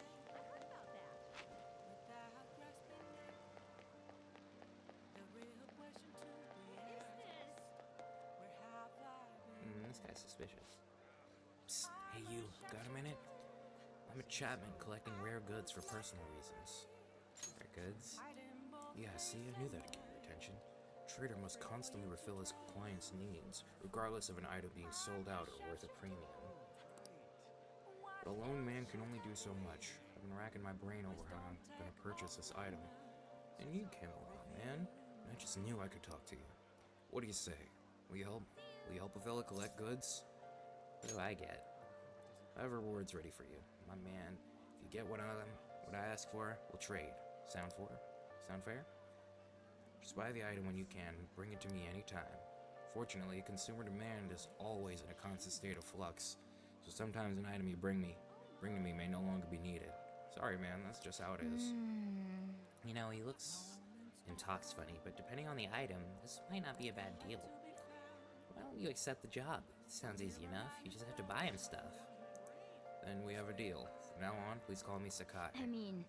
This guy's suspicious. Psst, hey you, got a minute? a Chapman collecting rare goods for personal reasons. Rare goods? Yeah, see, I knew that'd get your attention. Trader must constantly refill his clients' needs, regardless of an item being sold out or worth a premium. But a lone man can only do so much. I've been racking my brain over how I'm gonna purchase this item. And you came along, man. I just knew I could talk to you. What do you say? Will you help? Will you help a fella collect goods? What do I get? I have rewards ready for you, my man. If you get what I ask for, we'll trade. Sound fair? Just buy the item when you can and bring it to me anytime. Fortunately, consumer demand is always in a constant state of flux, so sometimes an item you bring to me may no longer be needed. Sorry, man, that's just how it is. You know, he looks and talks funny, but depending on the item, this might not be a bad deal. Why don't you accept the job? Sounds easy enough. You just have to buy him stuff. Then we have a deal. From now on, please call me Sakai. I mean,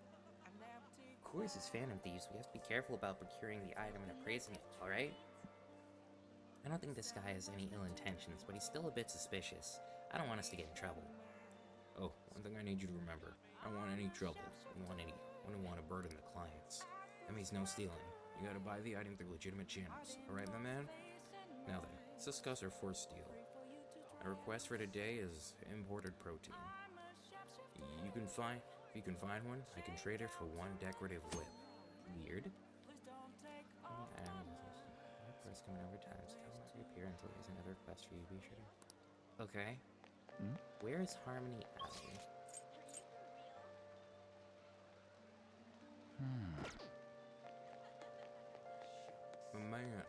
Of course, as Phantom Thieves, we have to be careful about procuring the item and appraising it, alright? I don't think this guy has any ill intentions, but he's still a bit suspicious. I don't want us to get in trouble. Oh, one thing I need you to remember. I don't want any trouble. I don't want to burden the clients. That means no stealing. You gotta buy the item through legitimate channels. Alright, my man? Now then, let's discuss our first deal. My request for today is imported protein. If you can find one, I can trade it for one decorative whip. Weird. First coming over time, so don't reappear until there's another request for you. Be sure to. Okay. Where is Harmony Alley? My man.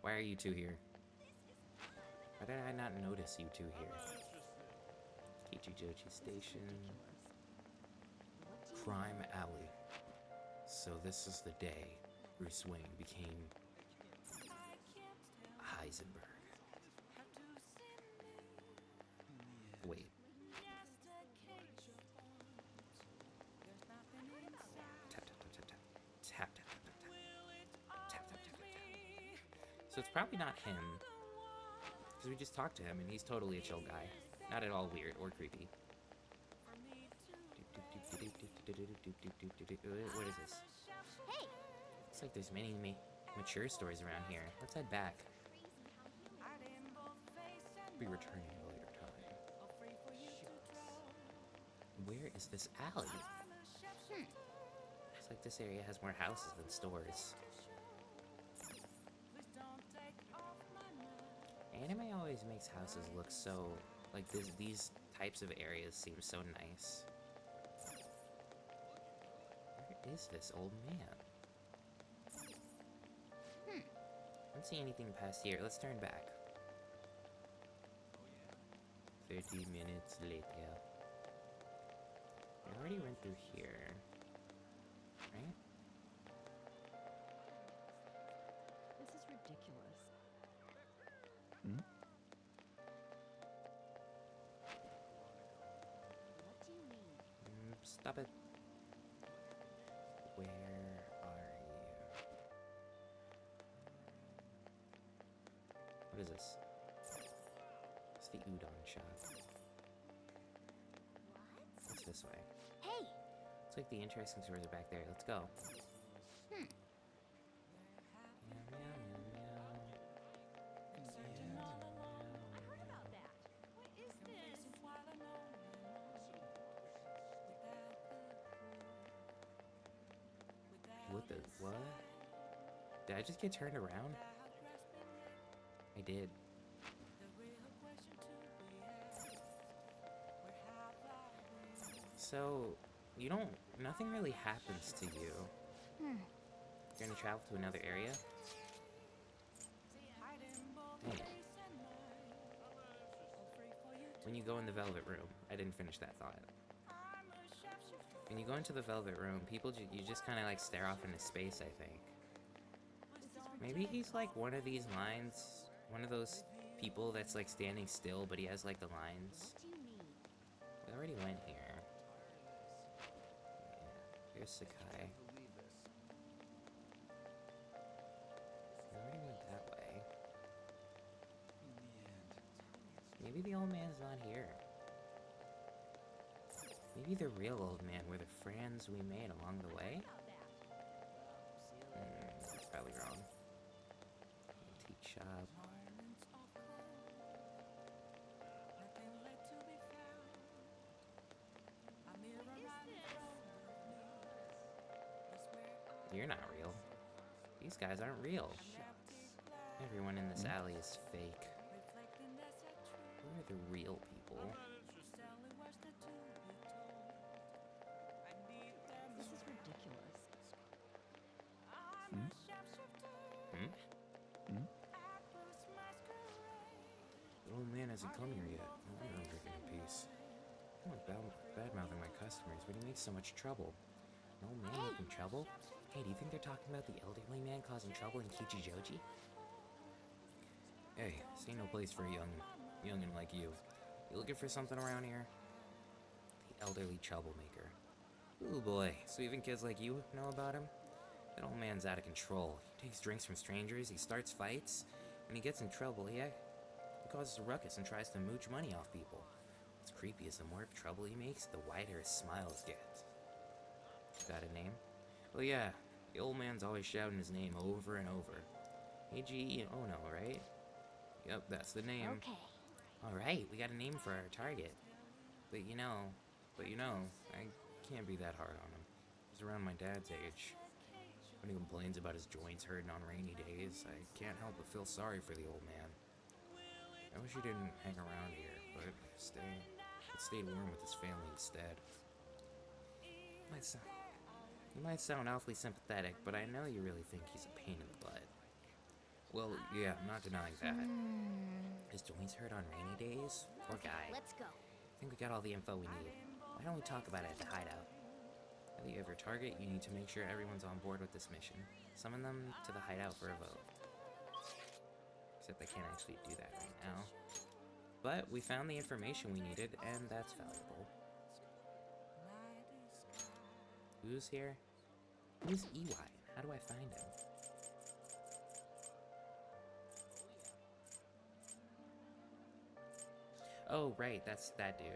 Why are you two here? Why did I not notice you two here? Kichijoji Station. Crime Alley. So this is the day Bruce Wayne became Heisenberg. Wait. Tap, tap, tap, tap, tap. Tap, tap, tap, tap, tap. Tap, tap, tap, tap, tap. So it's probably not him. Because we just talked to him and he's totally a chill guy. Not at all weird or creepy. What is this? Hey! Looks like there's many mature stories around here. Let's head back. Be returning at a later time. Where is this alley? Looks like this area has more houses than stores. Anime always makes houses look so... like these types of areas seem so nice. Where is this old man? I don't see anything past here. Let's turn back. 30 minutes later. We already went through here. Right? This is ridiculous. What do you mean? Stop it. Where are you? What is this? It's the udon shop. What's this way? Hey! Looks like the interesting stores are back there. Let's go. Meow, meow, meow, meow. I heard about that. What is this? What the... what? Did I just get turned around? I did. So, you don't... nothing really happens to you. You're gonna travel to another area? Hey. When you go in the Velvet Room... I didn't finish that thought. When you go into the Velvet Room, people you just kind of like stare off into space, I think. Maybe he's like one of these lines, one of those people that's like standing still, but he has like the lines. We already went here. Yeah, here's Sakai. We already went that way. Maybe the old man's not here. Maybe the real old man were the friends we made along the way? That's probably wrong. Antique shop. You're not real. These guys aren't real. Everyone in this alley is fake. Who are the real people? This is ridiculous. The old man hasn't come here yet. No wonder I'm drinking in peace. I'm not bad-mouthing my customers, but he makes so much trouble. An old man making trouble? Hey, do you think they're talking about the elderly man causing trouble in Kichijoji? Hey, this ain't no place for a youngin' like you. You looking for something around here? The elderly troublemaker. Ooh boy, so even kids like you know about him? That old man's out of control. He takes drinks from strangers, he starts fights. When he gets in trouble, he causes a ruckus and tries to mooch money off people. What's creepy is the more trouble he makes, the wider his smiles get. Got a name? Well, yeah, the old man's always shouting his name over and over. Eiji Ono, right? Yep, that's the name. Okay. Alright, we got a name for our target. But you know, I can't be that hard on him. He's around my dad's age. When he complains about his joints hurting on rainy days, I can't help but feel sorry for the old man. I wish he didn't hang around here, but stayed warm with his family instead. You might sound awfully sympathetic, but I know you really think he's a pain in the butt. Well, yeah, I'm not denying that. His joints hurt on rainy days? Poor guy. Let's go. I think we got all the info we need. Why don't we talk about it at the hideout? Now that you have your target, you need to make sure everyone's on board with this mission. Summon them to the hideout for a vote. Except I can't actually do that right now. But we found the information we needed, and that's valuable. Who's here? Who's EY? How do I find him? Oh, right, that's that dude.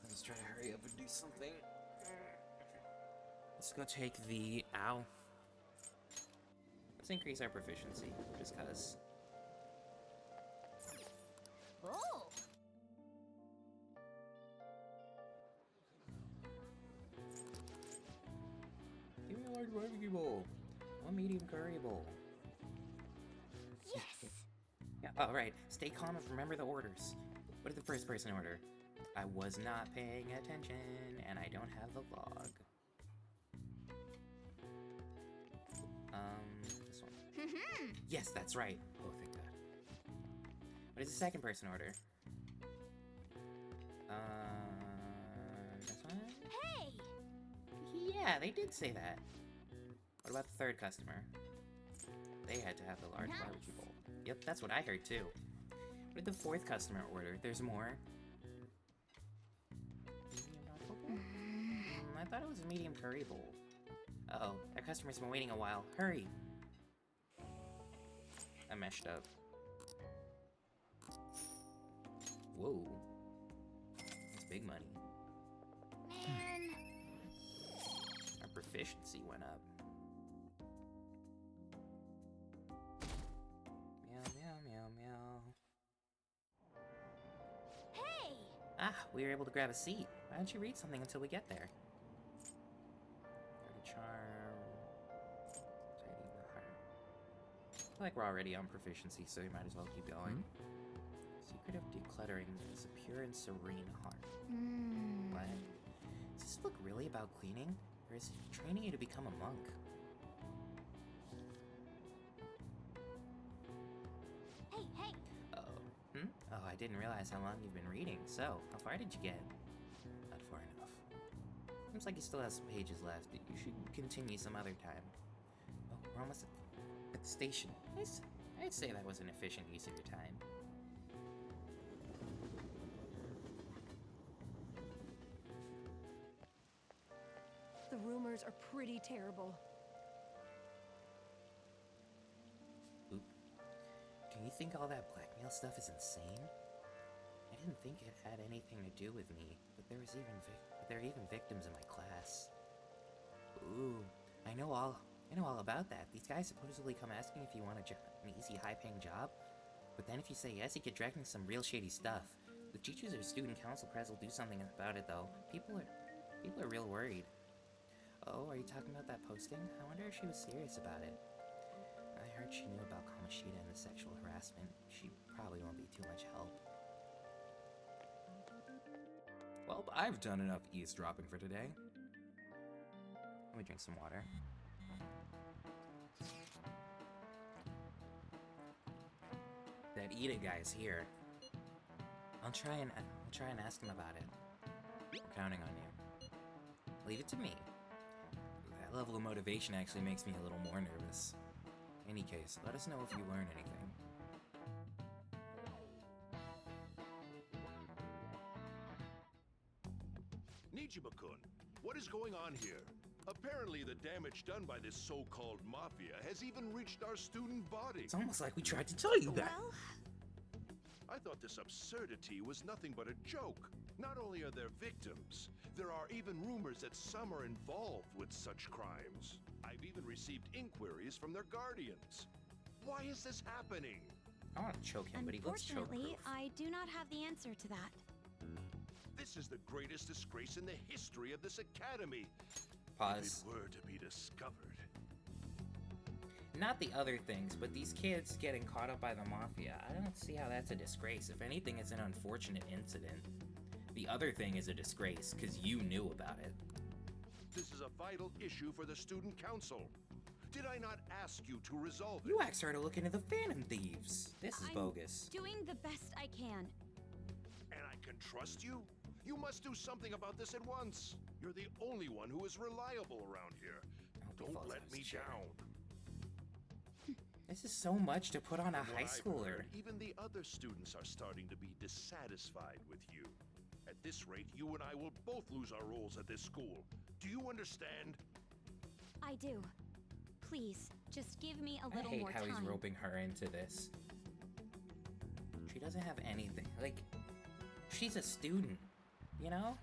Let's try to hurry up and do something. Let's go take the... Ow. Let's increase our proficiency, just cause. Oh! Give me a large barbecue bowl. One medium curry bowl. Yes! Yeah, oh, right. Stay calm and remember the orders. What did the first person order? I was not paying attention, and I don't have the log. This one. Yes, that's right. Oh, thank God. What is the second person order? This one? Hey! Yeah, they did say that. What about the third customer? They had to have the large barbecue bowl. Yep, that's what I heard too. What did the fourth customer order? There's more. I thought it was a medium curry bowl. Uh-oh, that customer's been waiting a while. Hurry! I messed up. Whoa. That's big money. Man. Our proficiency went up. Meow, meow, meow, meow. Hey! Ah, we were able to grab a seat. Why don't you read something until we get there? Charm. Tidy the heart. I feel like we're already on proficiency, so we might as well keep going. Secret of decluttering is a pure and serene heart. What? Does this book really about cleaning? Or is it training you to become a monk? Hey, hey! Oh. Oh, I didn't realize how long you've been reading. So, how far did you get? Not far enough. Seems like you still have some pages left. You should continue some other time. Oh, we're almost at the station. I'd say that was an efficient use of your time. The rumors are pretty terrible. think all that blackmail stuff is insane? I didn't think it had anything to do with me, but there are even victims in my class. Ooh, I know all about that. These guys supposedly come asking if you want an easy, high-paying job, but then if you say yes, you get dragged into some real shady stuff. The teachers or student council press will do something about it, though. People are real worried. Oh, are you talking about that posting? I wonder if she was serious about it. I heard she knew about Kamoshida and the sexual harassment. She probably won't be too much help. Well, I've done enough eavesdropping for today. Let me drink some water. That Ida guy's here. I'll try and ask him about it. I'm counting on you. Leave it to me. That level of motivation actually makes me a little more nervous. In any case, let us know if you learn anything. Nijima-kun, what is going on here? Apparently the damage done by this so-called mafia has even reached our student body. It's almost like we tried to tell you that. Well, I thought this absurdity was nothing but a joke. Not only are there victims, there are even rumors that some are involved with such crimes. I've even received inquiries from their guardians. Why is this happening? I want to choke him, but he looks Unfortunately, choke-proof. I do not have the answer to that. This is the greatest disgrace in the history of this academy. Pause. If it were to be discovered. Not the other things, but these kids getting caught up by the mafia. I don't see how that's a disgrace. If anything, it's an unfortunate incident. The other thing is a disgrace, because you knew about it. This is a vital issue for the student council. Did I not ask you to resolve it? You asked her to look into the Phantom Thieves. This is bogus. Doing the best I can. And I can trust you? You must do something about this at once. You're the only one who is reliable around here. Don't let me down. This is so much to put on a From high what I've schooler. heard, even the other students are starting to be dissatisfied with you. At this rate, you and I will both lose our roles at this school. Do you understand? I do. Please, just give me a I little hate more how time. he's roping her into this. She doesn't have anything. Like, she's a student, you know?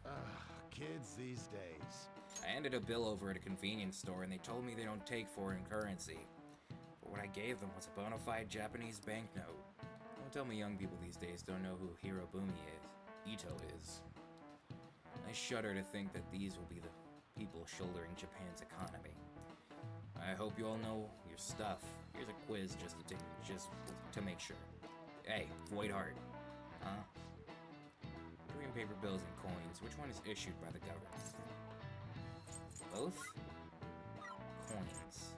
Kids these days. I handed a bill over at a convenience store and they told me they don't take foreign currency. But what I gave them was a bona fide Japanese banknote. Don't tell me young people these days don't know who Hirobumi is. Ito is. I shudder to think that these will be the people shouldering Japan's economy. I hope you all know your stuff. Here's a quiz just to make sure. Hey, Void Heart. Huh? Between paper bills and coins, which one is issued by the government? Both? Coins.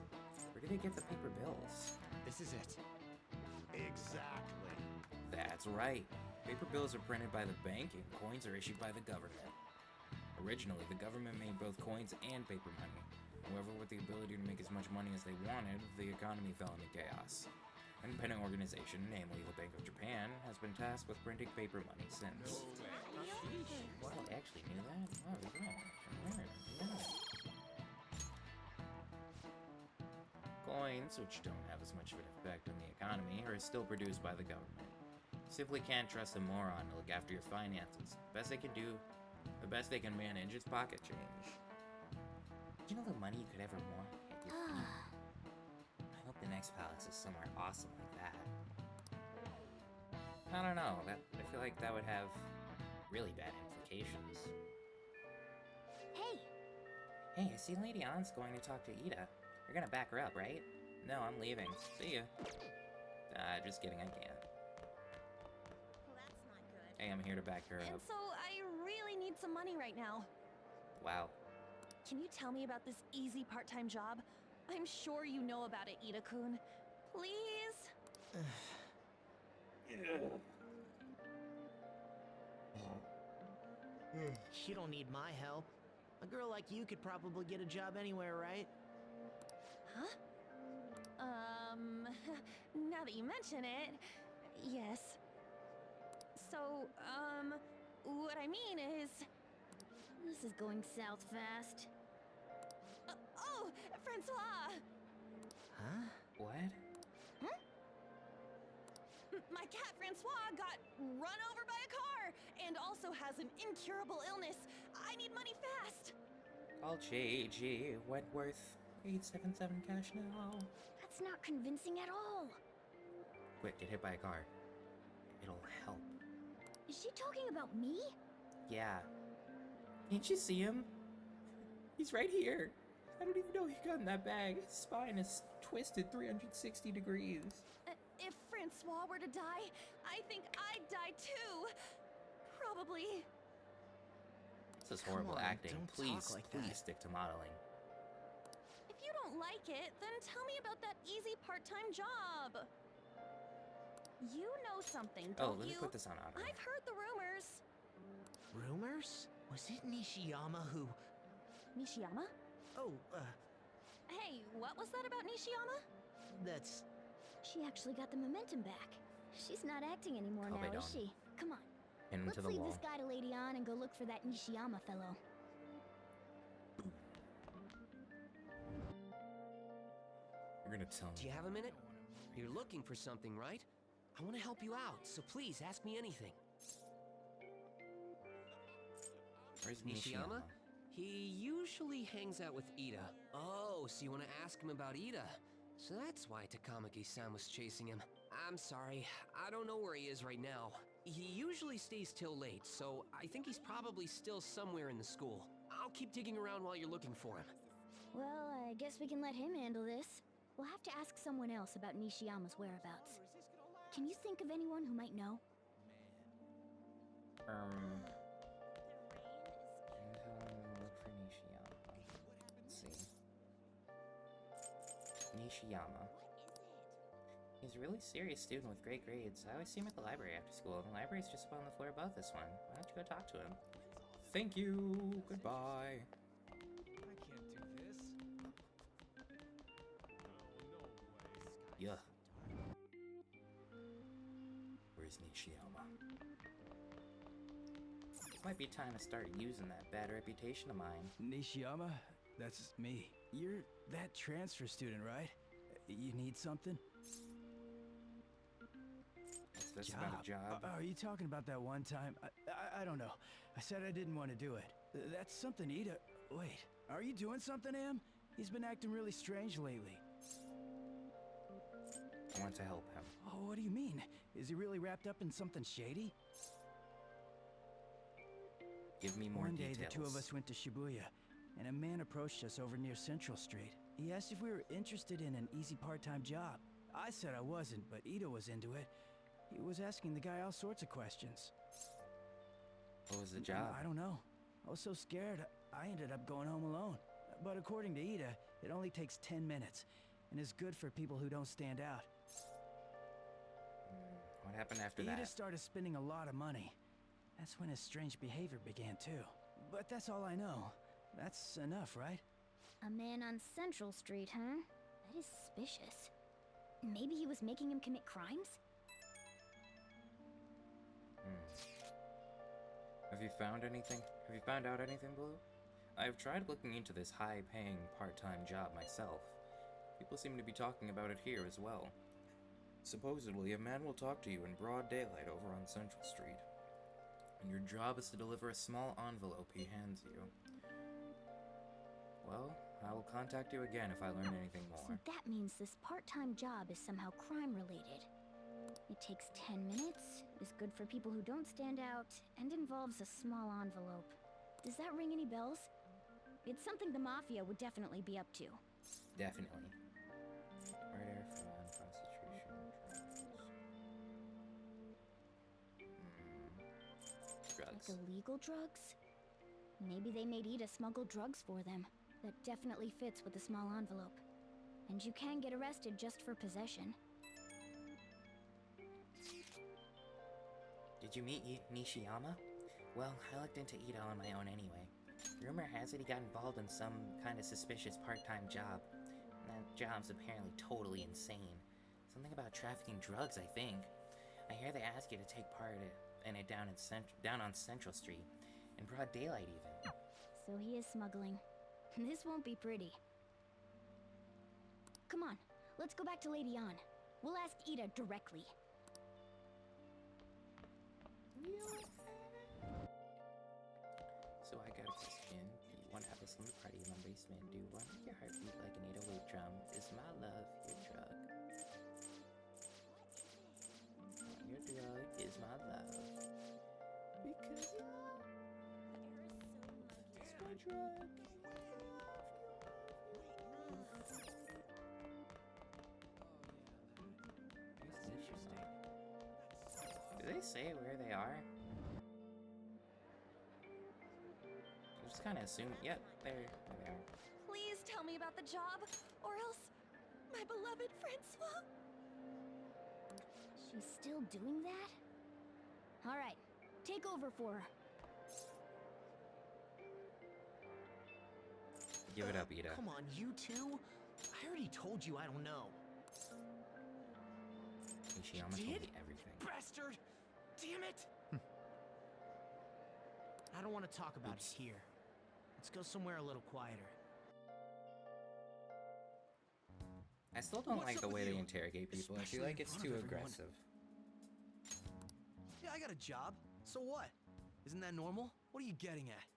Where do they get the paper bills? This is it. Exactly. That's right. Paper bills are printed by the bank and coins are issued by the government. Originally, the government made both coins and paper money. However, with the ability to make as much money as they wanted, the economy fell into chaos. An independent organization, namely the Bank of Japan, has been tasked with printing paper money since. Well, I actually knew that. Oh, yeah. Coins, which don't have as much of an effect on the economy, are still produced by the government. You simply can't trust a moron to look after your finances. The best they can do, the best they can manage is pocket change. Do you know the money you could ever want at your feet? I hope the next palace is somewhere awesome like that. I don't know. I feel like that would have really bad implications. Hey! Hey, I see Lady Ann's going to talk to Ida. You're gonna back her up, right? No, I'm leaving. See ya. Just kidding, I can't. Well, that's not good. Hey, I'm here to back her And up. so I really need some money right now. Wow. Can you tell me about this easy part-time job? I'm sure you know about it, Ida-kun. Please? You don't need my help. A girl like you could probably get a job anywhere, right? Huh? Now that you mention it, yes. So, what I mean is... This is going south fast. Oh, Francois! Huh? What? My cat Francois got run over by a car and also has an incurable illness. I need money fast. Call JG Wentworth 877 cash now. That's not convincing at all. Quick, get hit by a car. It'll help. Is she talking about me? Yeah. Can't you see him? He's right here. I don't even know he got in that bag. His spine is twisted 360 degrees. If Francois were to die, I think I'd die too. Probably. This is horrible on, acting. don't Please, talk like please that. stick to modeling. If you don't like it, then tell me about that easy part-time job. You know something, don't Let me you? put this on auto. I've heard the rumors. Rumors? Was it Nishiyama who... Nishiyama? Oh, Hey, what was that about Nishiyama? that's... She actually got the momentum back. She's not acting anymore Calm now, it down. is she? Come on. Pin him Let's to the leave wall. this guy to Lady On and go look for that Nishiyama fellow. You're gonna tell me. Do you have a minute? You're looking for something, right? I want to help you out, so please ask me anything. Where's Nishiyama? He usually hangs out with Ida. Oh, so you want to ask him about Ida? So that's why Takamaki-san was chasing him. I'm sorry, I don't know where he is right now. He usually stays till late, so I think he's probably still somewhere in the school. I'll keep digging around while you're looking for him. Well, I guess we can let him handle this. We'll have to ask someone else about Nishiyama's whereabouts. Can you think of anyone who might know? Look for Nishiyama. Let's see. Nishiyama. He's a really serious student with great grades. I always see him at the library after school. The library's just up on the floor above this one. Why don't you go talk to him? Thank you. Goodbye. I can't do this. Yeah. Where's Nishiyama? Might be time to start using that bad reputation of mine. Nishiyama? That's me. You're that transfer student, right? You need something? What's this about a job? Are you talking about that one time? I don't know. I said I didn't want to do it. That's something Ida... Wait, are you doing something, Am? He's been acting really strange lately. I want to help him. Oh, what do you mean? Is he really wrapped up in something shady? Give me more One day, details. the two of us went to Shibuya, and a man approached us over near Central Street. He asked if we were interested in an easy part-time job. I said I wasn't, but Ida was into it. He was asking the guy all sorts of questions. What was the job? I don't know. I was so scared, I ended up going home alone. But according to Ida, it only takes 10 minutes, and is good for people who don't stand out. What happened after Ida that? started spending a lot of money. That's when his strange behavior began too. But that's all I know. That's enough, right? A man on Central Street, huh? That is suspicious. Maybe he was making him commit crimes? Have you found anything? Have you found out anything, Blue? I've tried looking into this high-paying part-time job myself. People seem to be talking about it here as well. Supposedly, a man will talk to you in broad daylight over on Central Street. And your job is to deliver a small envelope he hands you. Well, I will contact you again if I learn anything more. So that means this part-time job is somehow crime-related. It takes 10 minutes, is good for people who don't stand out, and involves a small envelope. Does that ring any bells? It's something the Mafia would definitely be up to. Definitely. Murder, fraud, prostitution, drugs. Like illegal drugs? Maybe they made Ida smuggle drugs for them. That definitely fits with the small envelope. And you can get arrested just for possession. Did you meet Nishiyama? Well, I looked into Ida on my own anyway. Rumor has it he got involved in some kind of suspicious part-time job. That job's apparently totally insane. Something about trafficking drugs, I think. I hear they ask you to take part in it down on Central Street. In broad daylight, even. So he is smuggling. This won't be pretty. Come on, let's go back to Lady On. We'll ask Ida directly. So I got a question. Do you want to have a summer party in my basement? Do you want your heartbeat like an 808 drum? Is my love your drug? Your drug is my love. Because it's my drug. Do they say where they are? I just kind of assume. Yep, there they are. Please tell me about the job, or else my beloved Francois. She's still doing that? All right, take over for her. Give it up, Ida. Come on, you two. I already told you I don't know. Ishiyama told me everything. Bastard! Damn it! I don't want to talk about it here. Let's go somewhere a little quieter. I still don't like the way they interrogate people. I feel like it's too aggressive. Yeah, I got a job. So what? Isn't that normal? What are you getting at?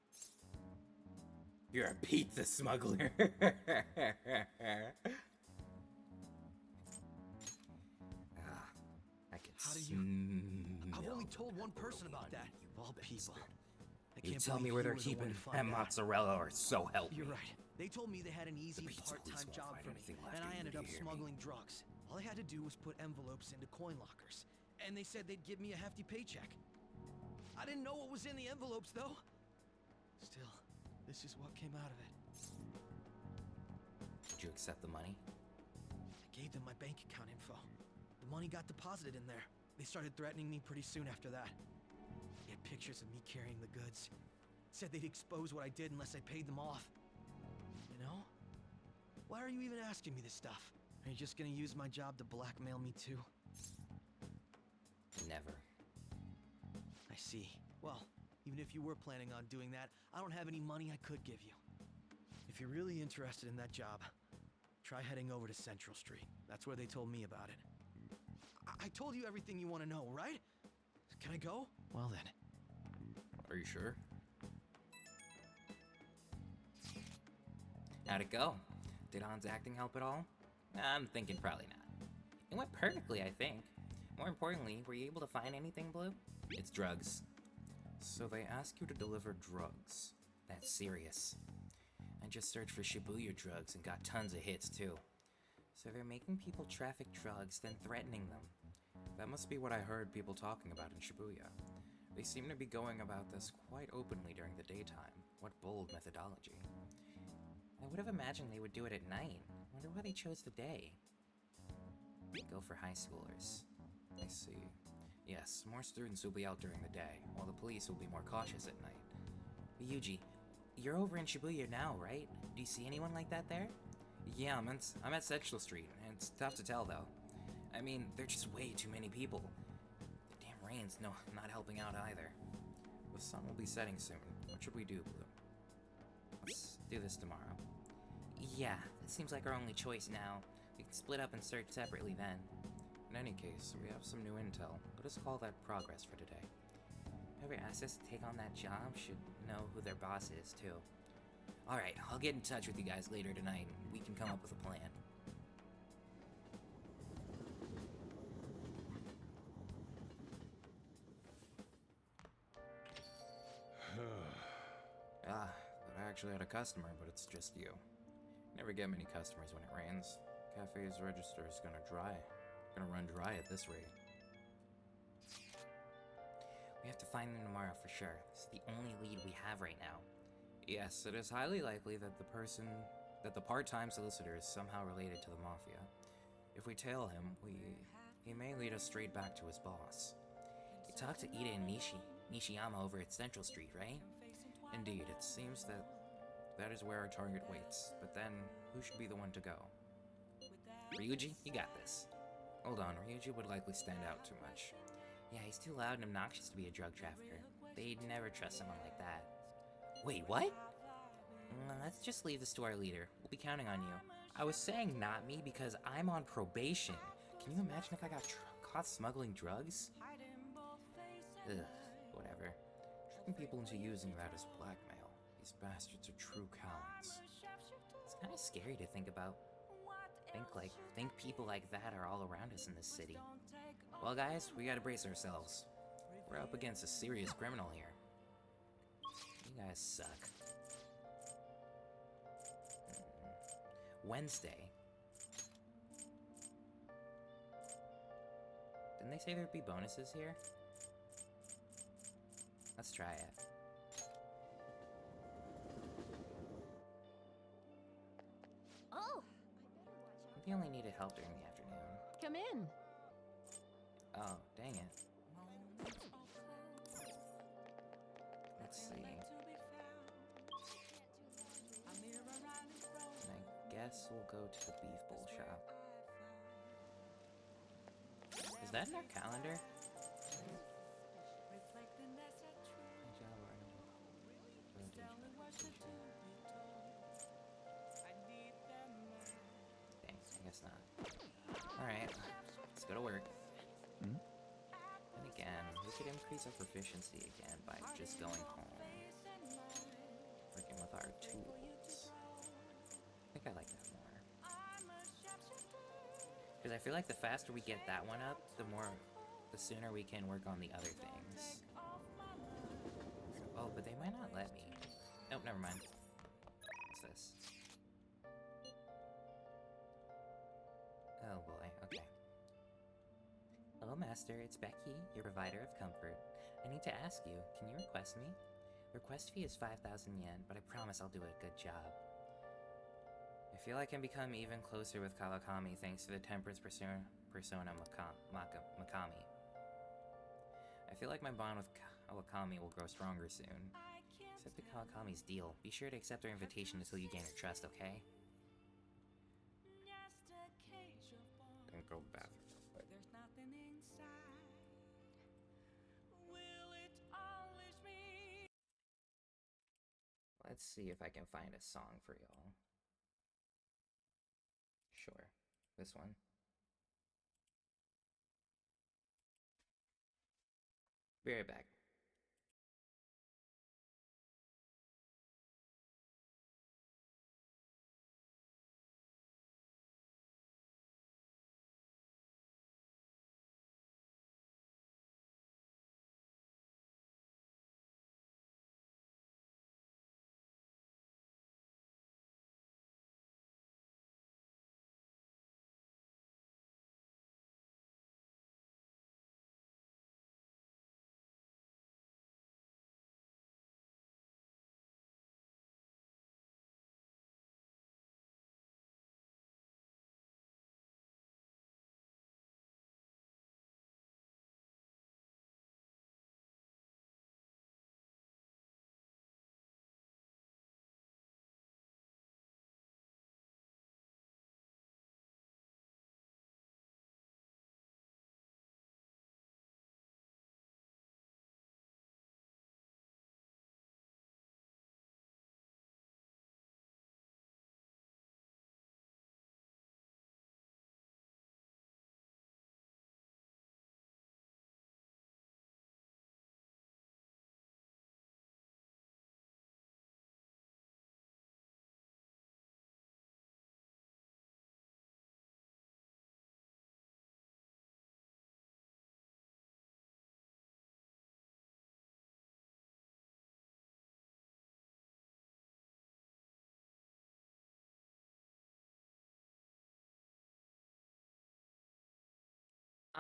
You're a pizza smuggler. I can How do you? I've only told one person about that. Of all people. I You can't tell me believe where you they're were the one keeping to find that out. mozzarella, or so help me. You're right. They told me they had an easy part-time job for me, and I ended up smuggling drugs. All I had to do was put envelopes into coin lockers, and they said they'd give me a hefty paycheck. I didn't know what was in the envelopes, though. Still, this is what came out of it. Did you accept the money? I gave them my bank account info. The money got deposited in there. They started threatening me pretty soon after that. They had pictures of me carrying the goods. Said they'd expose what I did unless I paid them off. You know? Why are you even asking me this stuff? Are you just gonna use my job to blackmail me too? Never. I see. Well, even if you were planning on doing that, I don't have any money I could give you. If you're really interested in that job, try heading over to Central Street. That's where they told me about it. I told you everything you want to know, right? Can I go? Well then. Are you sure? How'd it go? Did On's acting help at all? I'm thinking probably not. It went perfectly, I think. More importantly, were you able to find anything, Blue? It's drugs. So they ask you to deliver drugs. That's serious. I just searched for Shibuya drugs and got tons of hits, too. So they're making people traffic drugs, then threatening them. That must be what I heard people talking about in Shibuya. They seem to be going about this quite openly during the daytime. What bold methodology. I would have imagined they would do it at night. Wonder why they chose the day. Go for high schoolers. I see. Yes, more students will be out during the day, while the police will be more cautious at night. Ryuji, you're over in Shibuya now, right? Do you see anyone like that there? Yeah, I'm at Central Street, and it's tough to tell, though. I mean, there's just way too many people. The damn rain's not helping out either. The sun will be setting soon. What should we do, Blue? Let's do this tomorrow. Yeah, that seems like our only choice now. We can split up and search separately then. In any case, we have some new intel. Let us call that progress for today. Whoever asks us to take on that job should know who their boss is, too. Alright, I'll get in touch with you guys later tonight, and we can come up with a plan. But I actually had a customer, but it's just you. Never get many customers when it rains. Cafe's register is gonna run dry at this rate. We have to find them tomorrow for sure. This is the only lead we have right now. Yes, it is highly likely that the part-time solicitor is somehow related to the Mafia. If we tail him, he may lead us straight back to his boss. You talked to Ida and Nishiyama over at Central Street, right? Indeed, it seems that is where our target waits. But then, who should be the one to go? Ryuji, you got this. Hold on, Ryuji would likely stand out too much. Yeah, he's too loud and obnoxious to be a drug trafficker. They'd never trust someone like that. Wait, what? Let's just leave this to our leader. We'll be counting on you. I was saying not me because I'm on probation. Can you imagine if I got caught smuggling drugs? Ugh. tricking people into using that as blackmail. These bastards are true cowards. It's kind of scary to think about. Think people like that are all around us in this city. Well, guys, we gotta brace ourselves. We're up against a serious criminal here. You guys suck. Wednesday. Didn't they say there'd be bonuses here? Let's try it. Oh! They only needed help during the afternoon. Come in. Oh, dang it. Let's see. I guess we'll go to the beef bowl shop. Is that in our calendar? Dang, I guess not. Alright, let's go to work. And again, we could increase our proficiency again by just going home. Working with our tools. I think I like that more. Because I feel like the faster we get that one up, the sooner we can work on the other things. Oh, but they might not let me. Nope, never mind. What's this? Oh boy, okay. Hello, Master. It's Becky, your provider of comfort. I need to ask you, can you request me? Request fee is 5,000 yen, but I promise I'll do a good job. I feel I can become even closer with Kawakami thanks to the temperance persona Makami. I feel like my bond with Kawakami will grow stronger soon. Accept Kawakami's deal. Be sure to accept her invitation until you gain her trust, okay? Then go bathroom. Let's see if I can find a song for y'all. Sure, this one. Be right back.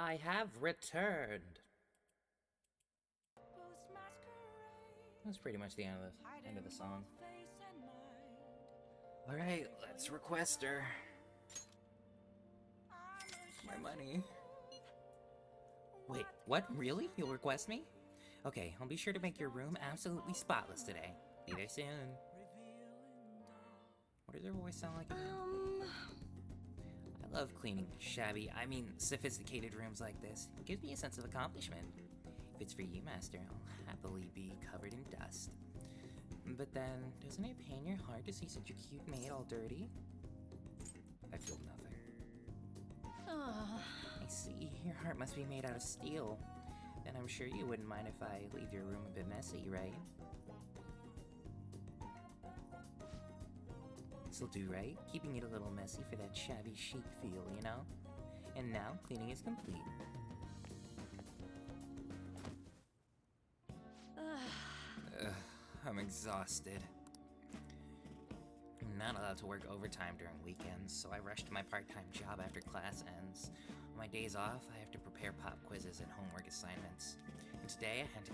I have returned. That's pretty much the end of the song. All right, let's request her. My money. Wait, what? Really? You'll request me? Okay, I'll be sure to make your room absolutely spotless today. Be there soon. What does her voice sound like again? I love cleaning sophisticated rooms like this. It gives me a sense of accomplishment. If it's for you, Master, I'll happily be covered in dust. But then, doesn't it pain your heart to see such a cute maid all dirty? I feel nothing. I see. Your heart must be made out of steel. And I'm sure you wouldn't mind if I leave your room a bit messy, right? This'll do, right? Keeping it a little messy for that shabby chic feel, you know? And now, cleaning is complete. I'm exhausted. I'm not allowed to work overtime during weekends, so I rush to my part-time job after class ends. On my days off, I have to prepare pop quizzes and homework assignments. And today, I had to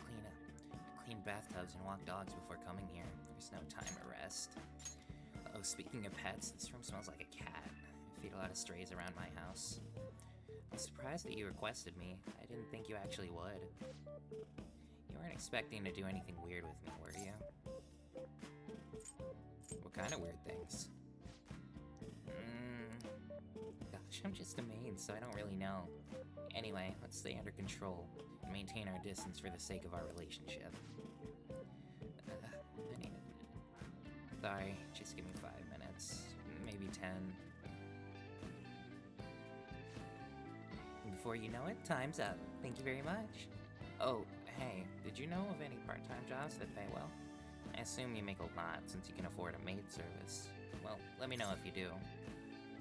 clean bathtubs and walk dogs before coming here. There's no time to rest. Oh, speaking of pets, this room smells like a cat. I feed a lot of strays around my house. I'm surprised that you requested me. I didn't think you actually would. You weren't expecting to do anything weird with me, were you? What kind of weird things? Gosh, I'm just a maid, so I don't really know. Anyway, let's stay under control and maintain our distance for the sake of our relationship. Sorry, just give me 5 minutes. Maybe 10. Before you know it, time's up. Thank you very much. Oh, hey, did you know of any part-time jobs that pay well? I assume you make a lot since you can afford a maid service. Well, let me know if you do.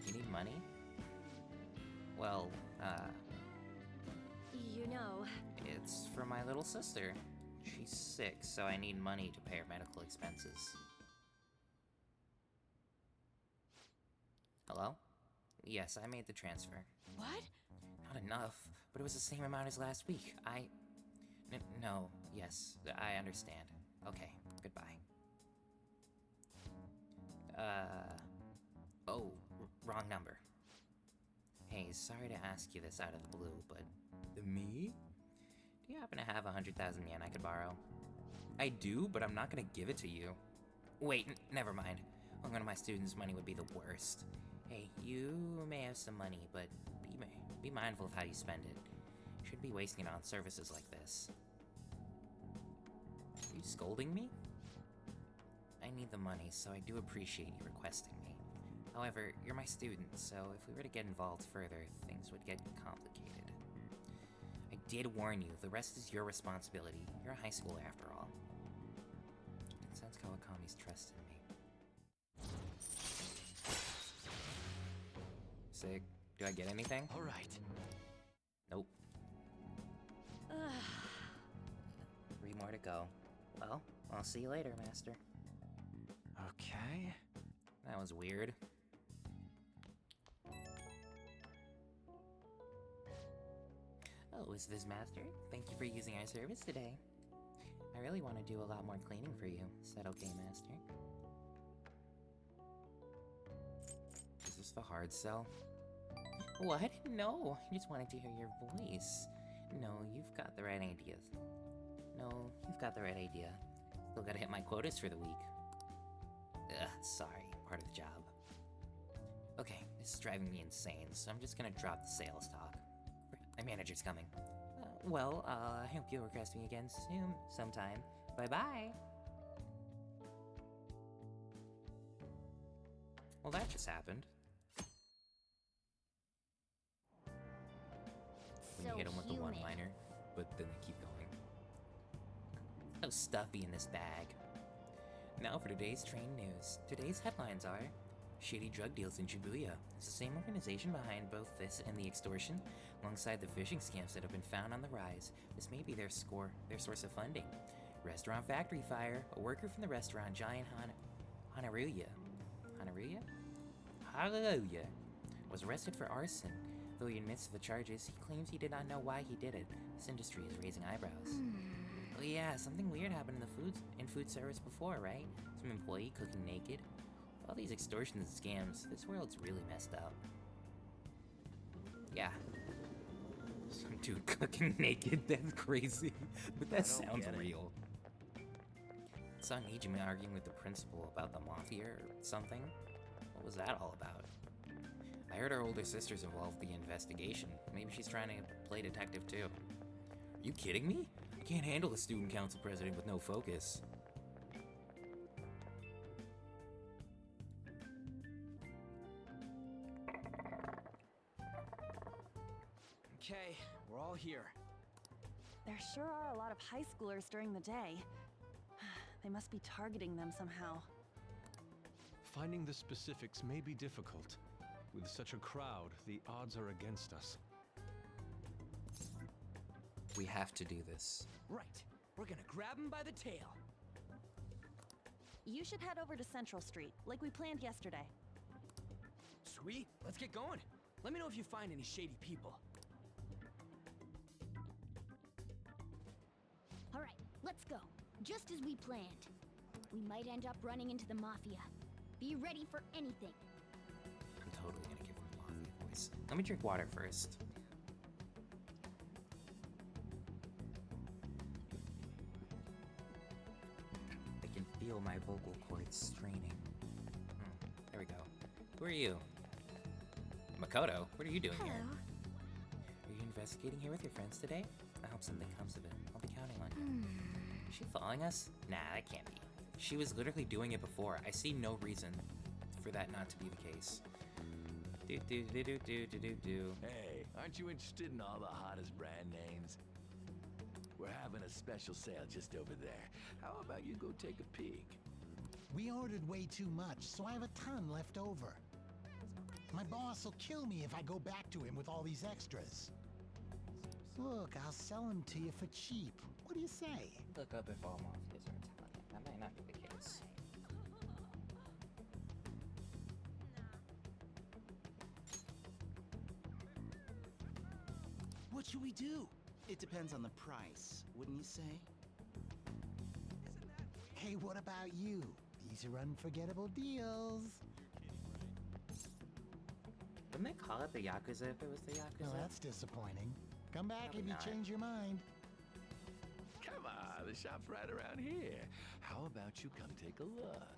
You need money? Well, You know... It's for my little sister. She's sick, so I need money to pay her medical expenses. Hello? Yes, I made the transfer. What? Not enough, but it was the same amount as last week. No, yes, I understand. Okay, goodbye. Oh, wrong number. Hey, sorry to ask you this out of the blue, but... Me? Do you happen to have 100,000 yen I could borrow? I do, but I'm not gonna give it to you. Wait, never mind. One of my students' money would be the worst. Hey, you may have some money, but be mindful of how you spend it. You shouldn't be wasting it on services like this. Are you scolding me? I need the money, so I do appreciate you requesting me. However, you're my student, so if we were to get involved further, things would get complicated. I did warn you, the rest is your responsibility. You're a high schooler after all. I can sense Kawakami's trust in me. Sick. Do I get anything? All right. Nope. 3 more to go. Well, I'll see you later, Master. Okay. That was weird. Oh, is this Master? Thank you for using our service today. I really want to do a lot more cleaning for you. Is that okay, Master? Is this the hard sell? What? No, I just wanted to hear your voice. No, you've got the right idea. Still gotta hit my quotas for the week. Sorry, part of the job. Okay, this is driving me insane, so I'm just gonna drop the sales talk. My manager's coming. I hope you'll request me again soon, sometime. Bye-bye! Well, that just happened. When you hit them with the one-liner, but then they keep going. So stuffy in this bag. Now for today's train news. Today's headlines are: shady drug deals in Shibuya. It's the same organization behind both this and the extortion, alongside the phishing scams that have been found on the rise. This may be their source of funding. Restaurant factory fire. A worker from the restaurant giant Hanaruya was arrested for arson. Though he admits to the charges, he claims he did not know why he did it. This industry is raising eyebrows. Oh yeah, something weird happened in food service before, right? Some employee cooking naked. With all these extortions and scams, this world's really messed up. Yeah. Some dude cooking naked, that's crazy. But that sounds real. I saw Nijimi arguing with the principal about the mafia or something. What was that all about? I heard her older sister's involved in the investigation. Maybe she's trying to play detective too. Are you kidding me? I can't handle a student council president with no focus. Okay, we're all here. There sure are a lot of high schoolers during the day. They must be targeting them somehow. Finding the specifics may be difficult. With such a crowd, the odds are against us. We have to do this. Right. We're gonna grab him by the tail. You should head over to Central Street, like we planned yesterday. Sweet, let's get going. Let me know if you find any shady people. Alright, let's go. Just as we planned. We might end up running into the Mafia. Be ready for anything. I'm totally gonna give him a Mafia voice. Let me drink water first. I can feel my vocal cords straining. There we go. Who are you? Makoto, what are you doing here? Are you investigating here with your friends today? I hope something comes of it. I'll be counting on you. Is she following us? Nah, that can't be. She was literally doing it before. I see no reason for that not to be the case. Hey, aren't you interested in all the hottest brand names? We're having a special sale just over there. How about you go take a peek? We ordered way too much, so I have a ton left over. My boss will kill me if I go back to him with all these extras. Look, I'll sell them to you for cheap. What do you say? Look up if all Mafias are Italian. That might not be the case. What should we do? It depends on the price, wouldn't you say? Hey, what about you? These are unforgettable deals. Wouldn't they call it the Yakuza if it was the Yakuza? Oh, that's disappointing. Come back Probably if you not. change your mind. Come on, the shop's right around here. How about you come take a look?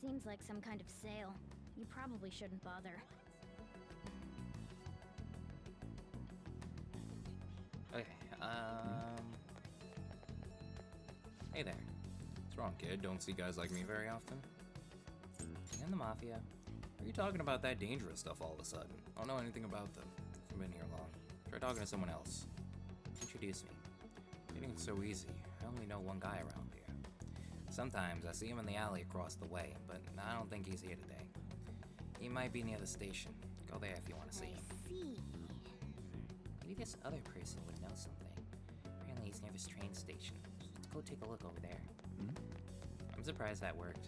Seems like some kind of sale. You probably shouldn't bother. Okay, Hey there. What's wrong, kid? Don't see guys like me very often. And the Mafia. Are you talking about that dangerous stuff all of a sudden? I don't know anything about them. I've been here long. Try talking to someone else. Introduce me. Getting it so easy. I only know one guy around here. Sometimes I see him in the alley across the way, but I don't think he's here today. He might be near the station. Go there if you want to see him. See. Maybe this other person would know something. Apparently he's near this train station. Let's go take a look over there. I'm surprised that worked.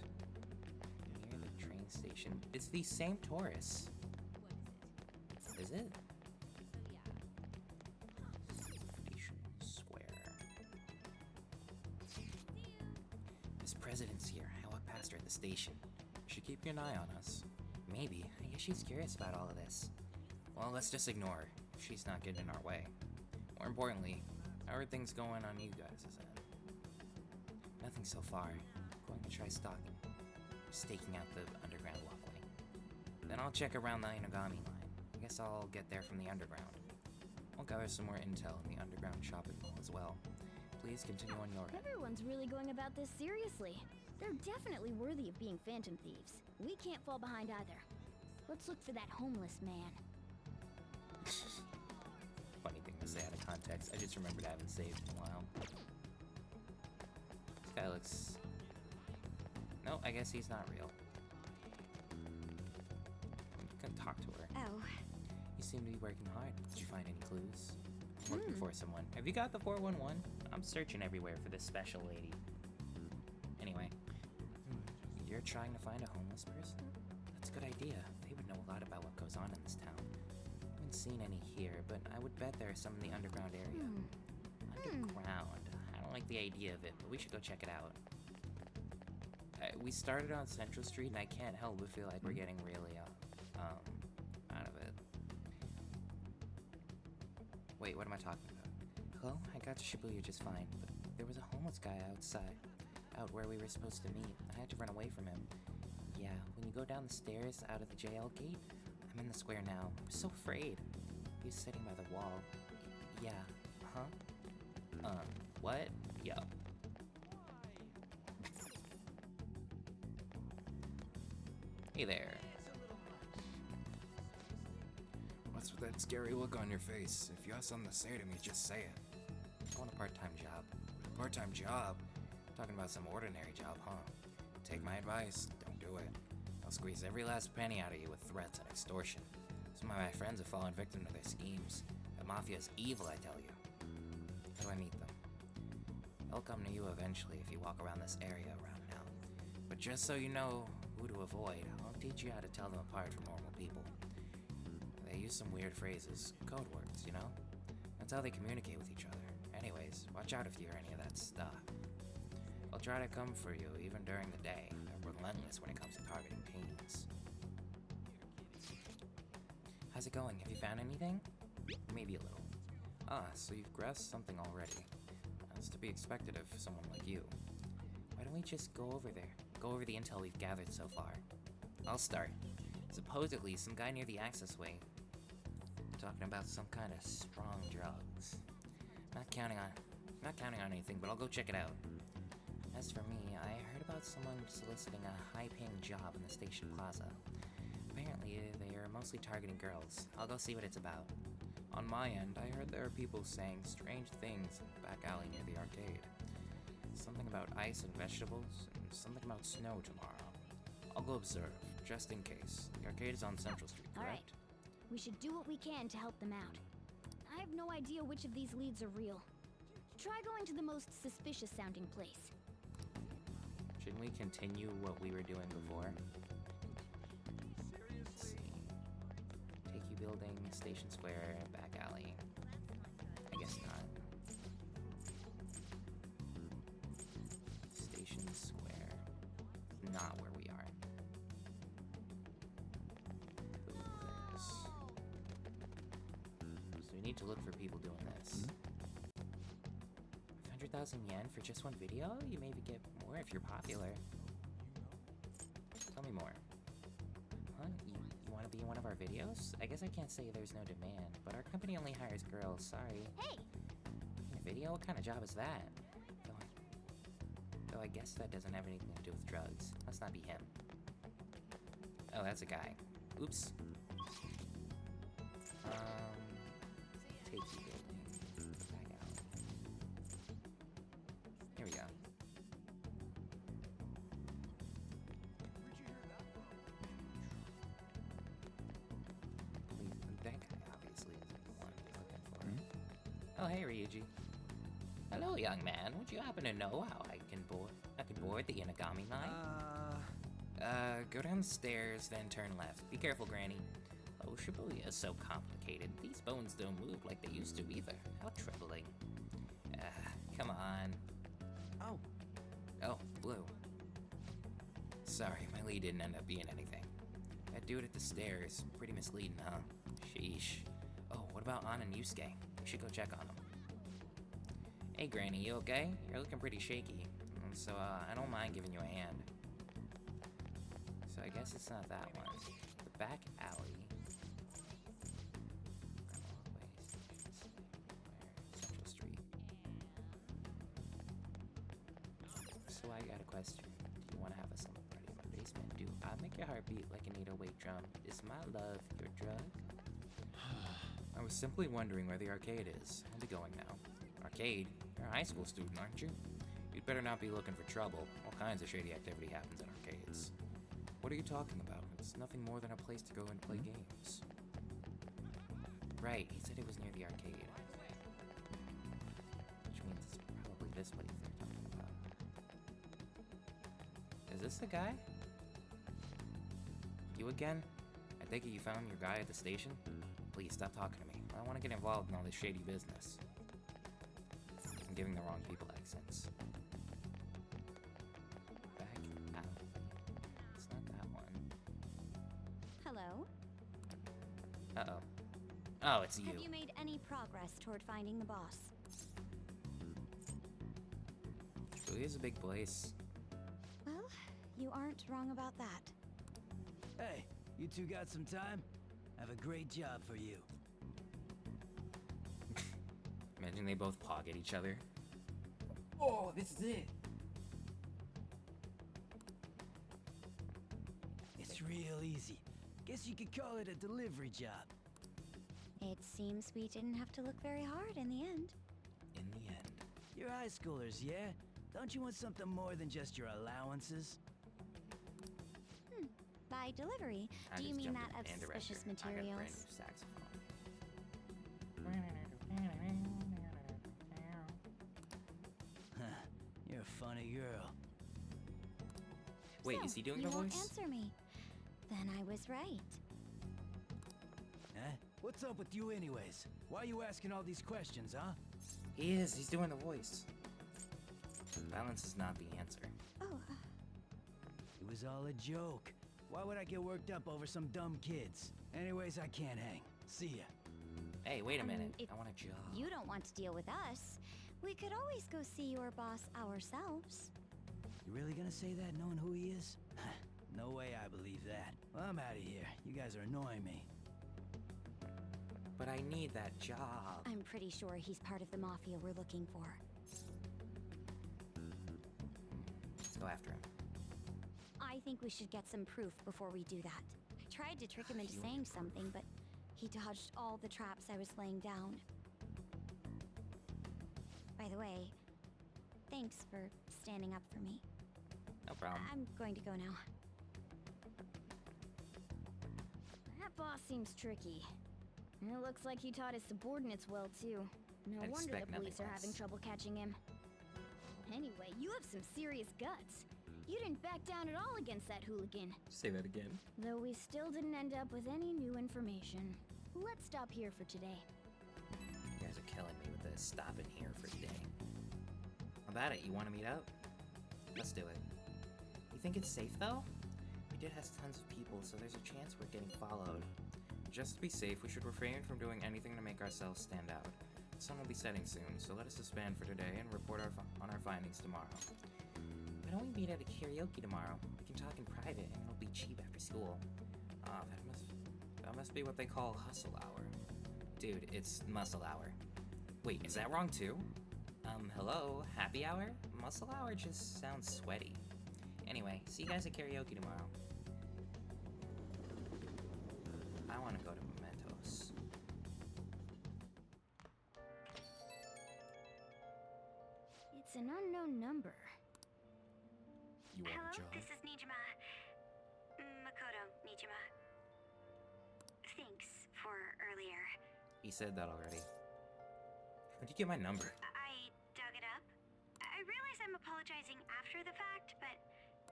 Near the train station. It's the same Taurus. Is it? Station Square. Miss President's here. I walked past her at the station. You should keep an eye on us. Maybe. I guess she's curious about all of this. Well, let's just ignore her. She's not getting in our way. More importantly, how are things going on you guys' end? Nothing so far. Going to try staking out the underground walkway. Then I'll check around the Inagami line. I guess I'll get there from the underground. I'll gather some more intel in the underground shopping mall as well. Please continue on your end. Everyone's really going about this seriously. They're definitely worthy of being phantom thieves. We can't fall behind either. Let's look for that homeless man. Funny thing to say out of context. I just remembered I haven't saved in a while. This guy looks... No, I guess he's not real. I'm gonna talk to her. Oh. You seem to be working hard. Did you find any clues? I'm looking for someone. Have you got the 411? I'm searching everywhere for this special lady. Anyway. You're trying to find a homeless person? That's a good idea. They would know a lot about what goes on in this town. I haven't seen any here, but I would bet there are some in the underground area. Underground? I don't like the idea of it, but we should go check it out. We started on Central Street, and I can't help but feel like we're getting really, out of it. Wait, what am I talking about? Hello? I got to Shibuya just fine, but there was a homeless guy out where we were supposed to meet. I had to run away from him. Yeah, when you go down the stairs out of the JL gate, I'm in the square now. I'm so afraid. He was sitting by the wall. Yeah, huh? What? Yo. Hey there. What's with that scary look on your face? If you have something to say to me, just say it. I want a part-time job. Part-time job? Talking about some ordinary job, huh? Take my advice, don't do it. I'll squeeze every last penny out of you with threats and extortion. Some of my friends have fallen victim to their schemes. The mafia is evil, I tell you. How do I meet them? They'll come to you eventually if you walk around this area around now. But just so you know who to avoid, I'll teach you how to tell them apart from normal people. They use some weird phrases, code words, you know? That's how they communicate with each other. Anyways, watch out if you hear any of that stuff. I'll try to come for you even during the day. They're relentless when it comes to targeting teens. How's it going? Have you found anything? Maybe a little. Ah, so you've grasped something already. That's to be expected of someone like you. Why don't we just go over there? Go over the intel we've gathered so far. I'll start. Supposedly, some guy near the accessway talking about some kind of strong drugs. Not counting on anything, but I'll go check it out. As for me, I heard about someone soliciting a high-paying job in the station plaza. Apparently, they are mostly targeting girls. I'll go see what it's about. On my end, I heard there are people saying strange things in the back alley near the arcade. Something about ice and vegetables, and something about snow tomorrow. I'll go observe, just in case. The arcade is on Central Street, correct? Alright. We should do what we can to help them out. I have no idea which of these leads are real. Try going to the most suspicious sounding place. Shouldn't we continue what we were doing before? Let's see. Take you building, Station Square, back alley. I guess not. Station Square. Not where we are. So we need to look for people doing this. 100,000 yen for just one video? You maybe get more if you're popular. Tell me more. Huh? You want to be in one of our videos? I guess I can't say there's no demand, but our company only hires girls, sorry. Hey! In a video? What kind of job is that? Though I guess that doesn't have anything to do with drugs. Must not be him. Oh, that's a guy. Oops. Take you building. Back out. Here we go. That guy obviously isn't the one we're looking for. Oh, hey, Ryuji. Hello, young man. Would you happen to know how I can board the Inagami line? Go down the stairs, then turn left. Be careful, Granny. Oh, Shibuya is so complicated. These bones don't move like they used to either. How troubling. Come on. Oh, blue. Sorry, my lead didn't end up being anything. That dude at the stairs, pretty misleading, huh? Sheesh. Oh, what about An and Yusuke? We should go check on them. Hey, Granny, you okay? You're looking pretty shaky. So, I don't mind giving you a hand. So I guess it's not that one. The back alley. Central Street. So I got a question. Do you want to have a slumber party in my basement? Do I make your heart beat like an 808 drum? Is my love your drug? I was simply wondering where the arcade is. I'll be going now. Arcade? You're a high school student, aren't you? You'd better not be looking for trouble. All kinds of shady activity happens in arcades. What are you talking about? It's nothing more than a place to go and play games. Right, he said it was near the arcade. Which means it's probably this place they're talking about. Is this the guy? You again? I take it you found your guy at the station? Please, stop talking to me. I don't want to get involved in all this shady business. I'm giving the wrong people accents. Back out. It's not that one. Hello? Uh-oh. Oh, it's you. Have you made any progress toward finding the boss? So it is a big place. Well, you aren't wrong about that. Hey, you two got some time? I have a great job for you. Imagine they both pog at each other. Oh, this is it. It's real easy. Guess you could call it a delivery job. It seems we didn't have to look very hard in the end. In the end. You're high schoolers, yeah? Don't you want something more than just your allowances? By delivery, I do you just mean jumped that in of band director. suspicious I got a brand new materials? saxophone. You're a funny girl. Wait, So, is he doing you the won't voice? answer me. Then I was right. Huh? What's up with you anyways? Why are you asking all these questions, huh? He is. He's doing the voice. Violence is not the answer. Oh, It was all a joke. Why would I get worked up over some dumb kids? Anyways, I can't hang. See ya. Hey, wait a minute. if I want a job. you don't want to deal with us, we could always go see your boss ourselves. You really gonna say that knowing who he is? No way I believe that. Well, I'm out of here. You guys are annoying me. But I need that job. I'm pretty sure he's part of the mafia we're looking for. Let's go after him. I think we should get some proof before we do that. I tried to trick him into saying something, but he dodged all the traps I was laying down. By the way, thanks for standing up for me. No problem. I'm going to go now. That boss seems tricky. It looks like he taught his subordinates well, too. No I'd wonder the expect nothing police are having less. trouble catching him. Anyway, you have some serious guts. You didn't back down at all against that hooligan. Say that again. Though we still didn't end up with any new information. Let's stop here for today. You guys are killing me with this stopping here for today. How about it? You want to meet up? Let's do it. You think it's safe, though? It has tons of people, so there's a chance we're getting followed. Just to be safe, we should refrain from doing anything to make ourselves stand out. The sun will be setting soon, so let us disband for today and report on our findings tomorrow. Why don't we meet at a karaoke tomorrow? We can talk in private, and it'll be cheap after school. That must be what they call hustle hour. Dude, it's muscle hour. Wait, is that wrong too? Hello? Happy hour? Muscle hour just sounds sweaty. Anyway, see you guys at karaoke tomorrow. I want to go to Mementos. It's an unknown number. You want Hello, a job? this is Nijima. Makoto Nijima. Thanks for earlier. He said that already. How'd you get my number? I dug it up. I realize I'm apologizing after the fact, but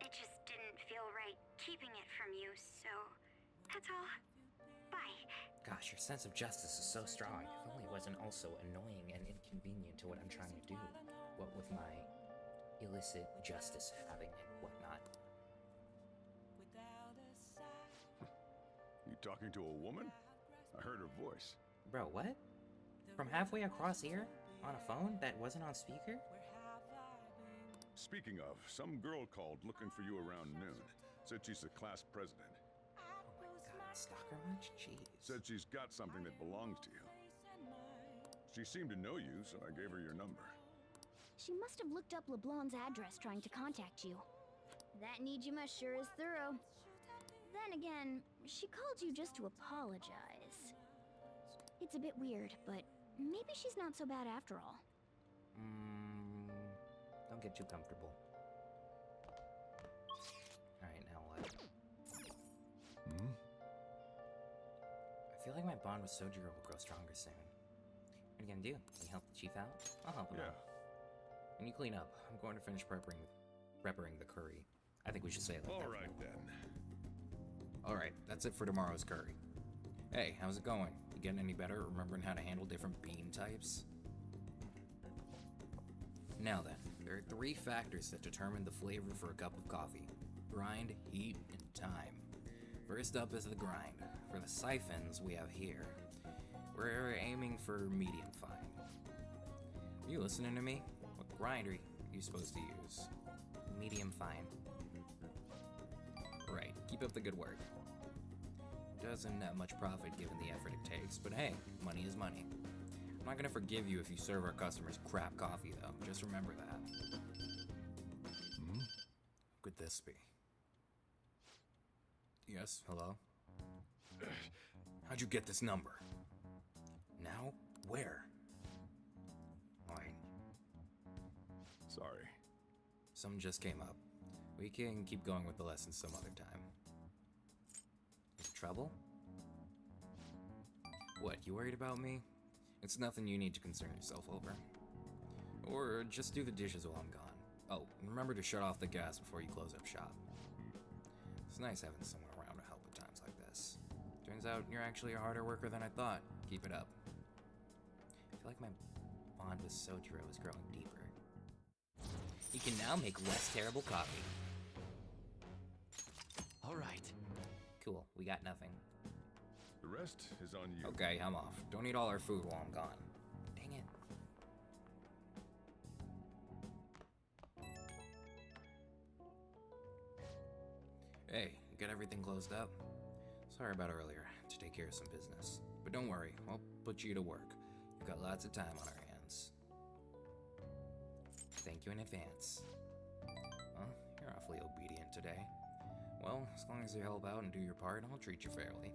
it just didn't feel right keeping it from you, so that's all. Bye. Gosh, your sense of justice is so strong. If only it wasn't also annoying and inconvenient to what I'm trying to do. What with my illicit justice having and whatnot. You talking to a woman? I heard her voice. Bro, what? From halfway across here? On a phone that wasn't on speaker? Speaking of, some girl called looking for you around noon. Said she's the class president. Oh my god, stalker much? Jeez. Said she's got something that belongs to you. She seemed to know you, so I gave her your number. She must have looked up LeBlanc's address trying to contact you. That Nijima sure is thorough. Then again, she called you just to apologize. It's a bit weird, but maybe she's not so bad after all. Don't get too comfortable. Alright, now what? I feel like my bond with Sojiro will grow stronger soon. What are you gonna do? Can you help the chief out? I'll help him out. And you clean up. I'm going to finish preparing the curry. I think we should say it like that. Alright then. Alright, that's it for tomorrow's curry. Hey, how's it going? You getting any better at remembering how to handle different bean types? Now then, there are 3 factors that determine the flavor for a cup of coffee. Grind, heat, and time. First up is the grind. For the siphons we have here, we're aiming for medium fine. Are you listening to me? What grind are you supposed to use? Medium fine. Right, keep up the good work. Doesn't have much profit given the effort it takes, but hey, money is money. I'm not gonna forgive you if you serve our customers crap coffee, though. Just remember that. Who could this be? Yes, hello? How'd you get this number? Now? Where? Fine. Sorry. Something just came up. We can keep going with the lesson some other time. Trouble? What, you worried about me? It's nothing you need to concern yourself over. Or just do the dishes while I'm gone. Oh, and remember to shut off the gas before you close up shop. It's nice having someone around to help at times like this. Turns out you're actually a harder worker than I thought. Keep it up. I feel like my bond with Sojiro is growing deeper. You can now make less terrible coffee. All right. Cool, we got nothing. The rest is on you. Okay, I'm off. Don't eat all our food while I'm gone. Dang it. Hey, you got everything closed up? Sorry about earlier, to take care of some business. But don't worry, I'll put you to work. We've got lots of time on our hands. Thank you in advance. Well, you're awfully obedient today. Well, as long as you help out and do your part, I'll treat you fairly.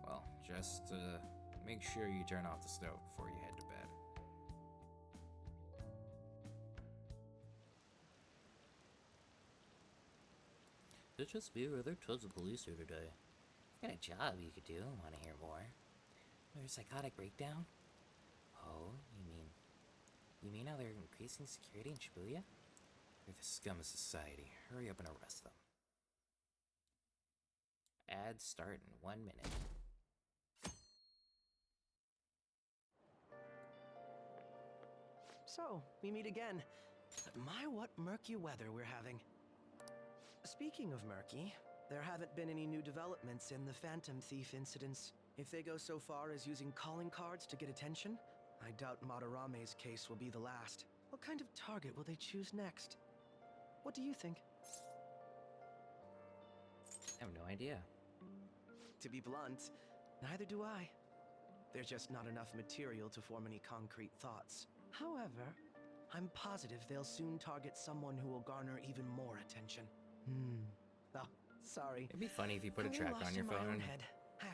Well, just make sure you turn off the stove before you head to bed. It's just me, or there are tons of police here today. Got a job you could do. Want to hear more? Another psychotic breakdown? Oh, you mean how they're increasing security in Shibuya? They're the scum of society. Hurry up and arrest them. Ads start in 1 minute. So, we meet again. My, what murky weather we're having. Speaking of murky, there haven't been any new developments in the Phantom Thief incidents. If they go so far as using calling cards to get attention, I doubt Madarame's case will be the last. What kind of target will they choose next? What do you think? I have no idea. To be blunt, neither do I. There's just not enough material to form any concrete thoughts. However, I'm positive they'll soon target someone who will garner even more attention. Oh, sorry. It'd be funny if you put a track on your phone,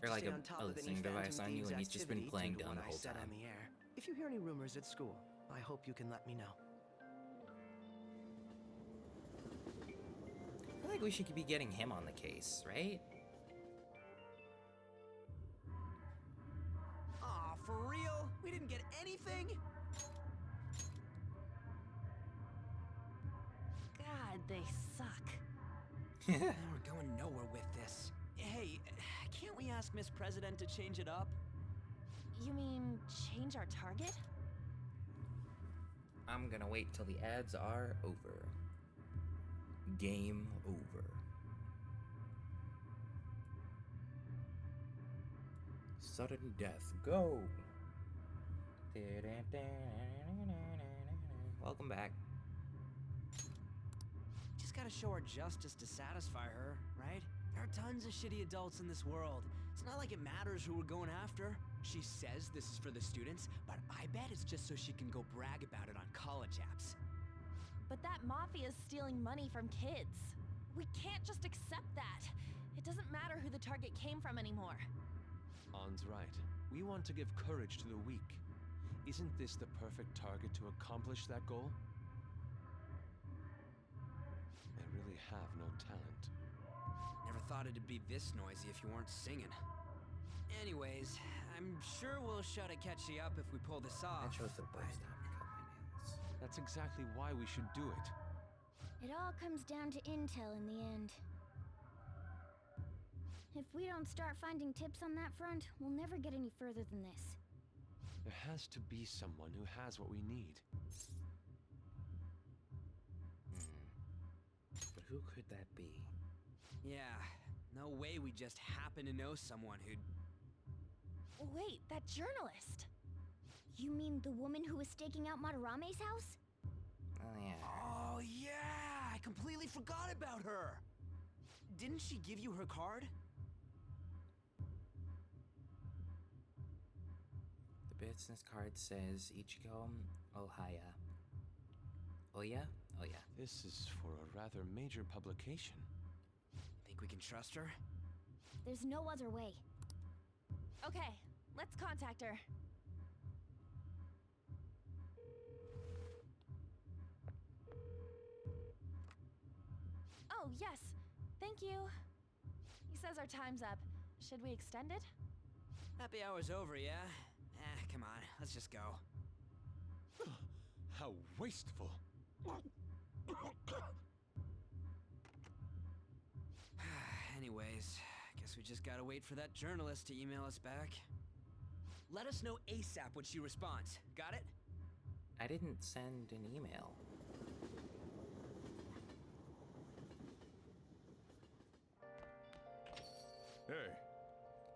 or like a listening device on you, and he's just been playing dumb the whole time. If you hear any rumors at school, I hope you can let me know. I feel like we should be getting him on the case, right? Aw, for real? We didn't get anything? God, they suck. We're going nowhere with this. Hey, can't we ask Miss President to change it up? You mean change our target? I'm gonna wait till the ads are over. Game over. Sudden death, go! Welcome back. Just gotta show her justice to satisfy her, right? There are tons of shitty adults in this world. It's not like it matters who we're going after. She says this is for the students, but I bet it's just so she can go brag about it on college apps. But that mafia's stealing money from kids. We can't just accept that. It doesn't matter who the target came from anymore. An's right. We want to give courage to the weak. Isn't this the perfect target to accomplish that goal? I really have no talent. Never thought it'd be this noisy if you weren't singing. Anyways, I'm sure we'll shut a catchy up if we pull this off. That shows the first time I cut my nails. That's exactly why we should do it. It all comes down to intel in the end. If we don't start finding tips on that front, we'll never get any further than this. There has to be someone who has what we need. But who could that be? Yeah, no way we just happen to know someone who'd... Wait, that journalist! You mean the woman who was staking out Madarame's house? Oh, yeah. Oh, yeah! I completely forgot about her! Didn't she give you her card? The business card says Ichigo Ohaya. Oya? Oh, yeah. This is for a rather major publication. Think we can trust her? There's no other way. Okay, let's contact her. Oh, yes. Thank you. He says our time's up. Should we extend it? Happy hour's over, yeah? Come on, let's just go. How wasteful. Anyways, guess we just gotta wait for that journalist to email us back. Let us know ASAP when she responds. Got it? I didn't send an email. Hey.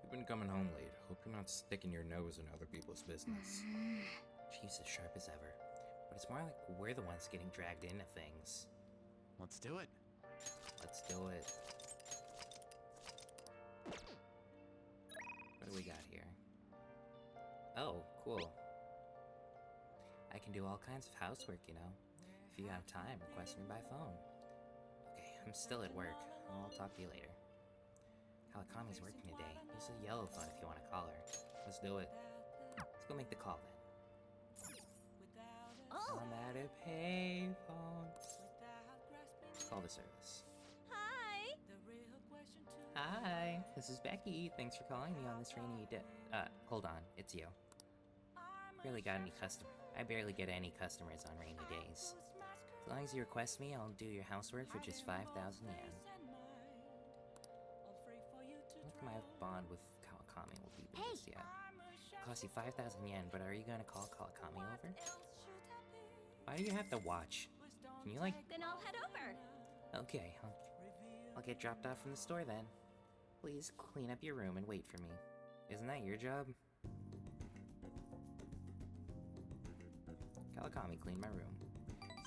You've been coming home late. Hope you're not sticking your nose in other people's business. She's as sharp as ever. But it's more like we're the ones getting dragged into things. Let's do it. Let's do it. What do we got here? Oh, cool. I can do all kinds of housework, you know. If you have time, request me by phone. Okay, I'm still at work. I'll talk to you later. Kawakami's working today. Use the yellow phone if you want to call her. Let's do it. Let's go make the call then. Oh! I'm at a payphone. Call the service. Hi! Hi, this is Becky. Thanks for calling me on this rainy day. Hold on, it's you. Really got any I barely get any customers on rainy days. As long as you request me, I'll do your housework for just 5,000 yen. Look, my bond with Kawakami will be this, yeah. Cost you 5,000 yen, but are you gonna call Kawakami over? Why do you have to watch? Can you, like... Then I'll head over. Okay, I'll get dropped off from the store then. Please clean up your room and wait for me. Isn't that your job? Kawakami cleaned my room.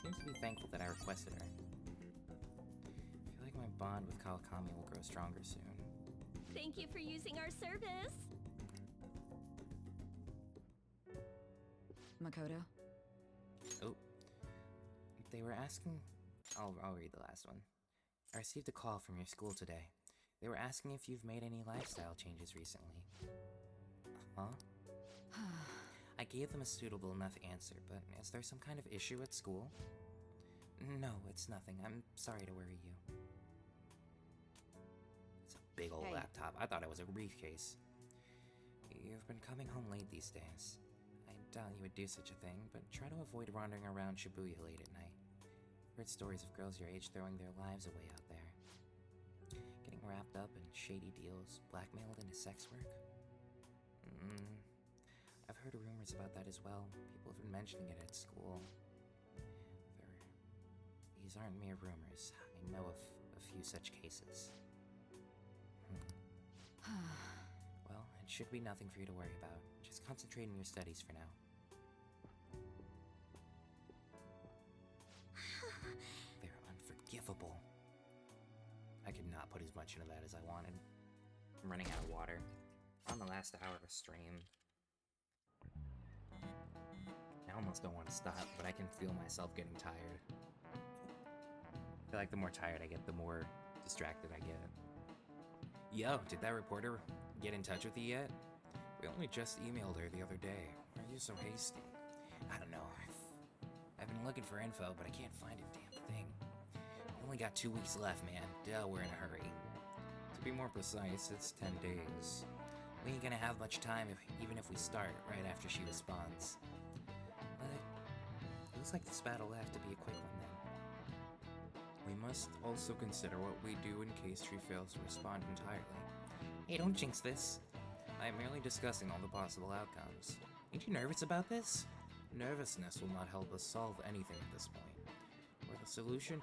Seems to be thankful that I requested her. I feel like my bond with Kawakami will grow stronger soon. Thank you for using our service. Makoto? Oh. They were asking... I'll read the last one. I received a call from your school today. They were asking if you've made any lifestyle changes recently. Huh? I gave them a suitable enough answer, but is there some kind of issue at school? No, it's nothing. I'm sorry to worry you. It's a big old laptop. I thought it was a briefcase. You've been coming home late these days. I doubt you would do such a thing, but try to avoid wandering around Shibuya late at night. I've heard stories of girls your age throwing their lives away out there. Getting wrapped up in shady deals, blackmailed into sex work. I've heard rumors about that as well. People have been mentioning it at school. These aren't mere rumors. I know of a few such cases. Well, it should be nothing for you to worry about. Just concentrate on your studies for now. They're unforgivable. I could not put as much into that as I wanted. I'm running out of water. On the last hour of a stream. I almost don't want to stop, but I can feel myself getting tired. I feel like the more tired I get, the more distracted I get. Yo, did that reporter get in touch with you yet? We only just emailed her the other day. Why are you so hasty? I don't know. I've been looking for info, but I can't find a damn thing. We only got 2 weeks left, man. Duh, we're in a hurry. To be more precise, it's 10 days. We ain't gonna have much time, even if we start right after she responds. But it looks like this battle will have to be a quick one then. We must also consider what we do in case she fails to respond entirely. Hey, don't jinx this. I am merely discussing all the possible outcomes. Ain't you nervous about this? Nervousness will not help us solve anything at this point. Were that the solution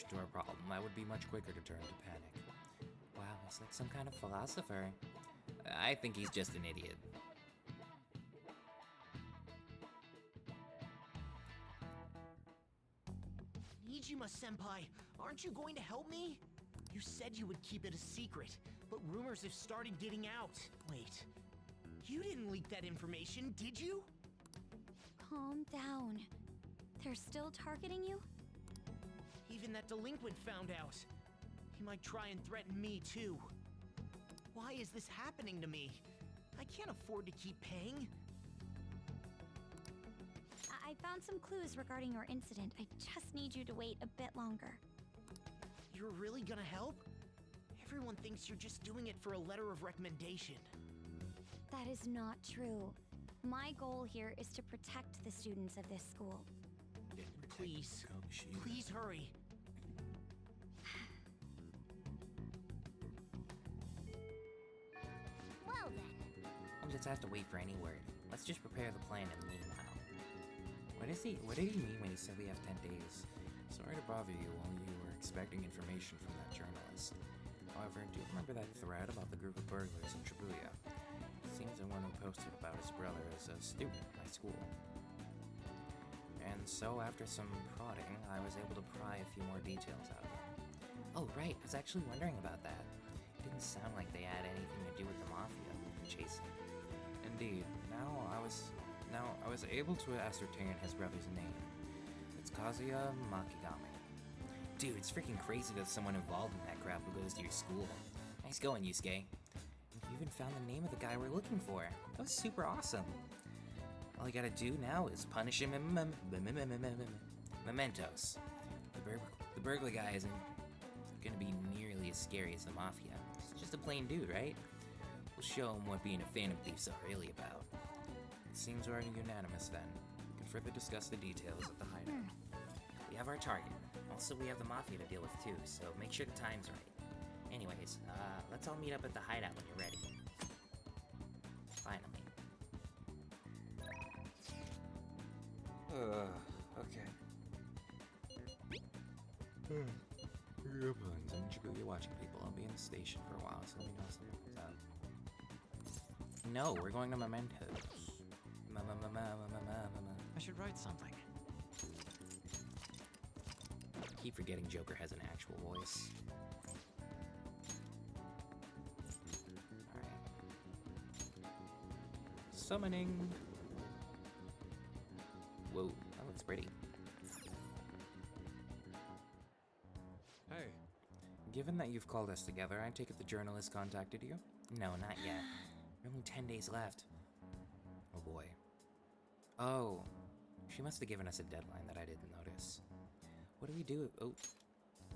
to our problem, that would be much quicker to turn to panic. Wow, he's like some kind of philosopher. I think he's just an idiot. Nijima-senpai, aren't you going to help me? You said you would keep it a secret, but rumors have started getting out. Wait, you didn't leak that information, did you? Calm down. They're still targeting you? Even that delinquent found out. He might try and threaten me too. Why is this happening to me? I can't afford to keep paying. I found some clues regarding your incident. I just need you to wait a bit longer. You're really gonna help? Everyone thinks you're just doing it for a letter of recommendation. That is not true. My goal here is to protect the students of this school. Please. Please hurry. Well then. I'll just have to wait for any word. Let's just prepare the plan in the meanwhile. What did he mean when he said we have 10 days? Sorry to bother you while you were expecting information from that journalist. However, do you remember that thread about the group of burglars in Shibuya? Seems the one who posted about his brother is a student at my school. And so, after some prodding, I was able to pry a few more details out of him. Oh, right. I was actually wondering about that. It didn't sound like they had anything to do with the Mafia chasing. Indeed. Now I was able to ascertain his brother's name. It's Kazuya Makigami. Dude, it's freaking crazy that someone involved in that crap who goes to your school. Nice going, Yusuke. You even found the name of the guy we're looking for. That was super awesome. All you gotta do now is punish him in mementos. The burglar guy isn't gonna be nearly as scary as the Mafia. He's just a plain dude, right? We'll show him what being a Phantom Thief's really about. It seems we're unanimous then. We can further discuss the details at the hideout. We have our target. Also, we have the Mafia to deal with too, so make sure the time's right. Anyways, let's all meet up at the hideout when you're ready. Finally. Okay. You're puns. I'm Shibuya watching people. I'll be in the station for a while, so let me know if something comes up. No, we're going to Mementos. I should write something. I keep forgetting Joker has an actual voice. Alright. Summoning! Whoa, that looks pretty. Hey. Given that you've called us together, I take it the journalist contacted you? No, not yet. Only 10 days left. Oh boy. Oh. She must have given us a deadline that I didn't notice. What do we do? Oh.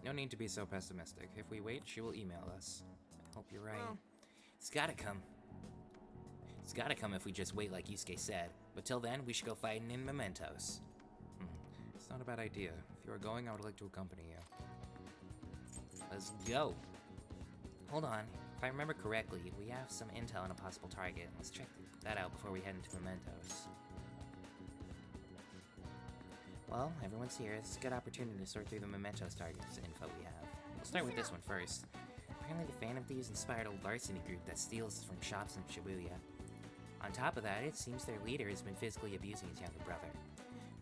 No need to be so pessimistic. If we wait, she will email us. I hope you're right. Well, it's gotta come. It's gotta come if we just wait like Yusuke said. But till then, we should go fighting in Mementos. It's not a bad idea. If you are going, I would like to accompany you. Let's go. Hold on. If I remember correctly, we have some intel on a possible target. Let's check that out before we head into Mementos. Well, everyone's here. It's a good opportunity to sort through the Mementos targets info we have. We'll start with this one first. Apparently the Phantom Thieves inspired a larceny group that steals from shops in Shibuya. On top of that, it seems their leader has been physically abusing his younger brother.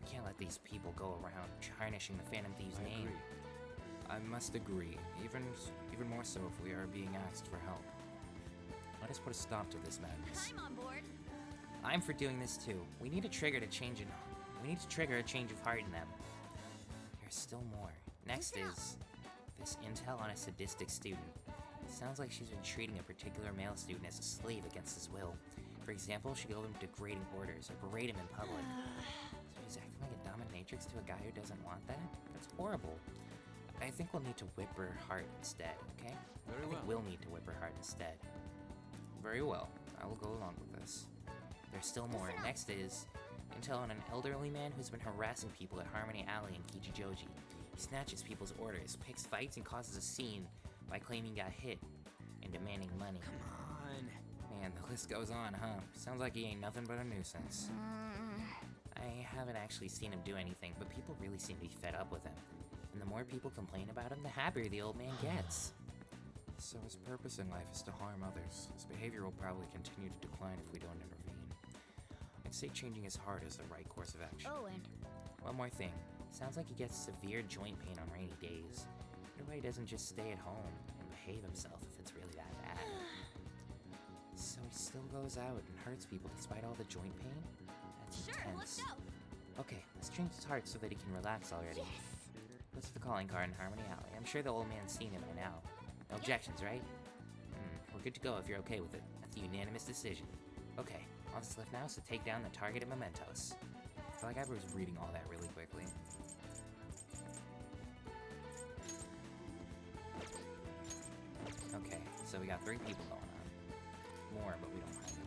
We can't let these people go around tarnishing the Phantom Thieves' name. Agree. I must agree, even more so if we are being asked for help. Let us put a stop to this madness. I'm on board. I'm for doing this too. We need to trigger a change of heart in them. There's still more. Next is this intel on a sadistic student. It sounds like she's been treating a particular male student as a slave against his will. For example, she gave him degrading orders or berate him in public. So he's acting like a dominatrix to a guy who doesn't want that? That's horrible. I think we'll need to whip her heart instead, okay? I think we'll need to whip her heart instead. Very well. I will go along with this. There's still more. Next is intel on an elderly man who's been harassing people at Harmony Alley in Kichijoji. He snatches people's orders, picks fights, and causes a scene by claiming he got hit and demanding money. Come on. Man, the list goes on, huh? Sounds like he ain't nothing but a nuisance. I haven't actually seen him do anything, but people really seem to be fed up with him. And the more people complain about him, the happier the old man gets. So his purpose in life is to harm others. His behavior will probably continue to decline if we don't intervene. I'd say changing his heart is the right course of action. Oh, and one more thing. Sounds like he gets severe joint pain on rainy days. Wonder why he doesn't just stay at home and behave himself if it's really that bad. So he still goes out and hurts people despite all the joint pain? That's intense. Let's go. Okay, let's change his heart so that he can relax already. What's the calling card in Harmony Alley? I'm sure the old man's seen it by now. No objections, right? We're good to go if you're okay with it. That's a unanimous decision. Okay, all that's left now is to take down the target at Mementos. If I like I was reading all that really quickly. Okay, so we got 3 people going on. More, but we don't have them.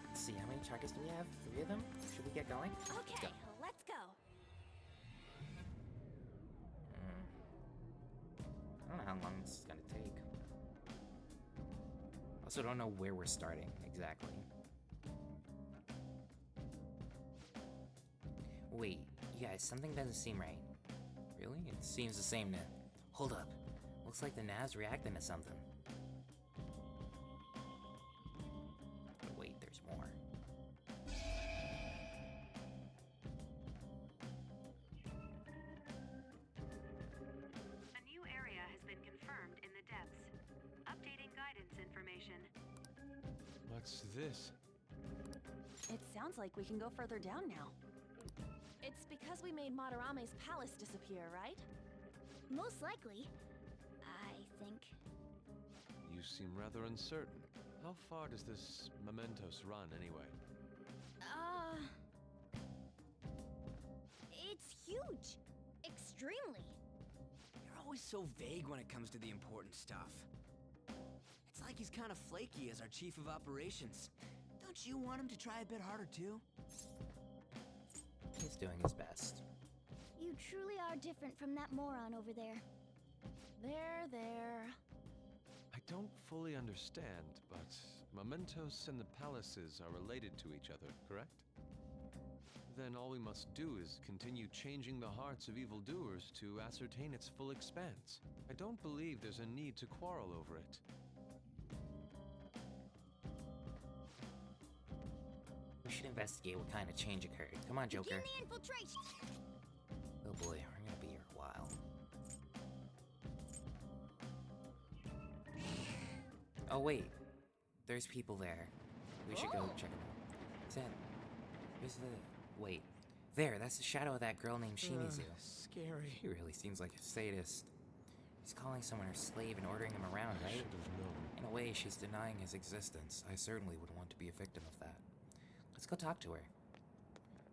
Let's see, how many targets do we have? 3 of them? Should we get going? Okay, let's go. I don't know how long this is gonna take. Also don't know where we're starting exactly. Wait, you guys, something doesn't seem right. Really? It seems the same to... Hold up. Looks like the nav's reacting to something. But wait, there's more. A new area has been confirmed in the depths. Updating guidance information. What's this? It sounds like we can go further down now. It's because we made Madarame's palace disappear, right? Most likely. I think. You seem rather uncertain. How far does this mementos run, anyway? It's huge. Extremely. You're always so vague when it comes to the important stuff. It's like he's kind of flaky as our chief of operations. Don't you want him to try a bit harder, too? He's doing his best. You truly are different from that moron over there. There. I don't fully understand, but mementos and the palaces are related to each other, correct? Then all we must do is continue changing the hearts of evildoers to ascertain its full expanse. I don't believe there's a need to quarrel over it. We should investigate what kind of change occurred. Come on, Joker. Begin the infiltration. Oh boy, we're gonna be here a while. Oh wait, there's people there. We should go check them out. Is that... Where's the... Wait. There, that's the shadow of that girl named Shimizu. Scary. She really seems like a sadist. He's calling someone her slave and ordering him around, right? Should have known. In a way, she's denying his existence. I certainly would want to be a victim of that. Let's go talk to her.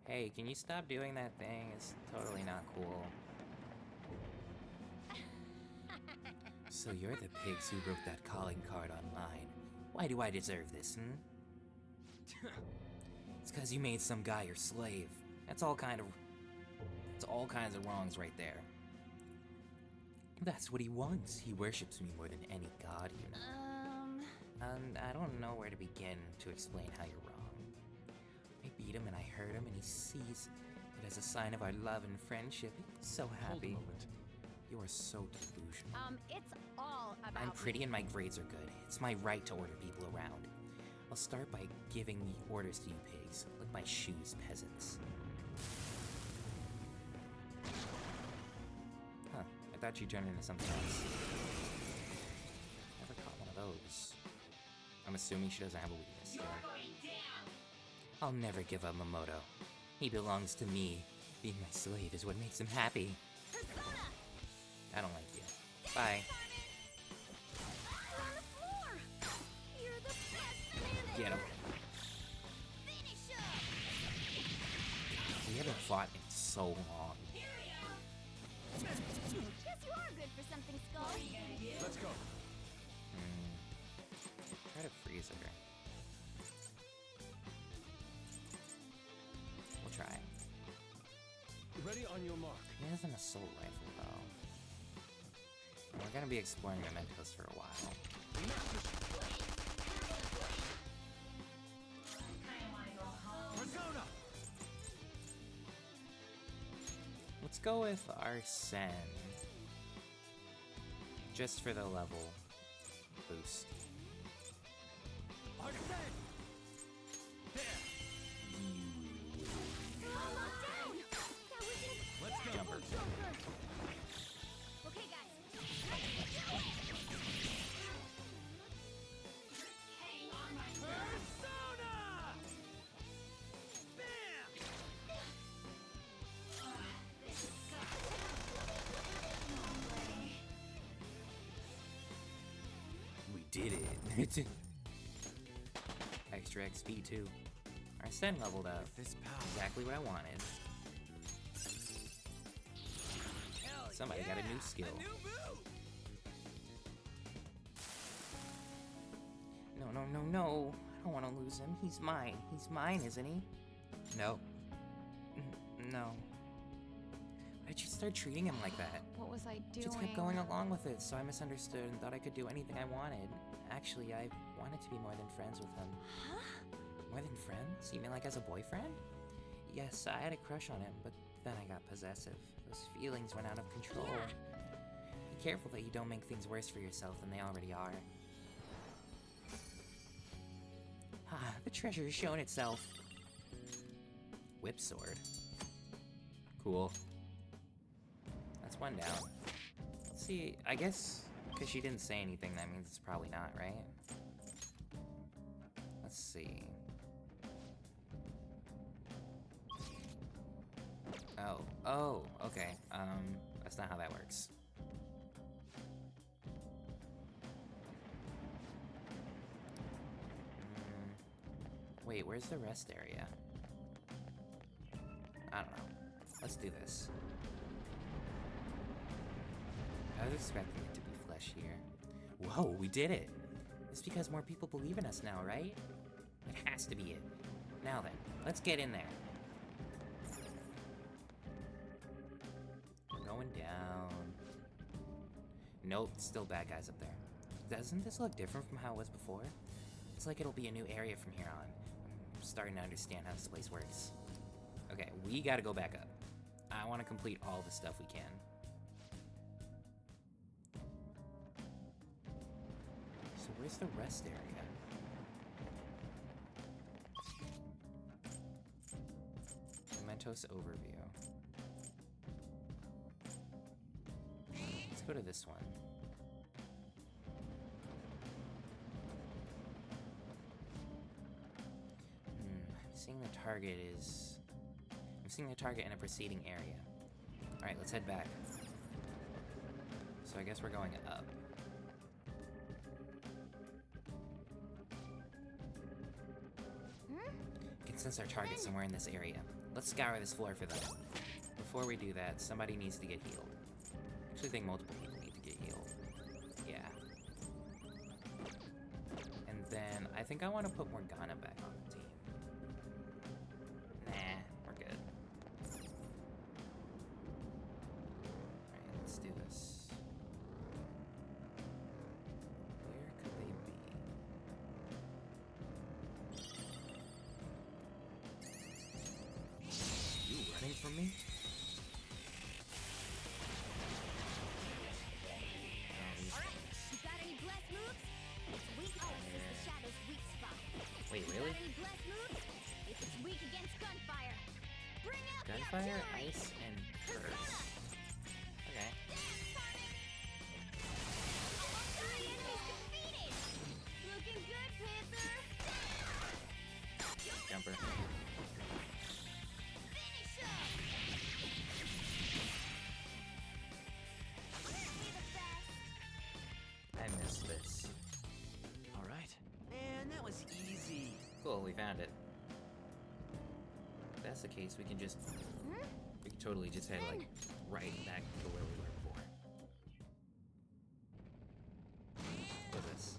Hey, can you stop doing that thing? It's totally not cool. So you're the pigs who wrote that calling card online. Why do I deserve this, It's because you made some guy your slave. That's all kinds of wrongs right there. That's what he wants. He worships me more than any god, you know. I don't know where to begin to explain how you're wrong. I beat him and I hurt him and he sees it as a sign of our love and friendship. He's so happy. Hold a moment. You are so delusional. It's all about I'm pretty and my grades are good. It's my right to order people around. I'll start by giving the orders to you pigs. Lick my shoes, peasants. Huh, I thought you turned into something else. Never caught one of those. I'm assuming she doesn't have a weakness. I'll never give up Momoto. He belongs to me. Being my slave is what makes him happy. I don't like you. Bye. Get him. We haven't fought in so long. Guess you are good for something, Skull. Let's go. Try to freeze her. We'll try. Ready on your mark. He has an assault rifle, though. We're gonna be exploring mementos for a while. Persona! Let's go with Arsene. Just for the level boost. Arsene! There! Let's go. Jumper. Okay, guys. Persona! Bam! We did it. Extra XP too. Our Sen leveled up. Exactly what I wanted. Somebody got a new skill. No. I don't want to lose him. He's mine. He's mine, isn't he? No. No. Why did you start treating him like that? What was I doing? Just kept going along with it, so I misunderstood and thought I could do anything I wanted. Actually, I wanted to be more than friends with him. Huh? More than friends? You mean like as a boyfriend? Yes, I had a crush on him, but then I got possessive. Those feelings went out of control. Be careful that you don't make things worse for yourself than they already are. Ah, the treasure has shown itself. Whip sword. Cool. That's one down. Let's see, I guess because she didn't say anything, that means it's probably not, right? Let's see. Oh, okay. That's not how that works. Wait, where's the rest area? I don't know. Let's do this. I was expecting it to be flesh here. Whoa, we did it! It's because more people believe in us now, right? It has to be it. Now then, let's get in there. We're going down. Nope, still bad guys up there. Doesn't this look different from how it was before? It's like it'll be a new area from here on. I'm starting to understand how this place works. Okay, we gotta go back up. I want to complete all the stuff we can. So where's the rest area? Mementos overview. Let's go to this one. I'm seeing the target is... I'm seeing the target in a preceding area. Alright, let's head back. So I guess we're going up. We can sense our target somewhere in this area. Let's scour this floor for them. Before we do that, somebody needs to get healed. I actually think multiple people need to get healed. Yeah. And then, I think I want to put Morgana back on the team. Nah, we're good. Alright, let's do this. Where could they be? You running from me? You got any blessed moves? It's weak ice is the Shadow's weak spot. Wait, You really? got any blessed moves? If it's weak against gunfire. Bring out the Gunfire, artillery! ice, and curse. Okay. The enemy's defeated! Looking good, Panther! Jumper. Finish up! Weren't we the best? I missed this. Alright. Man, that was easy. Cool, we found it. If that's the case, we can just... We can totally just head, like, right back to where we were before. What's this?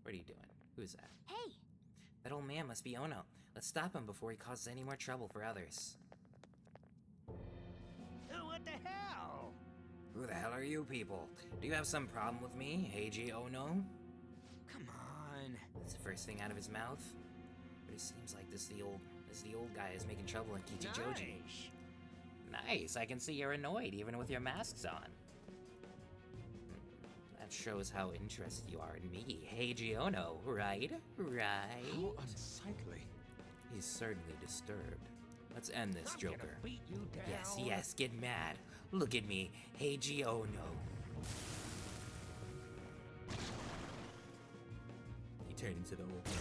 What are you doing? Who's that? Hey! That old man must be Ono. Let's stop him before he causes any more trouble for others. What the hell? Who the hell are you people? Do you have some problem with me, Heiji Ono? Come on. That's the first thing out of his mouth. But it seems like this the old guy is making trouble in Kichijoji. Nice, I can see you're annoyed even with your masks on. That shows how interested you are in me, Heiji Ono, right? Right? How unsightly. He's certainly disturbed. Let's end this, I'm gonna Joker. beat you Yes, down. yes, get mad. Look at me, Heiji Ono. He turned into the old man.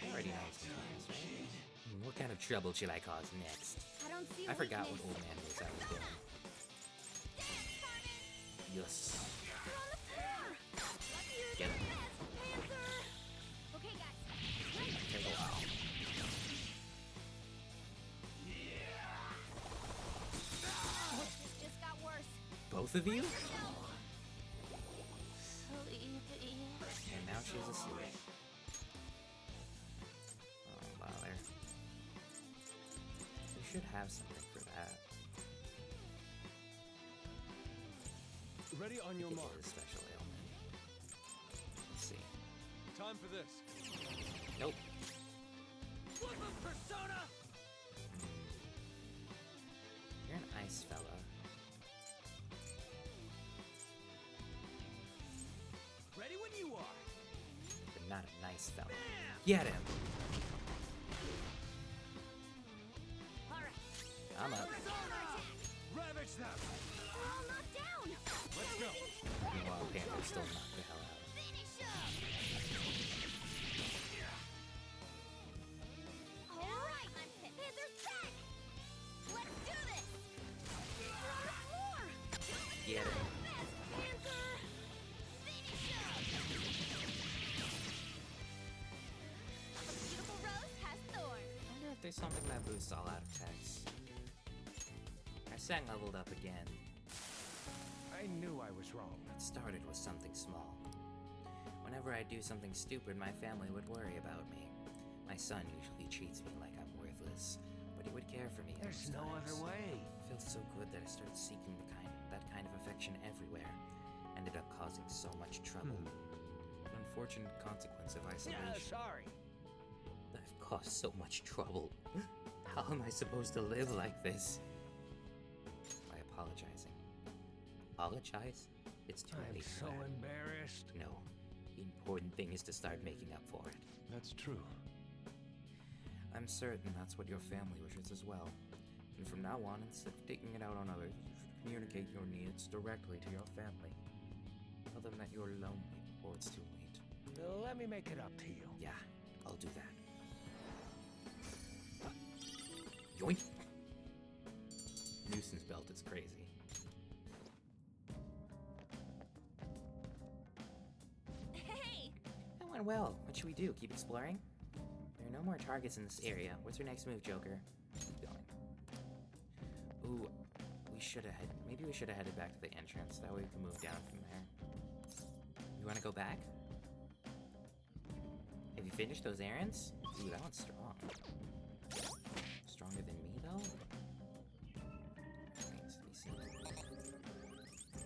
I already know what's going on, right? What kind of trouble should I cause next? I don't see I forgot weakness. what old man was I was doing. Yes. You're on the Both of you? Sleepy. And now she's asleep. Oh, bother. We should have something for that. Ready on your It mark. is a special ailment. Let's see. Time for this. Nope. Persona! You're an ice fella. Ready when you are. But not a nice fella. Get him! I'm up. Ravage them! We're all knocked down! Let's go! Meanwhile, Panther still knocked the hell out. Alright! Panther's back! Let's do this! We're on the floor! Get him. Best, Panther! Finish up! A beautiful rose has thorns. I wonder if there's something that boosts all out attacks. Our sang leveled up again. I knew I was wrong. It started with something small. Whenever I do something stupid, my family would worry about me. My son usually treats me like I'm worthless, but he would care for me. There's no other way. It feels so good that I started seeking that kind of affection everywhere. Ended up causing so much trouble. An unfortunate consequence of isolation. Yeah, sorry. I've caused so much trouble. How am I supposed to live like this? By apologizing. Apologize? It's too late for so that. embarrassed. No. The important thing is to start making up for it. That's true. I'm certain that's what your family wishes as well. And from now on, instead of taking it out on others, you should communicate your needs directly to your family. Tell them that you're lonely before it's too late. Let me make it up to you. Yeah, I'll do that. Yoink! Nuisance belt is crazy. Hey! That went well. What should we do? Keep exploring? There are no more targets in this area. What's your next move, Joker? Keep going. Ooh, maybe we should have headed back to the entrance. That way we can move down from there. You want to go back? Have you finished those errands? Ooh, that one's strong. Stronger than me, though? Remains to be seen.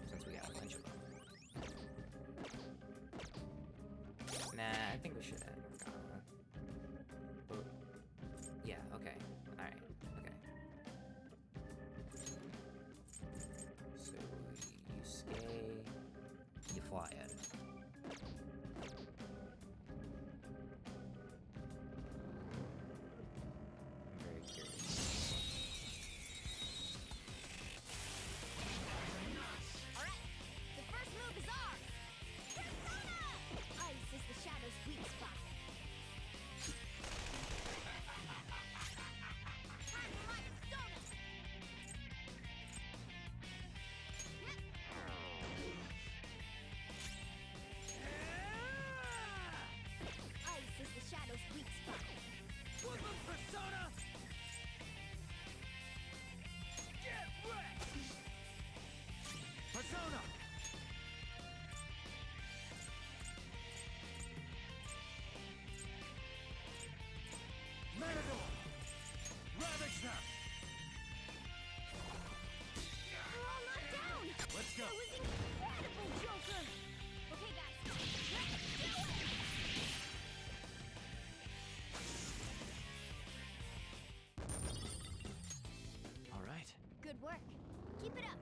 Since we got a bunch of them. Nah, I think we should have. Yeah, okay. Alright, okay. So, you skate, you fly it. I'm very curious. Alright, the first move is ours! Persona! Ice is the shadow's weak spot. Time for my persona! Ice is the shadow's weak spot. Woodland Persona! Get wrecked! Persona! Matador! Ravage them! We're all knocked down! Let's go! That was incredible, Joker! Okay, guys, let's do it! All right. Good work. Keep it up.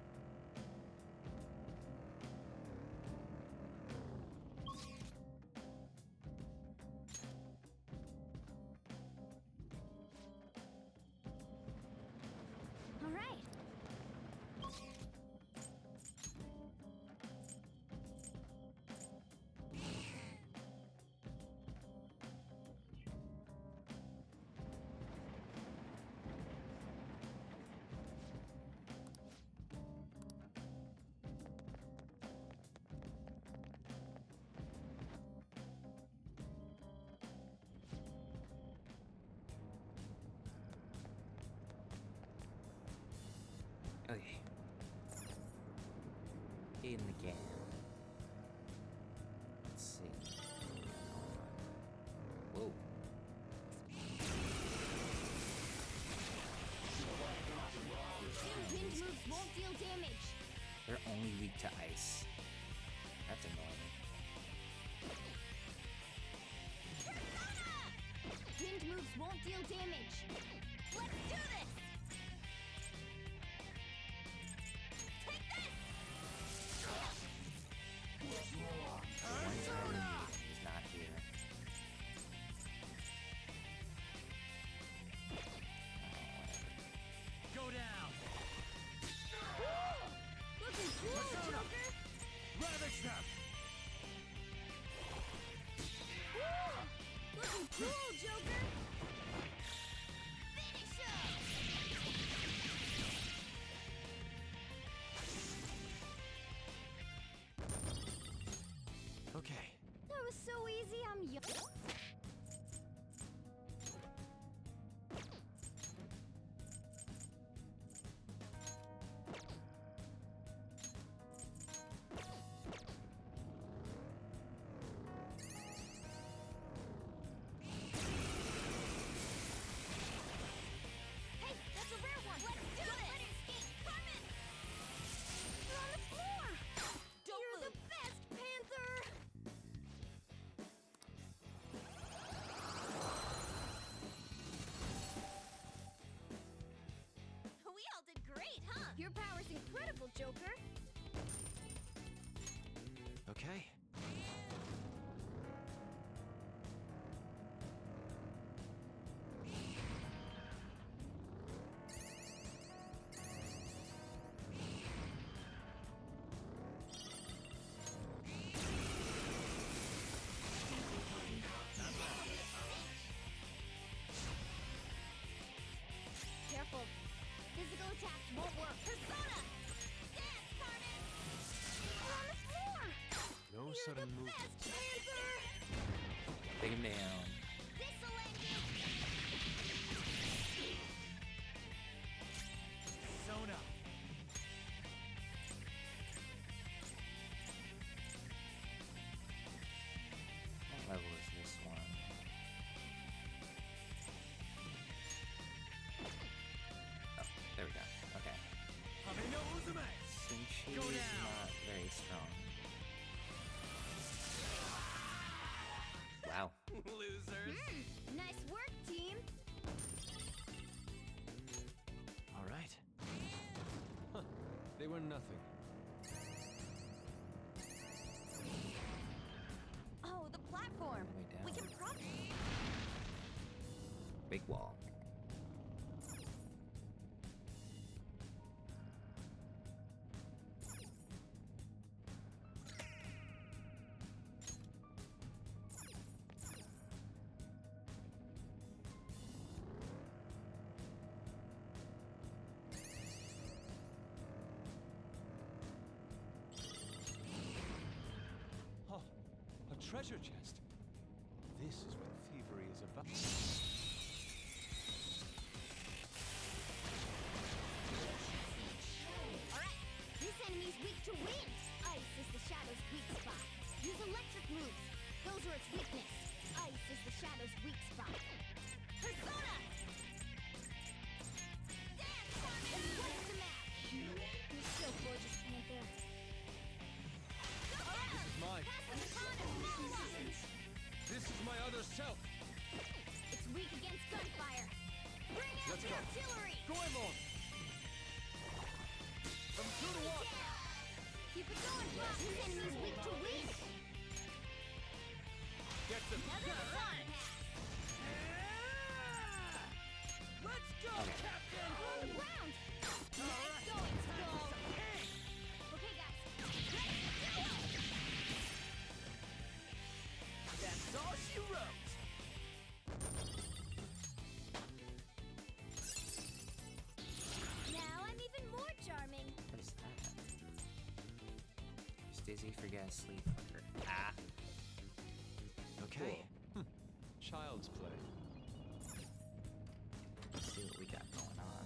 All right. Okay. in the game. Let's see. Whoa. Wind moves won't deal damage. They're only weak to ice. That's annoying. Wind moves won't deal damage. Let's do this! Take this! He's not here. Go down! Looking cool, Joker! Ravage them! Looking cool, Joker! Finish him! Okay. That was so easy, I'm young. Hey, that's a rare one! Let's do it! Let it escape! Carmen! You're on the floor! You're the best, Panther! We all did great, huh? Your power's incredible, Joker. Okay. Careful. Physical attacks won't work. Persona! Dance, Carmen! You're on the floor! No You're sudden the movement. best, Panther! Take him down. This'll end you! Sona! What level is this one? Oh, there we go. Okay. Hameno Uzume! Since she's Go down. not very strong. Wow. Losers! Nice work, team! All right. Huh. They were nothing. Oh, the platform. Way down. We can probably. Big wall. Oh, a treasure chest. This is what thievery is about. Alright, this enemy's weak to wind. Ice is the shadow's weak spot. Use electric moves. Those are its weakness. Ice is the shadow's weak spot. Persona! Dance, Carmen! And what's the match? You're so gorgeous, Panther. This is mine. Pass the baton and follow up! This is my other self. It's weak against gunfire. Bring out Let's the go. artillery! Goemon! From 2 to 1. Keep it going, Bob. This enemy's weak to wind. Get them. Another baton pass. Let's go, Captain! On the ground. Nice going, Skull. Okay, guys. Let's go! That's all she wrote! Now I'm even more charming. What is that? Is dizzy, forget, sleep, hunger. Ah! Okay. Cool. Child's play. Let's see what we got going on.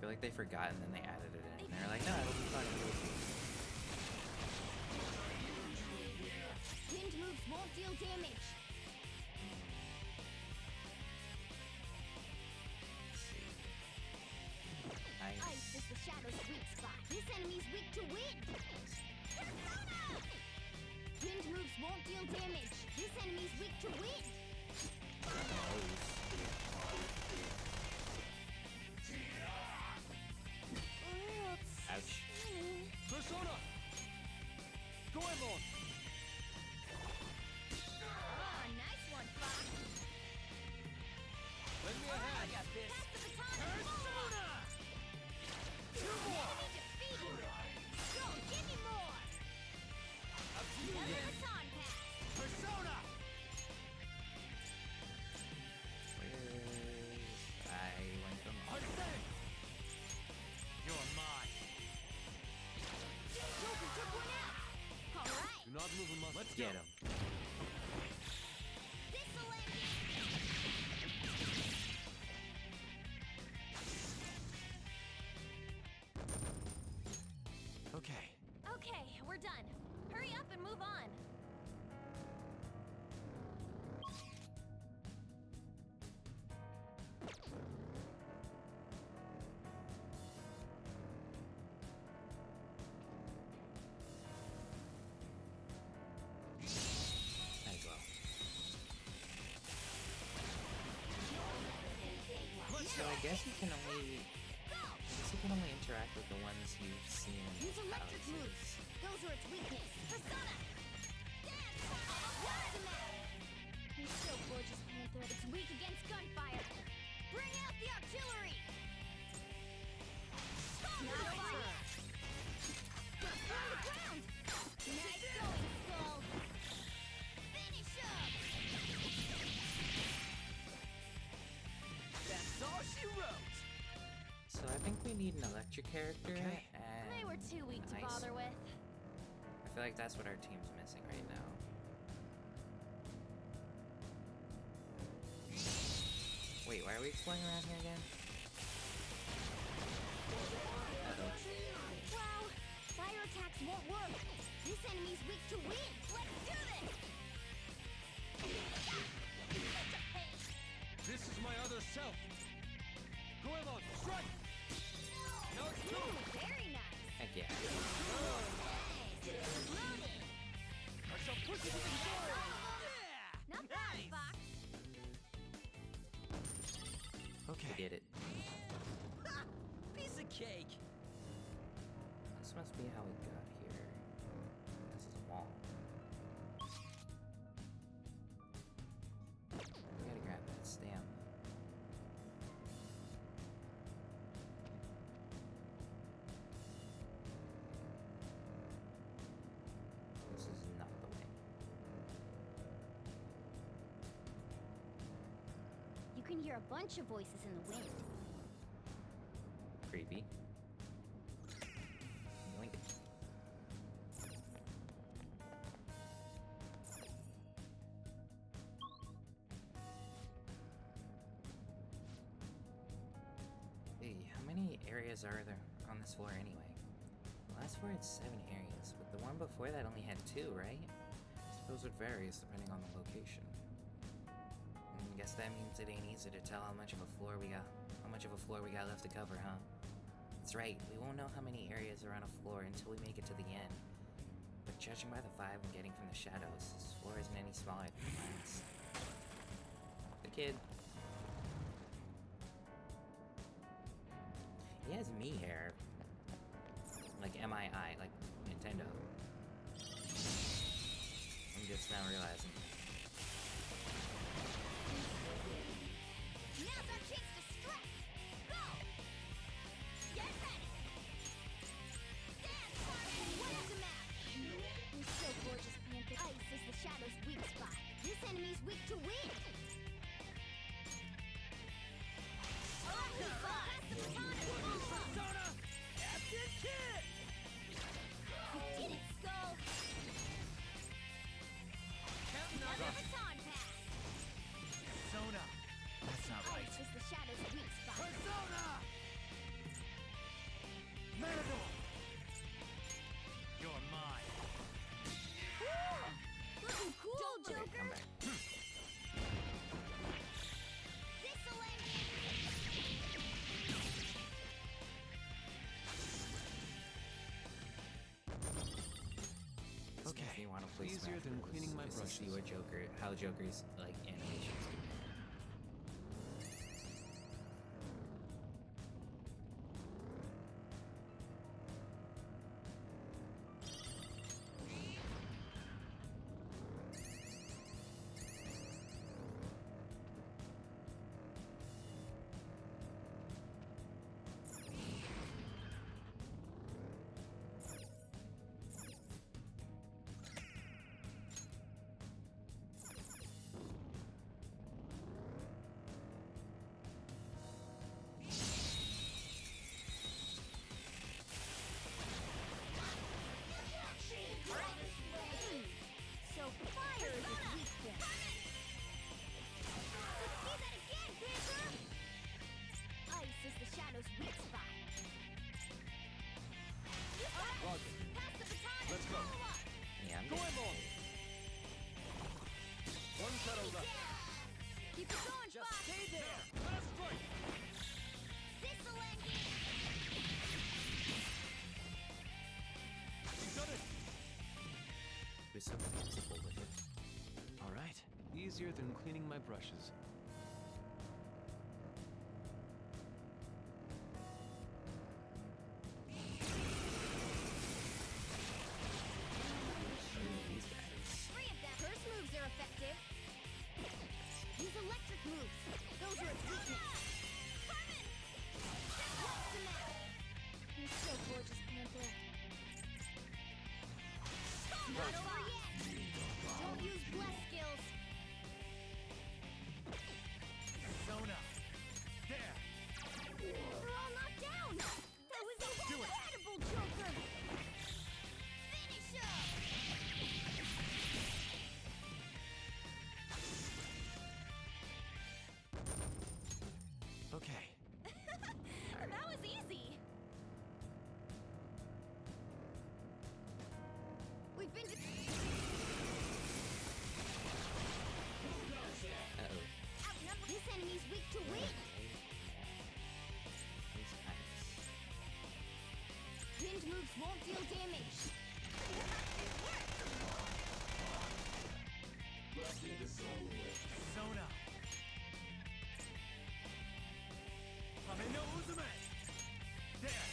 feel like they forgot and then they added it in. They're like, no, it'll be fun. Wind moves won't deal damage. Ice is the shadow's weak spot. This enemy's weak to wind. Persona! Wind moves won't deal damage. This enemy's weak to wind. Ouch. Persona! Goemon! Ah, nice one, Fox. Lend me a hand! I got this! Pass the baton and Persona! Two more! enemy defeated. Go, give me more. Up to you, Another Yen. baton pass. Persona! I went from Arsenic! You're mine! Joker took one out. All right. Do not move a muscle. Let's get him. This'll end it. Okay. Okay, we're done. Hurry up and move on. Might as well. So I guess you can only interact with the ones you've seen in Use the electric moves. houses. Those are its weakness. Persona! Dance! What's the matter? You're so gorgeous, Panther. It's weak against gunfire. Bring out the artillery! Not over yet! Get on the ground! Nice going, Skull! Finish up! That's all she wrote! So I think we need an electric character, Okay. and They were too weak to nice. bother with. I feel like that's what our team's missing right now. Wait, why are we exploring around here again? Uh-oh. Wow! Fire attacks won't work! This enemy's weak to wind! Let's do this! This is my other self! Goemon, strike! Now it's Ooh, very nice! Heck yeah. Loaded! I shall push you to the door! Not bad, Fox! Okay. We did it. Ha! Piece of cake! This must be how we got here. This is a wall. We gotta grab that stamp. This is not the way. You can hear a bunch of voices in the wind. Creepy. Yoink. Hey, how many areas are there on this floor anyway? The last floor had 7 areas, but the one before that only had 2, right? I suppose it varies depending on the location. I guess that means it ain't easy to tell how much of a floor we got left to cover, huh? That's right, we won't know how many areas are on a floor until we make it to the end. But judging by the vibe I'm getting from the shadows, this floor isn't any smaller than last. The kid. He has me hair. Like MII, like Nintendo. I'm just now realizing. Now's our chance to strike! Go! Get ready! Dance, party! What's the match? You're so gorgeous, Panther. Ice is the shadow's weak spot. This enemy's weak to wind. Pass the baton and follow up. Persona! Captain Kid! You did it, Skull! Captain definitely want to play Easier Smash than Bros. cleaning my Just to see brushes. what how Joker's like animations compare. So fire is his weak point. Let's see that again, Panther! Ice is the shadow's weak spot. Roger. Pass the baton Let's and go. follow up. Yeah, I'm Go getting in, boy. One shadow left. Keep it going, Just Fox. stay there. Let us strike. This'll end it. You done it. We're so fanciful with it. All right. Easier than cleaning my brushes. These guys. 3 of them. First moves are effective. Use electric moves. Those are its weakness. Blast him out. You're so gorgeous, Panther. Not over yet. Don't use bless skills. Zona. There. We're all knocked down. That was incredible, Joker. Finish him. Okay. That was easy. We've been. Uh-oh. Outnumbered. This enemy's weak to wind. These guys. Wind moves won't deal damage. Zona. Kameno Uzume. There.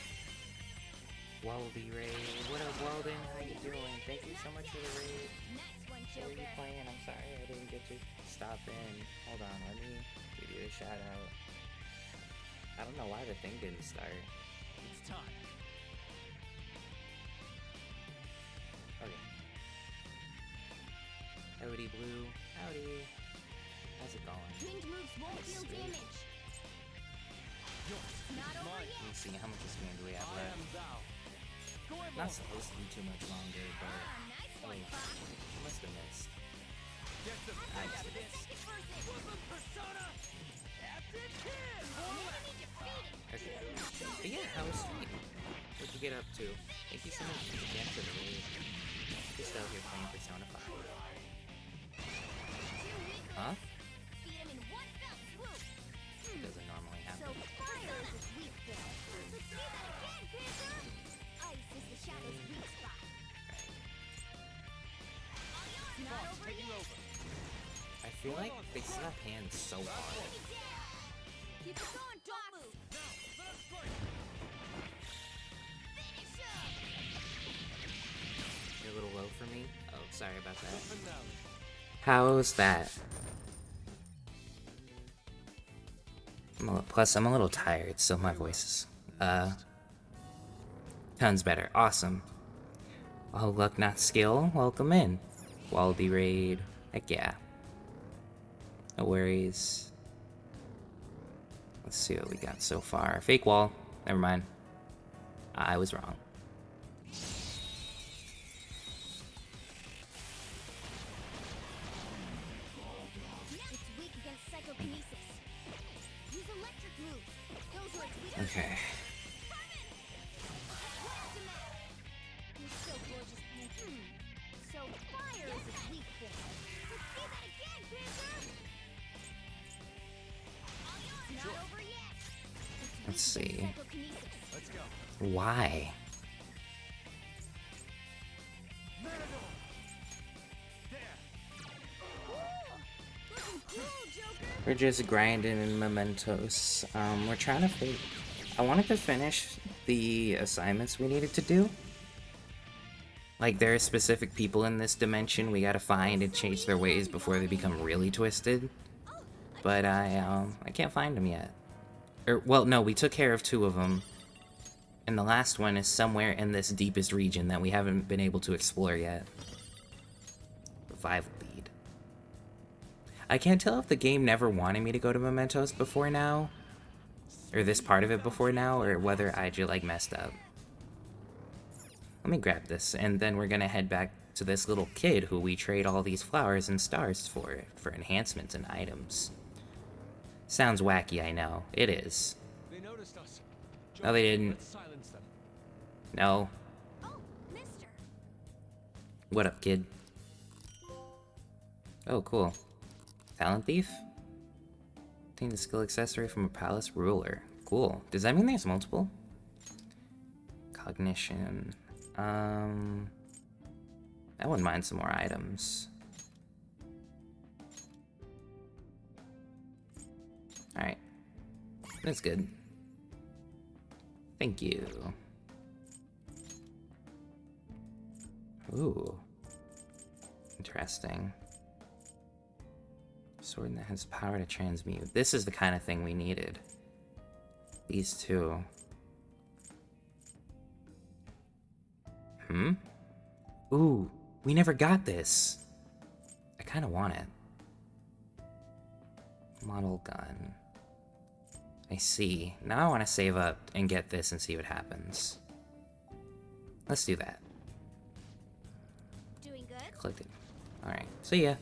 Waldy raid. What up, Walden? How you doing? Thank you so much for the raid. Nice one, What were you Joker. playing? I'm sorry I didn't get to stop in. Hold on, let me give you a shout out. I don't know why the thing didn't start. It's time. Okay. Howdy, Blue. Howdy. How's it going? Wind moves won't deal Sweet. damage. Yours. Not over Mine. yet. Let me see how much screen do we have I left. am thou. Go in, Not boy. supposed to be too much longer, but Nice one, Fox. must have missed. Get the I best missed of it. this. Second person. Woman persona. Captain Pin. Enemy defeated. Okay. But yeah, how was stream? What'd you get up to? Thank you so much again for the raid. Just out here playing Persona 5. Two weak Huh? Beat him in one fell swoop. Doesn't normally So happen. fire is his weak point. Let's see that again, Panther. Ice is the shadow's weak spot. Not Fox over taking yet. over. I feel like they slap hands so hard. Take it down. Keep it going, Don't move. Now, let us strike. Finish him. You're a little low for me. Oh, sorry about that. Finale. How's that? Plus, I'm a little tired, so my voice is, tons better. Awesome. All luck, not skill. Welcome in. Waldy raid. Heck yeah. No worries. Let's see what we got so far. Fake wall. Never mind. I was wrong. It's weak against psychokinesis. Use electric moves. Those are its weak. Okay. Blast him out. You're so gorgeous, Panther. So fire is his weak point. Let's see that again, Panther. Not over yet. It's Let's weak see. against psychokinesis. Let's go. Why? Matador. We're just grinding in mementos. We're trying to I wanted to finish the assignments we needed to do. Like, there are specific people in this dimension we gotta find and change their ways before they become really twisted. But I can't find them yet. Well, no, we took care of 2 of them. And the last one is somewhere in this deepest region that we haven't been able to explore yet. Revival bead. I can't tell if the game never wanted me to go to Mementos before now, or this part of it before now, or whether I just, like, messed up. Let me grab this, and then we're gonna head back to this little kid who we trade all these flowers and stars for enhancements and items. Sounds wacky, I know. It is. They noticed us. No, they didn't. Let's silence them. No. Oh, mister. What up, kid? Oh, cool. Talent thief? Obtain the skill accessory from a palace ruler. Cool. Does that mean there's multiple? Cognition. I wouldn't mind some more items. Alright. That's good. Thank you. Ooh. Interesting. Sword that has power to transmute. This is the kind of thing we needed. These 2. Ooh, we never got this. I kind of want it. Model gun. I see. Now I want to save up and get this and see what happens. Let's do that. Doing good? Clicked it. Alright, see ya.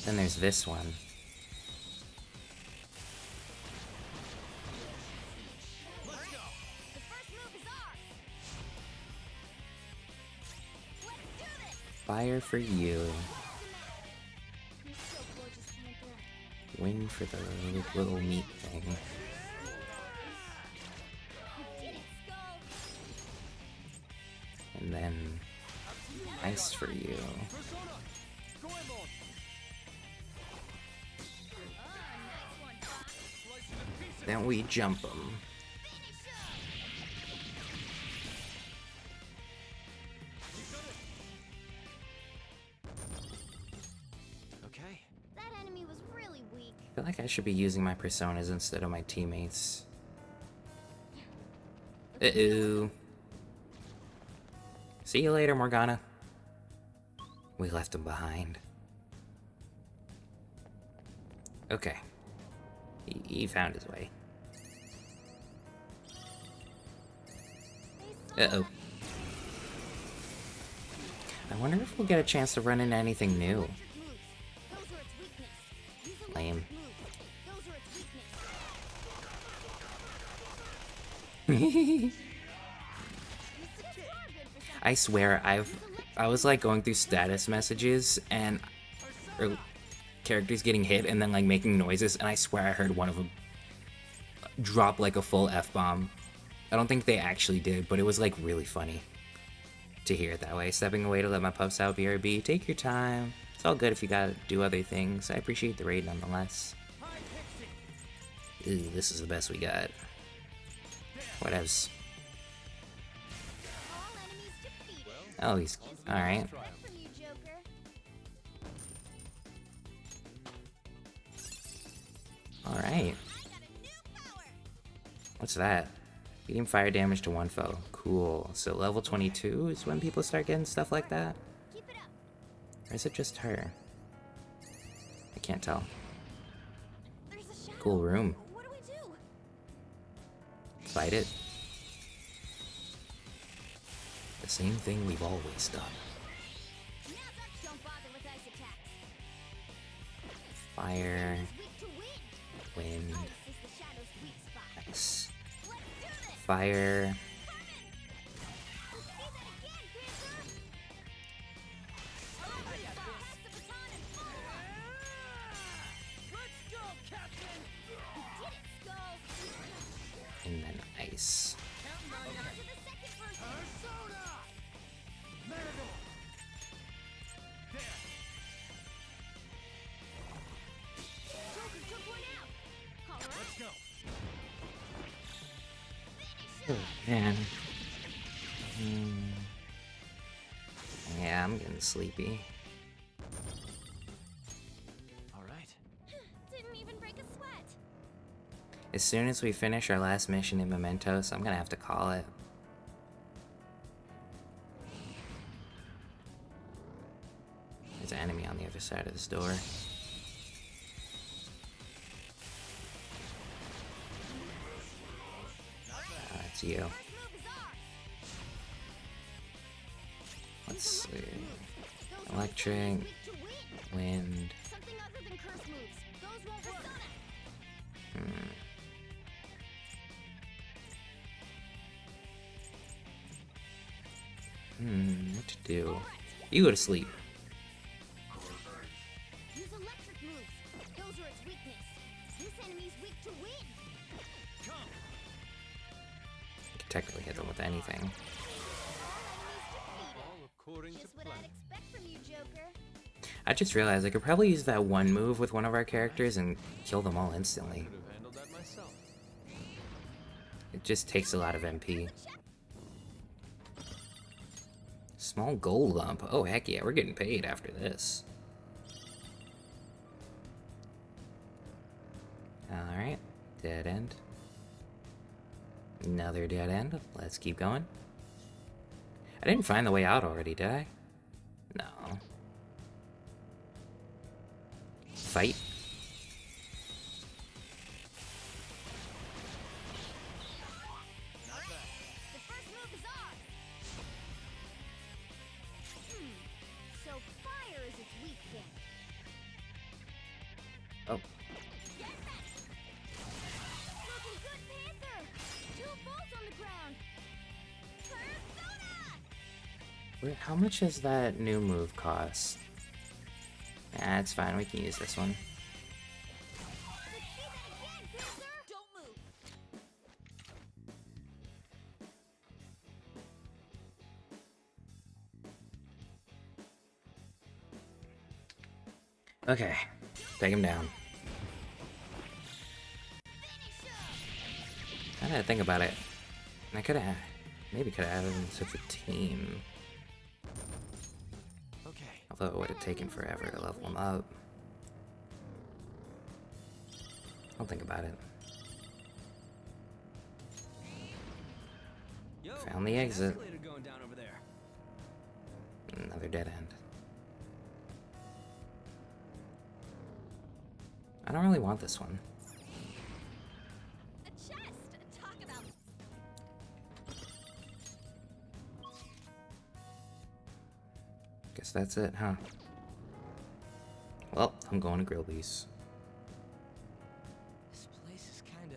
Then there's this one. Fire for you. Wing for the little meat thing. And then ice for you. Then we jump them. Okay. That enemy was really weak. I feel like I should be using my personas instead of my teammates. Uh-oh. See you later, Morgana. We left him behind. Okay. He found his way. Uh-oh. I wonder if we'll get a chance to run into anything new. Lame. I swear, I was like going through status messages and characters getting hit and then like making noises, and I swear I heard one of them drop like a full F-bomb. I don't think they actually did, but it was like really funny to hear it that way. Stepping away to let my pups out, BRB. Take your time. It's all good if you gotta do other things. I appreciate the raid nonetheless. Ooh, this is the best we got. Whatevs. Oh, he's alright. Alright. What's that? Medium fire damage to one foe. Cool. So level 22 is when people start getting stuff like that? Or is it just her? I can't tell. Cool room. Fight it. The same thing we've always done. Fire. Wind. Nice. Fire. And then ice. Man. Yeah, I'm getting sleepy. Alright. Didn't even break a sweat. As soon as we finish our last mission in Mementos, I'm gonna have to call it. There's an enemy on the other side of this door. That's you. Let's see. Electric, wind. Something other than curse moves. Those won't work. What to do? You go to sleep. Use electric moves. Those are its weakness. This enemy's weak to wind. You can technically hit them with anything. Just what I'd expect from you, Joker. I just realized I could probably use that one move with one of our characters and kill them all instantly. It just takes a lot of MP. Small gold lump. Oh, heck yeah, we're getting paid after this. Alright, dead end. Another dead end. Let's keep going. I didn't find the way out already, did I? No. Fight. The first move is ours. So fire is its weak thing. Oh. Get ready. Looking good, Panther. 2 balls on the ground. Persona! Wait, how much does that new move cost? Nah, it's fine. We can use this one. Don't move. Okay, take him down. Now that I think about it, I could have, maybe could have added him to the team. Okay. Although it would have taken forever to level him up. I'll think about it. Found the exit. Going down over there. Another dead end. I don't really want this one. A chest. Talk about. Guess that's it, huh? Well, I'm going to Grillby's. This place is kinda...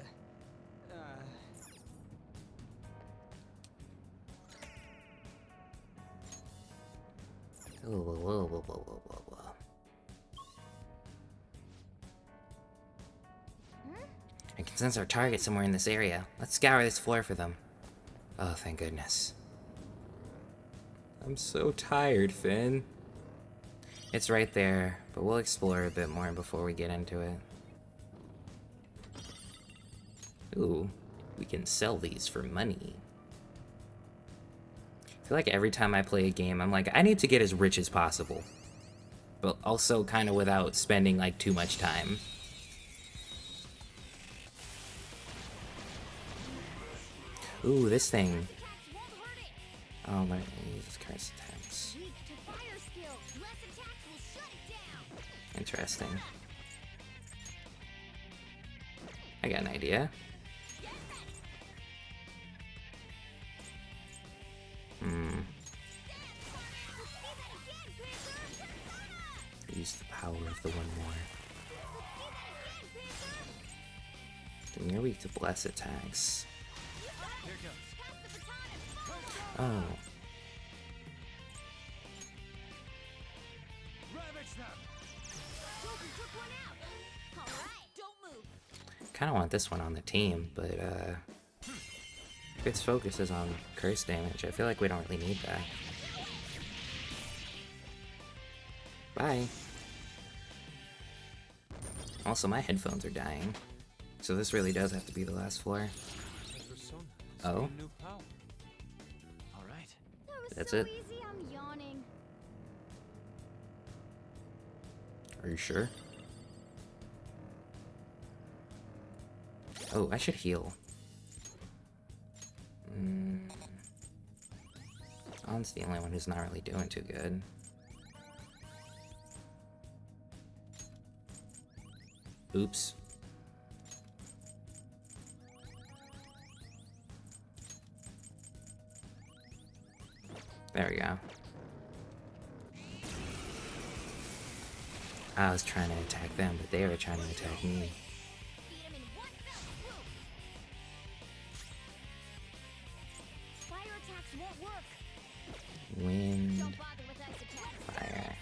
I can sense our target somewhere in this area. Let's scour this floor for them. Oh, thank goodness. I'm so tired, Finn. It's right there, but we'll explore a bit more before we get into it. Ooh, we can sell these for money. I feel like every time I play a game, I'm like, I need to get as rich as possible. But also kind of without spending like too much time. Ooh, this thing. Oh my, Jesus Christ, attacks. Weak to fire skill. Less attacks will shut it down. Interesting. I got an idea. Use the power of the one more. Then you're weak to bless attacks. Oh. Kinda want this one on the team, but if its focus is on curse damage, I feel like we don't really need that. Bye. Also, my headphones are dying, so this really does have to be the last floor. Oh? New power. That's so it? easy, I'm yawning. Are you sure? Oh, I should heal. On's the only one who's not really doing too good. Oops. There we go. I was trying to attack them, but they were trying to attack me. Fire attacks won't work. Wind. Don't bother with ice attacks. Fire.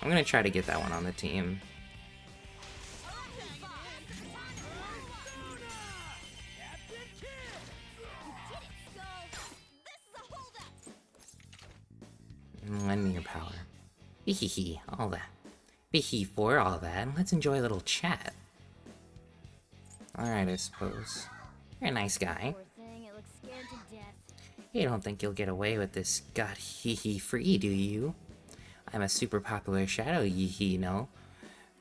I'm gonna try to get that one on the team. Lend me your power. Hee all that. Hee for all that. Let's enjoy a little chat. Alright, I suppose. You're a nice guy. Poor thing, it looks scared to death. You don't think you'll get away with this god hee free, do you? I'm a super popular shadow yee no?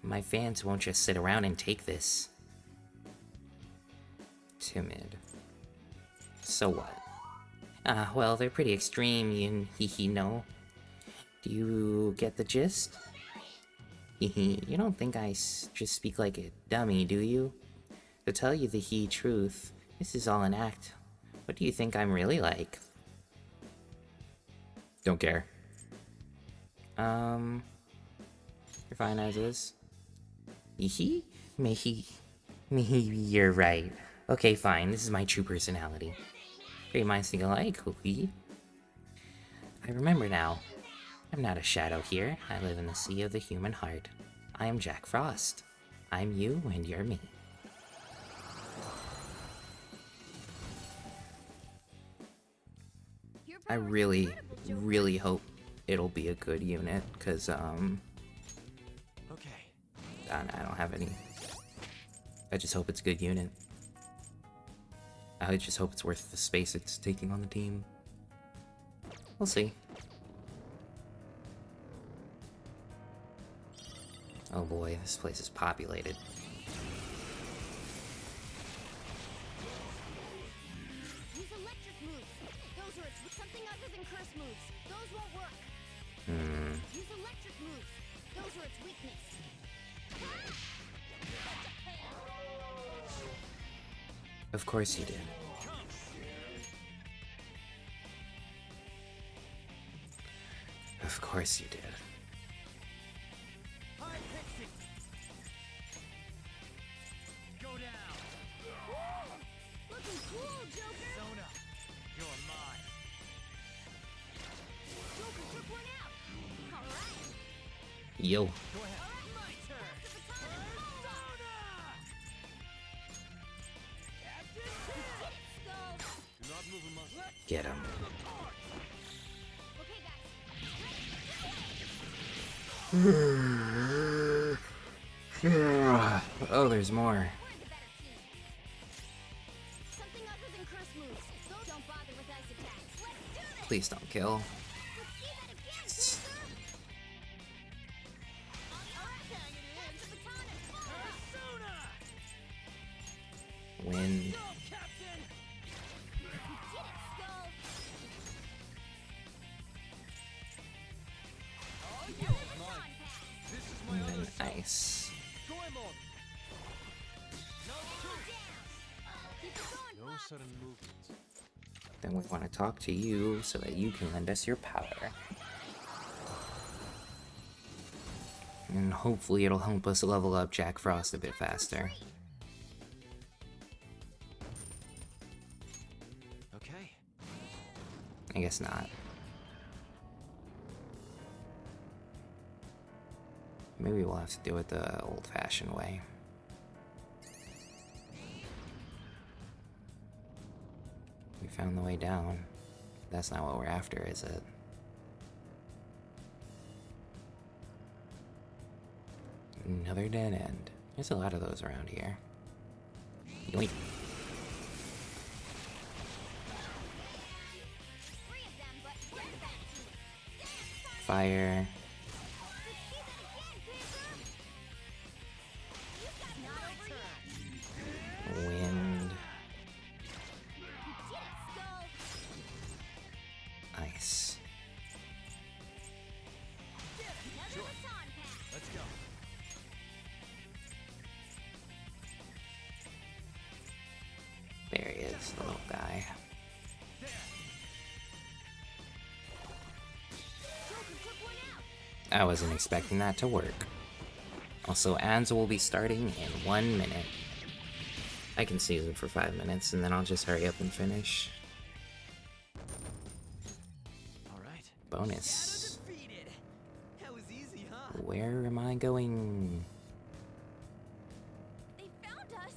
My fans won't just sit around and take this. Timid. So what? Well, they're pretty extreme, you no? Do you get the gist? You don't think I just speak like a dummy, do you? To tell you the truth, this is all an act. What do you think I'm really like? Don't care. You're fine as is. Maybe you're right. Okay, fine, this is my true personality. Great minds think alike, hee. I remember now. I'm not a shadow here. I live in the sea of the human heart. I am Jack Frost. I'm you and you're me. I really, really hope it'll be a good unit, because, Okay. I don't have any. I just hope it's a good unit. I just hope it's worth the space it's taking on the team. We'll see. Oh boy, this place is populated. Use electric moves. Those are something other than curse moves. Those won't work. Use electric moves. Those are its weakness. Of course you did. Of course you did. Go down. Looking cool, Joker. Sona, you're mine. Joker took one out. All right. Yo. Go ahead. My turn. Do not move a muscle. Get him. Okay, guys. Oh, there's more. Something other than curse moves. Don't bother with ice attacks. Let's do this. Please don't kill. Let's see that again, Joker. Wind. And then ice. No sudden movements. Then we want to talk to you so that you can lend us your power. And hopefully it'll help us level up Jack Frost a bit faster. Okay. I guess not. Maybe we'll have to do it the old-fashioned way. We found the way down. That's not what we're after, is it? Another dead end. There's a lot of those around here. Yoink. Fire. Wind. Ice. Let's go. There he is, the little guy. I wasn't expecting that to work. Also, ads will be starting in 1 minute. I can seize it for 5 minutes, and then I'll just hurry up and finish. Alright. Bonus. That was easy, huh? Where am I going? They found us.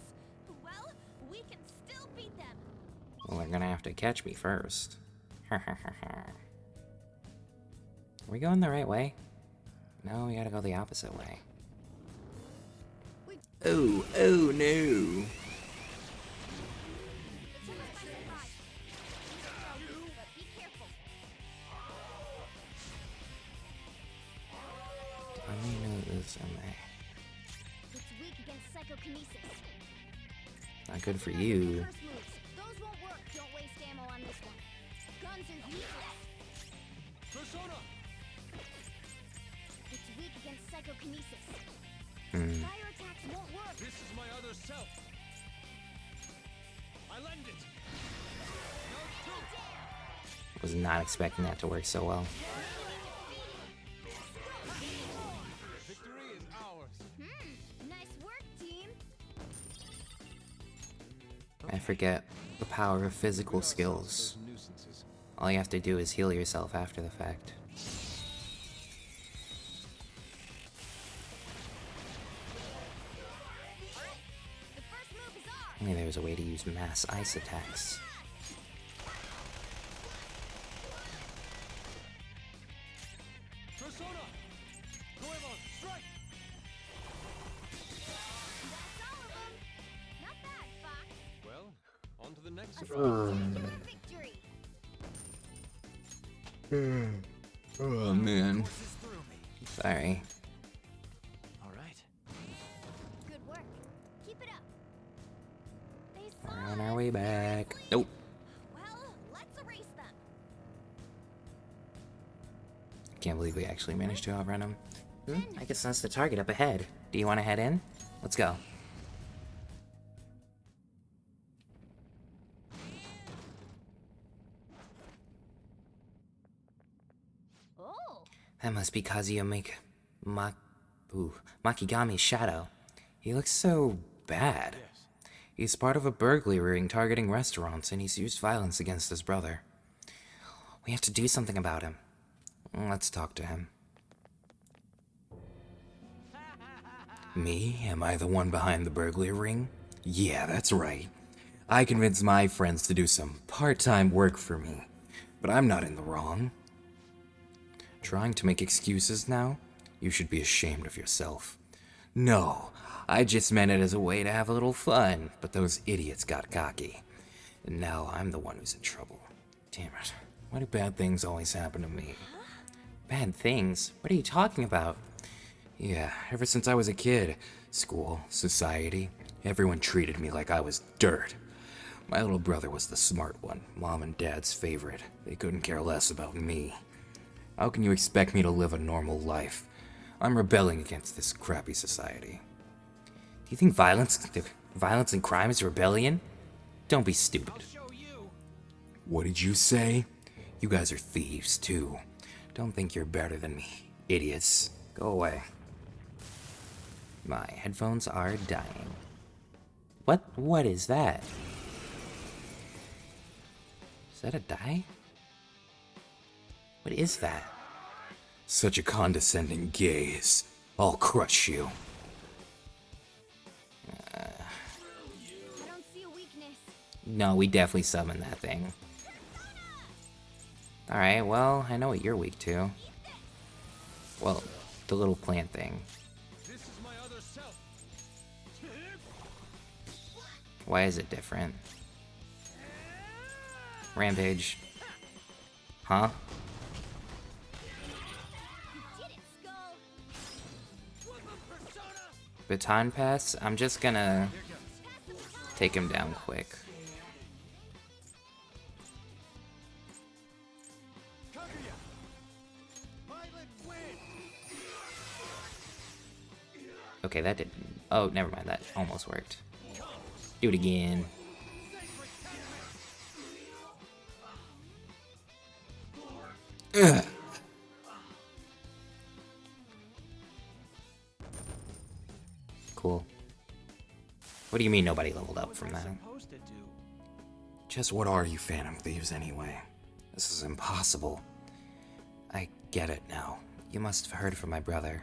Well, we can still beat them. Well, they're gonna have to catch me first. Are we going the right way? No, we gotta go the opposite way. Oh, oh no. I may know this, am I? It's weak against psychokinesis. Not good for you. First moves. Those won't work. Don't waste ammo on this one. Guns are useless. Persona! It's weak against psychokinesis. Hmm. Fire attacks won't work. This is my other self. I lend it. No, two. Was not expecting that to work so well. Victory is ours. Nice work, team. I forget the power of physical skills. All you have to do is heal yourself after the fact. Only there was a way to use mass ice attacks. Persona! Goemon, strike! That's all of them. Not bad, Fox. Well, on to the next Victory. Oh man. Sorry. Alright. Good work. Keep it up. They We're saw on our us. way back. Nope. Well, let's erase them. Can't believe we actually managed to outrun him. I guess that's the target up ahead. Do you want to head in? Let's go. Oh. That must be Kazuya Makigami's shadow. He looks so bad. He's part of a burglary ring targeting restaurants, and he's used violence against his brother. We have to do something about him. Let's talk to him. Me? Am I the one behind the burglary ring? Yeah, that's right. I convinced my friends to do some part-time work for me, but I'm not in the wrong. Trying to make excuses now? You should be ashamed of yourself. No, I just meant it as a way to have a little fun, but those idiots got cocky. And now I'm the one who's in trouble. Damn it. Why do bad things always happen to me? Bad things? What are you talking about? Yeah, ever since I was a kid. School, society, everyone treated me like I was dirt. My little brother was the smart one, Mom and Dad's favorite. They couldn't care less about me. How can you expect me to live a normal life? I'm rebelling against this crappy society. Do you think violence and crime is rebellion? Don't be stupid. What did you say? You guys are thieves, too. Don't think you're better than me, idiots. Go away. My headphones are dying. What is that? Is that a die? What is that? Such a condescending gaze. I'll crush you. I don't see a weakness. No, we definitely summoned that thing. Alright, well, I know what you're weak to. Well, the little plant thing. This is my other self. Why is it different? Rampage. Huh? baton pass. I'm just gonna take him down quick. Okay, that didn't. Oh, never mind. That almost worked. Do it again. Ugh. Cool. What do you mean nobody leveled up from that? Just what are you Phantom Thieves anyway? This is impossible. I get it now. You must have heard from my brother.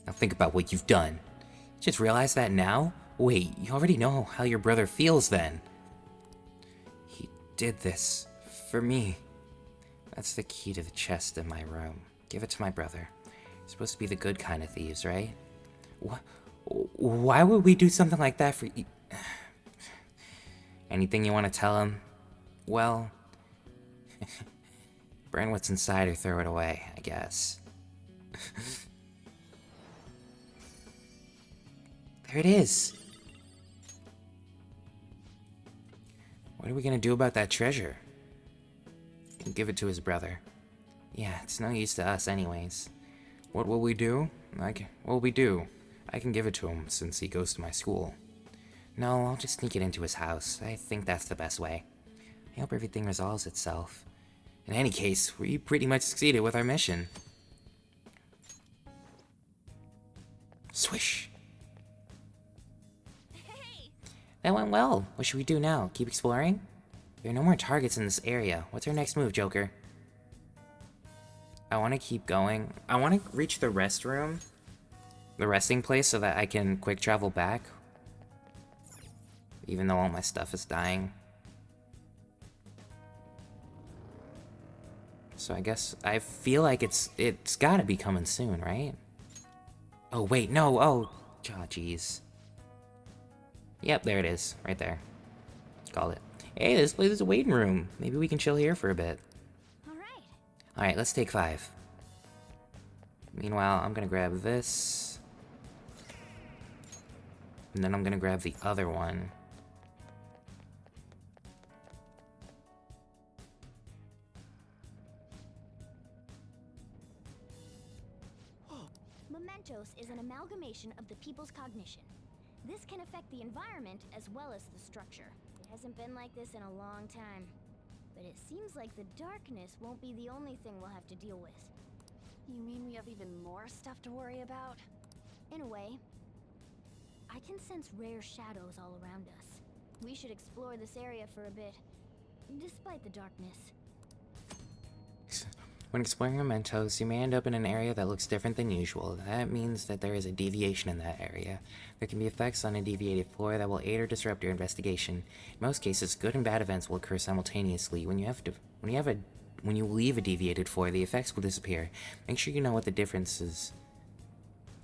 Now think about what you've done. Just realize that now? Wait, you already know how your brother feels then. He did this for me. That's the key to the chest in my room. Give it to my brother. You're supposed to be the good kind of thieves, right? Why would we do something like that for you? Anything you want to tell him? Well, burn what's inside or throw it away, I guess. There it is. What are we gonna do about that treasure? We'll give it to his brother. Yeah, it's no use to us anyways. What will we do? What will we do? I can give it to him since he goes to my school. No, I'll just sneak it into his house. I think that's the best way. I hope everything resolves itself. In any case, we pretty much succeeded with our mission. Swish! That went well. What should we do now? Keep exploring? There are no more targets in this area. What's our next move, Joker? I want to keep going. I want to reach the restroom. The resting place so that I can quick travel back. Even though all my stuff is dying. So I guess I feel like it's gotta be coming soon, right? Oh wait, no, oh jeez. Yep, there it is, right there. Called it. Hey, this place is a waiting room. Maybe we can chill here for a bit. Alright, let's take 5. Meanwhile, I'm gonna grab this. And then I'm gonna grab the other one. Mementos is an amalgamation of the people's cognition. This can affect the environment as well as the structure. It hasn't been like this in a long time. But it seems like the darkness won't be the only thing we'll have to deal with. You mean we have even more stuff to worry about? In a way. I can sense rare shadows all around us. We should explore this area for a bit, despite the darkness. When exploring mementos, you may end up in an area that looks different than usual. That means that there is a deviation in that area. There can be effects on a deviated floor that will aid or disrupt your investigation. In most cases, good and bad events will occur simultaneously. When you leave a deviated floor, the effects will disappear. Make sure you know what the differences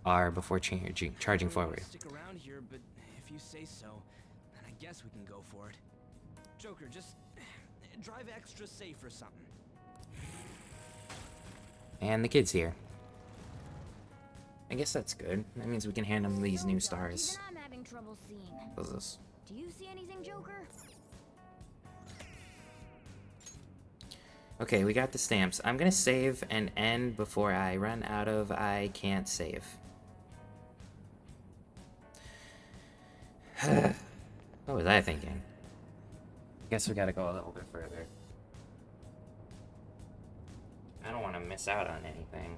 are before charging forward. Stick around here, but if you say so, then I guess we can go for it. Joker, just drive extra safe or something. And the kid's here. I guess that's good. That means we can hand him these new stars. Even I'm having trouble seeing. What's this? Do you see anything, Joker? Okay, we got the stamps. I'm gonna save and end before I run out of I can't save. What was I thinking? Guess we gotta go a little bit further. I don't want to miss out on anything.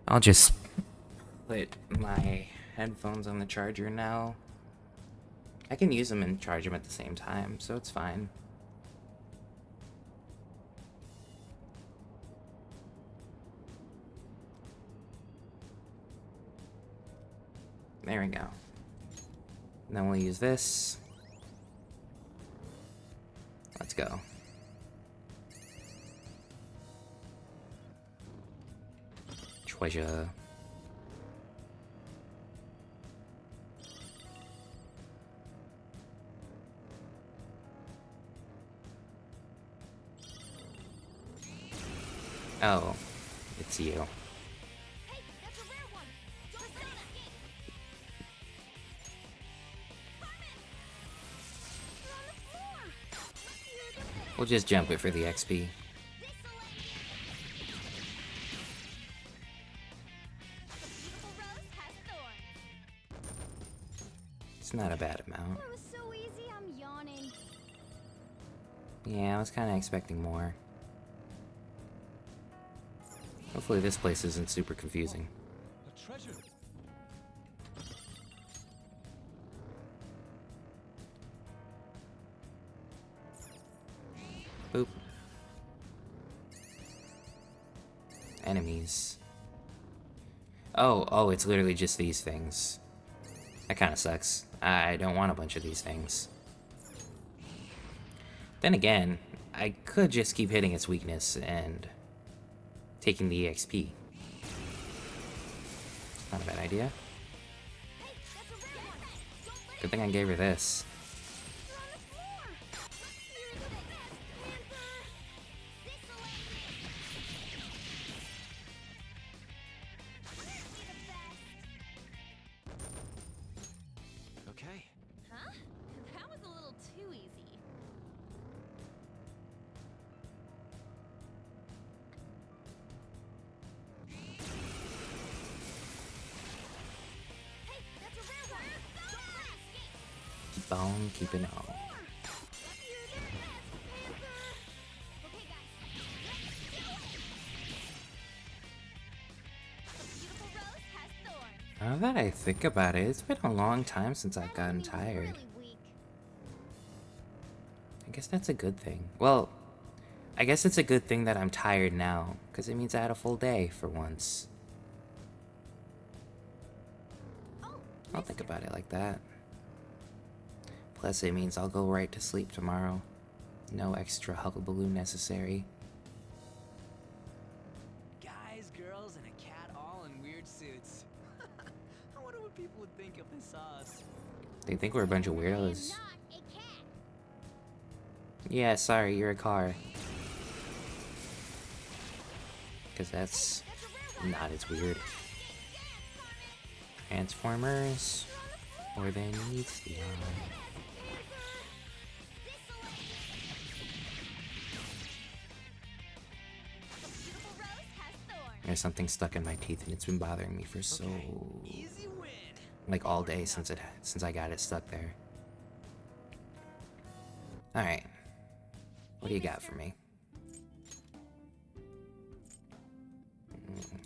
I'll just put my headphones on the charger now. I can use them and charge them at the same time, so it's fine. There we go. And then we'll use this. Let's go. Treasure. Oh, it's you. Hey, We'll just jump it for the XP. It's not a bad amount. That was so easy, I'm yawning. Yeah, I was kind of expecting more. Hopefully this place isn't super confusing. A treasure. Boop. Enemies. Oh, it's literally just these things. That kind of sucks. I don't want a bunch of these things. Then again, I could just keep hitting its weakness and taking the EXP. Not a bad idea. Good thing I gave her this. Okay. Huh? That was a little too easy. Keep on keeping on. Now that I think about it, it's been a long time since I've gotten tired. I guess that's a good thing. Well, I guess it's a good thing that I'm tired now, because it means I had a full day for once. I'll think about it like that. Plus, it means I'll go right to sleep tomorrow. No extra hullabaloo necessary. Guys, girls, and a cat all in weird suits. I wonder what people would think if they saw us. They think we're a bunch of weirdos. Yeah, sorry, you're a car. Because that's not as weird. Transformers, more than needs to be on. There's something stuck in my teeth and it's been bothering me for so... like all day since I got it stuck there. Alright. What do you got for me?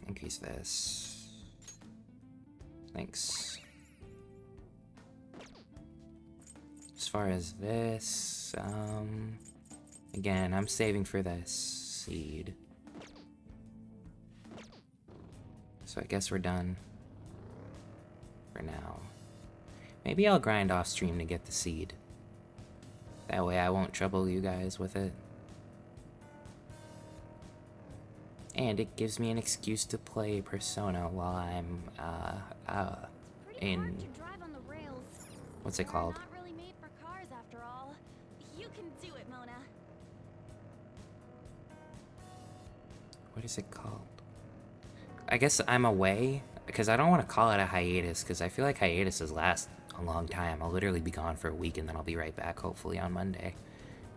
Increase this. Thanks. As far as this, again, I'm saving for this seed. So I guess we're done for now. Maybe I'll grind off stream to get the seed. That way I won't trouble you guys with it. And it gives me an excuse to play Persona while I'm, in... what's it called? Not really made for cars after all. You can do it, Mona. What is it called? I guess I'm away, because I don't want to call it a hiatus, because I feel like hiatuses last a long time. I'll literally be gone for a week, and then I'll be right back, hopefully, on Monday.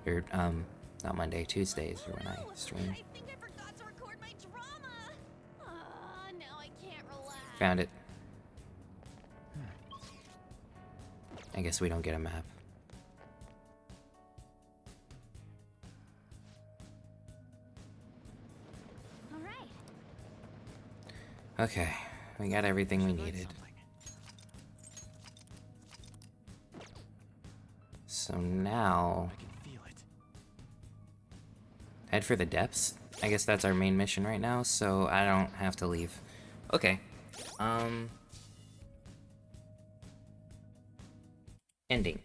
Or, not Monday, Tuesdays, or when I stream. I think I forgot to record my drama. Now I can't relax. Found it. I guess we don't get a map. Okay, we got everything we needed. So now... head for the depths? I guess that's our main mission right now, so I don't have to leave. Okay. Ending.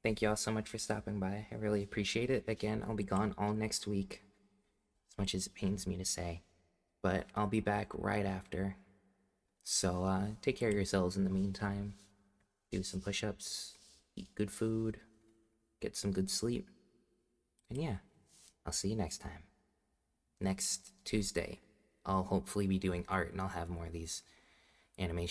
Thank you all so much for stopping by. I really appreciate it. Again, I'll be gone all next week. As much as it pains me to say. But I'll be back right after. So, take care of yourselves in the meantime. Do some push-ups. Eat good food. Get some good sleep. And yeah, I'll see you next time. Next Tuesday, I'll hopefully be doing art and I'll have more of these animations.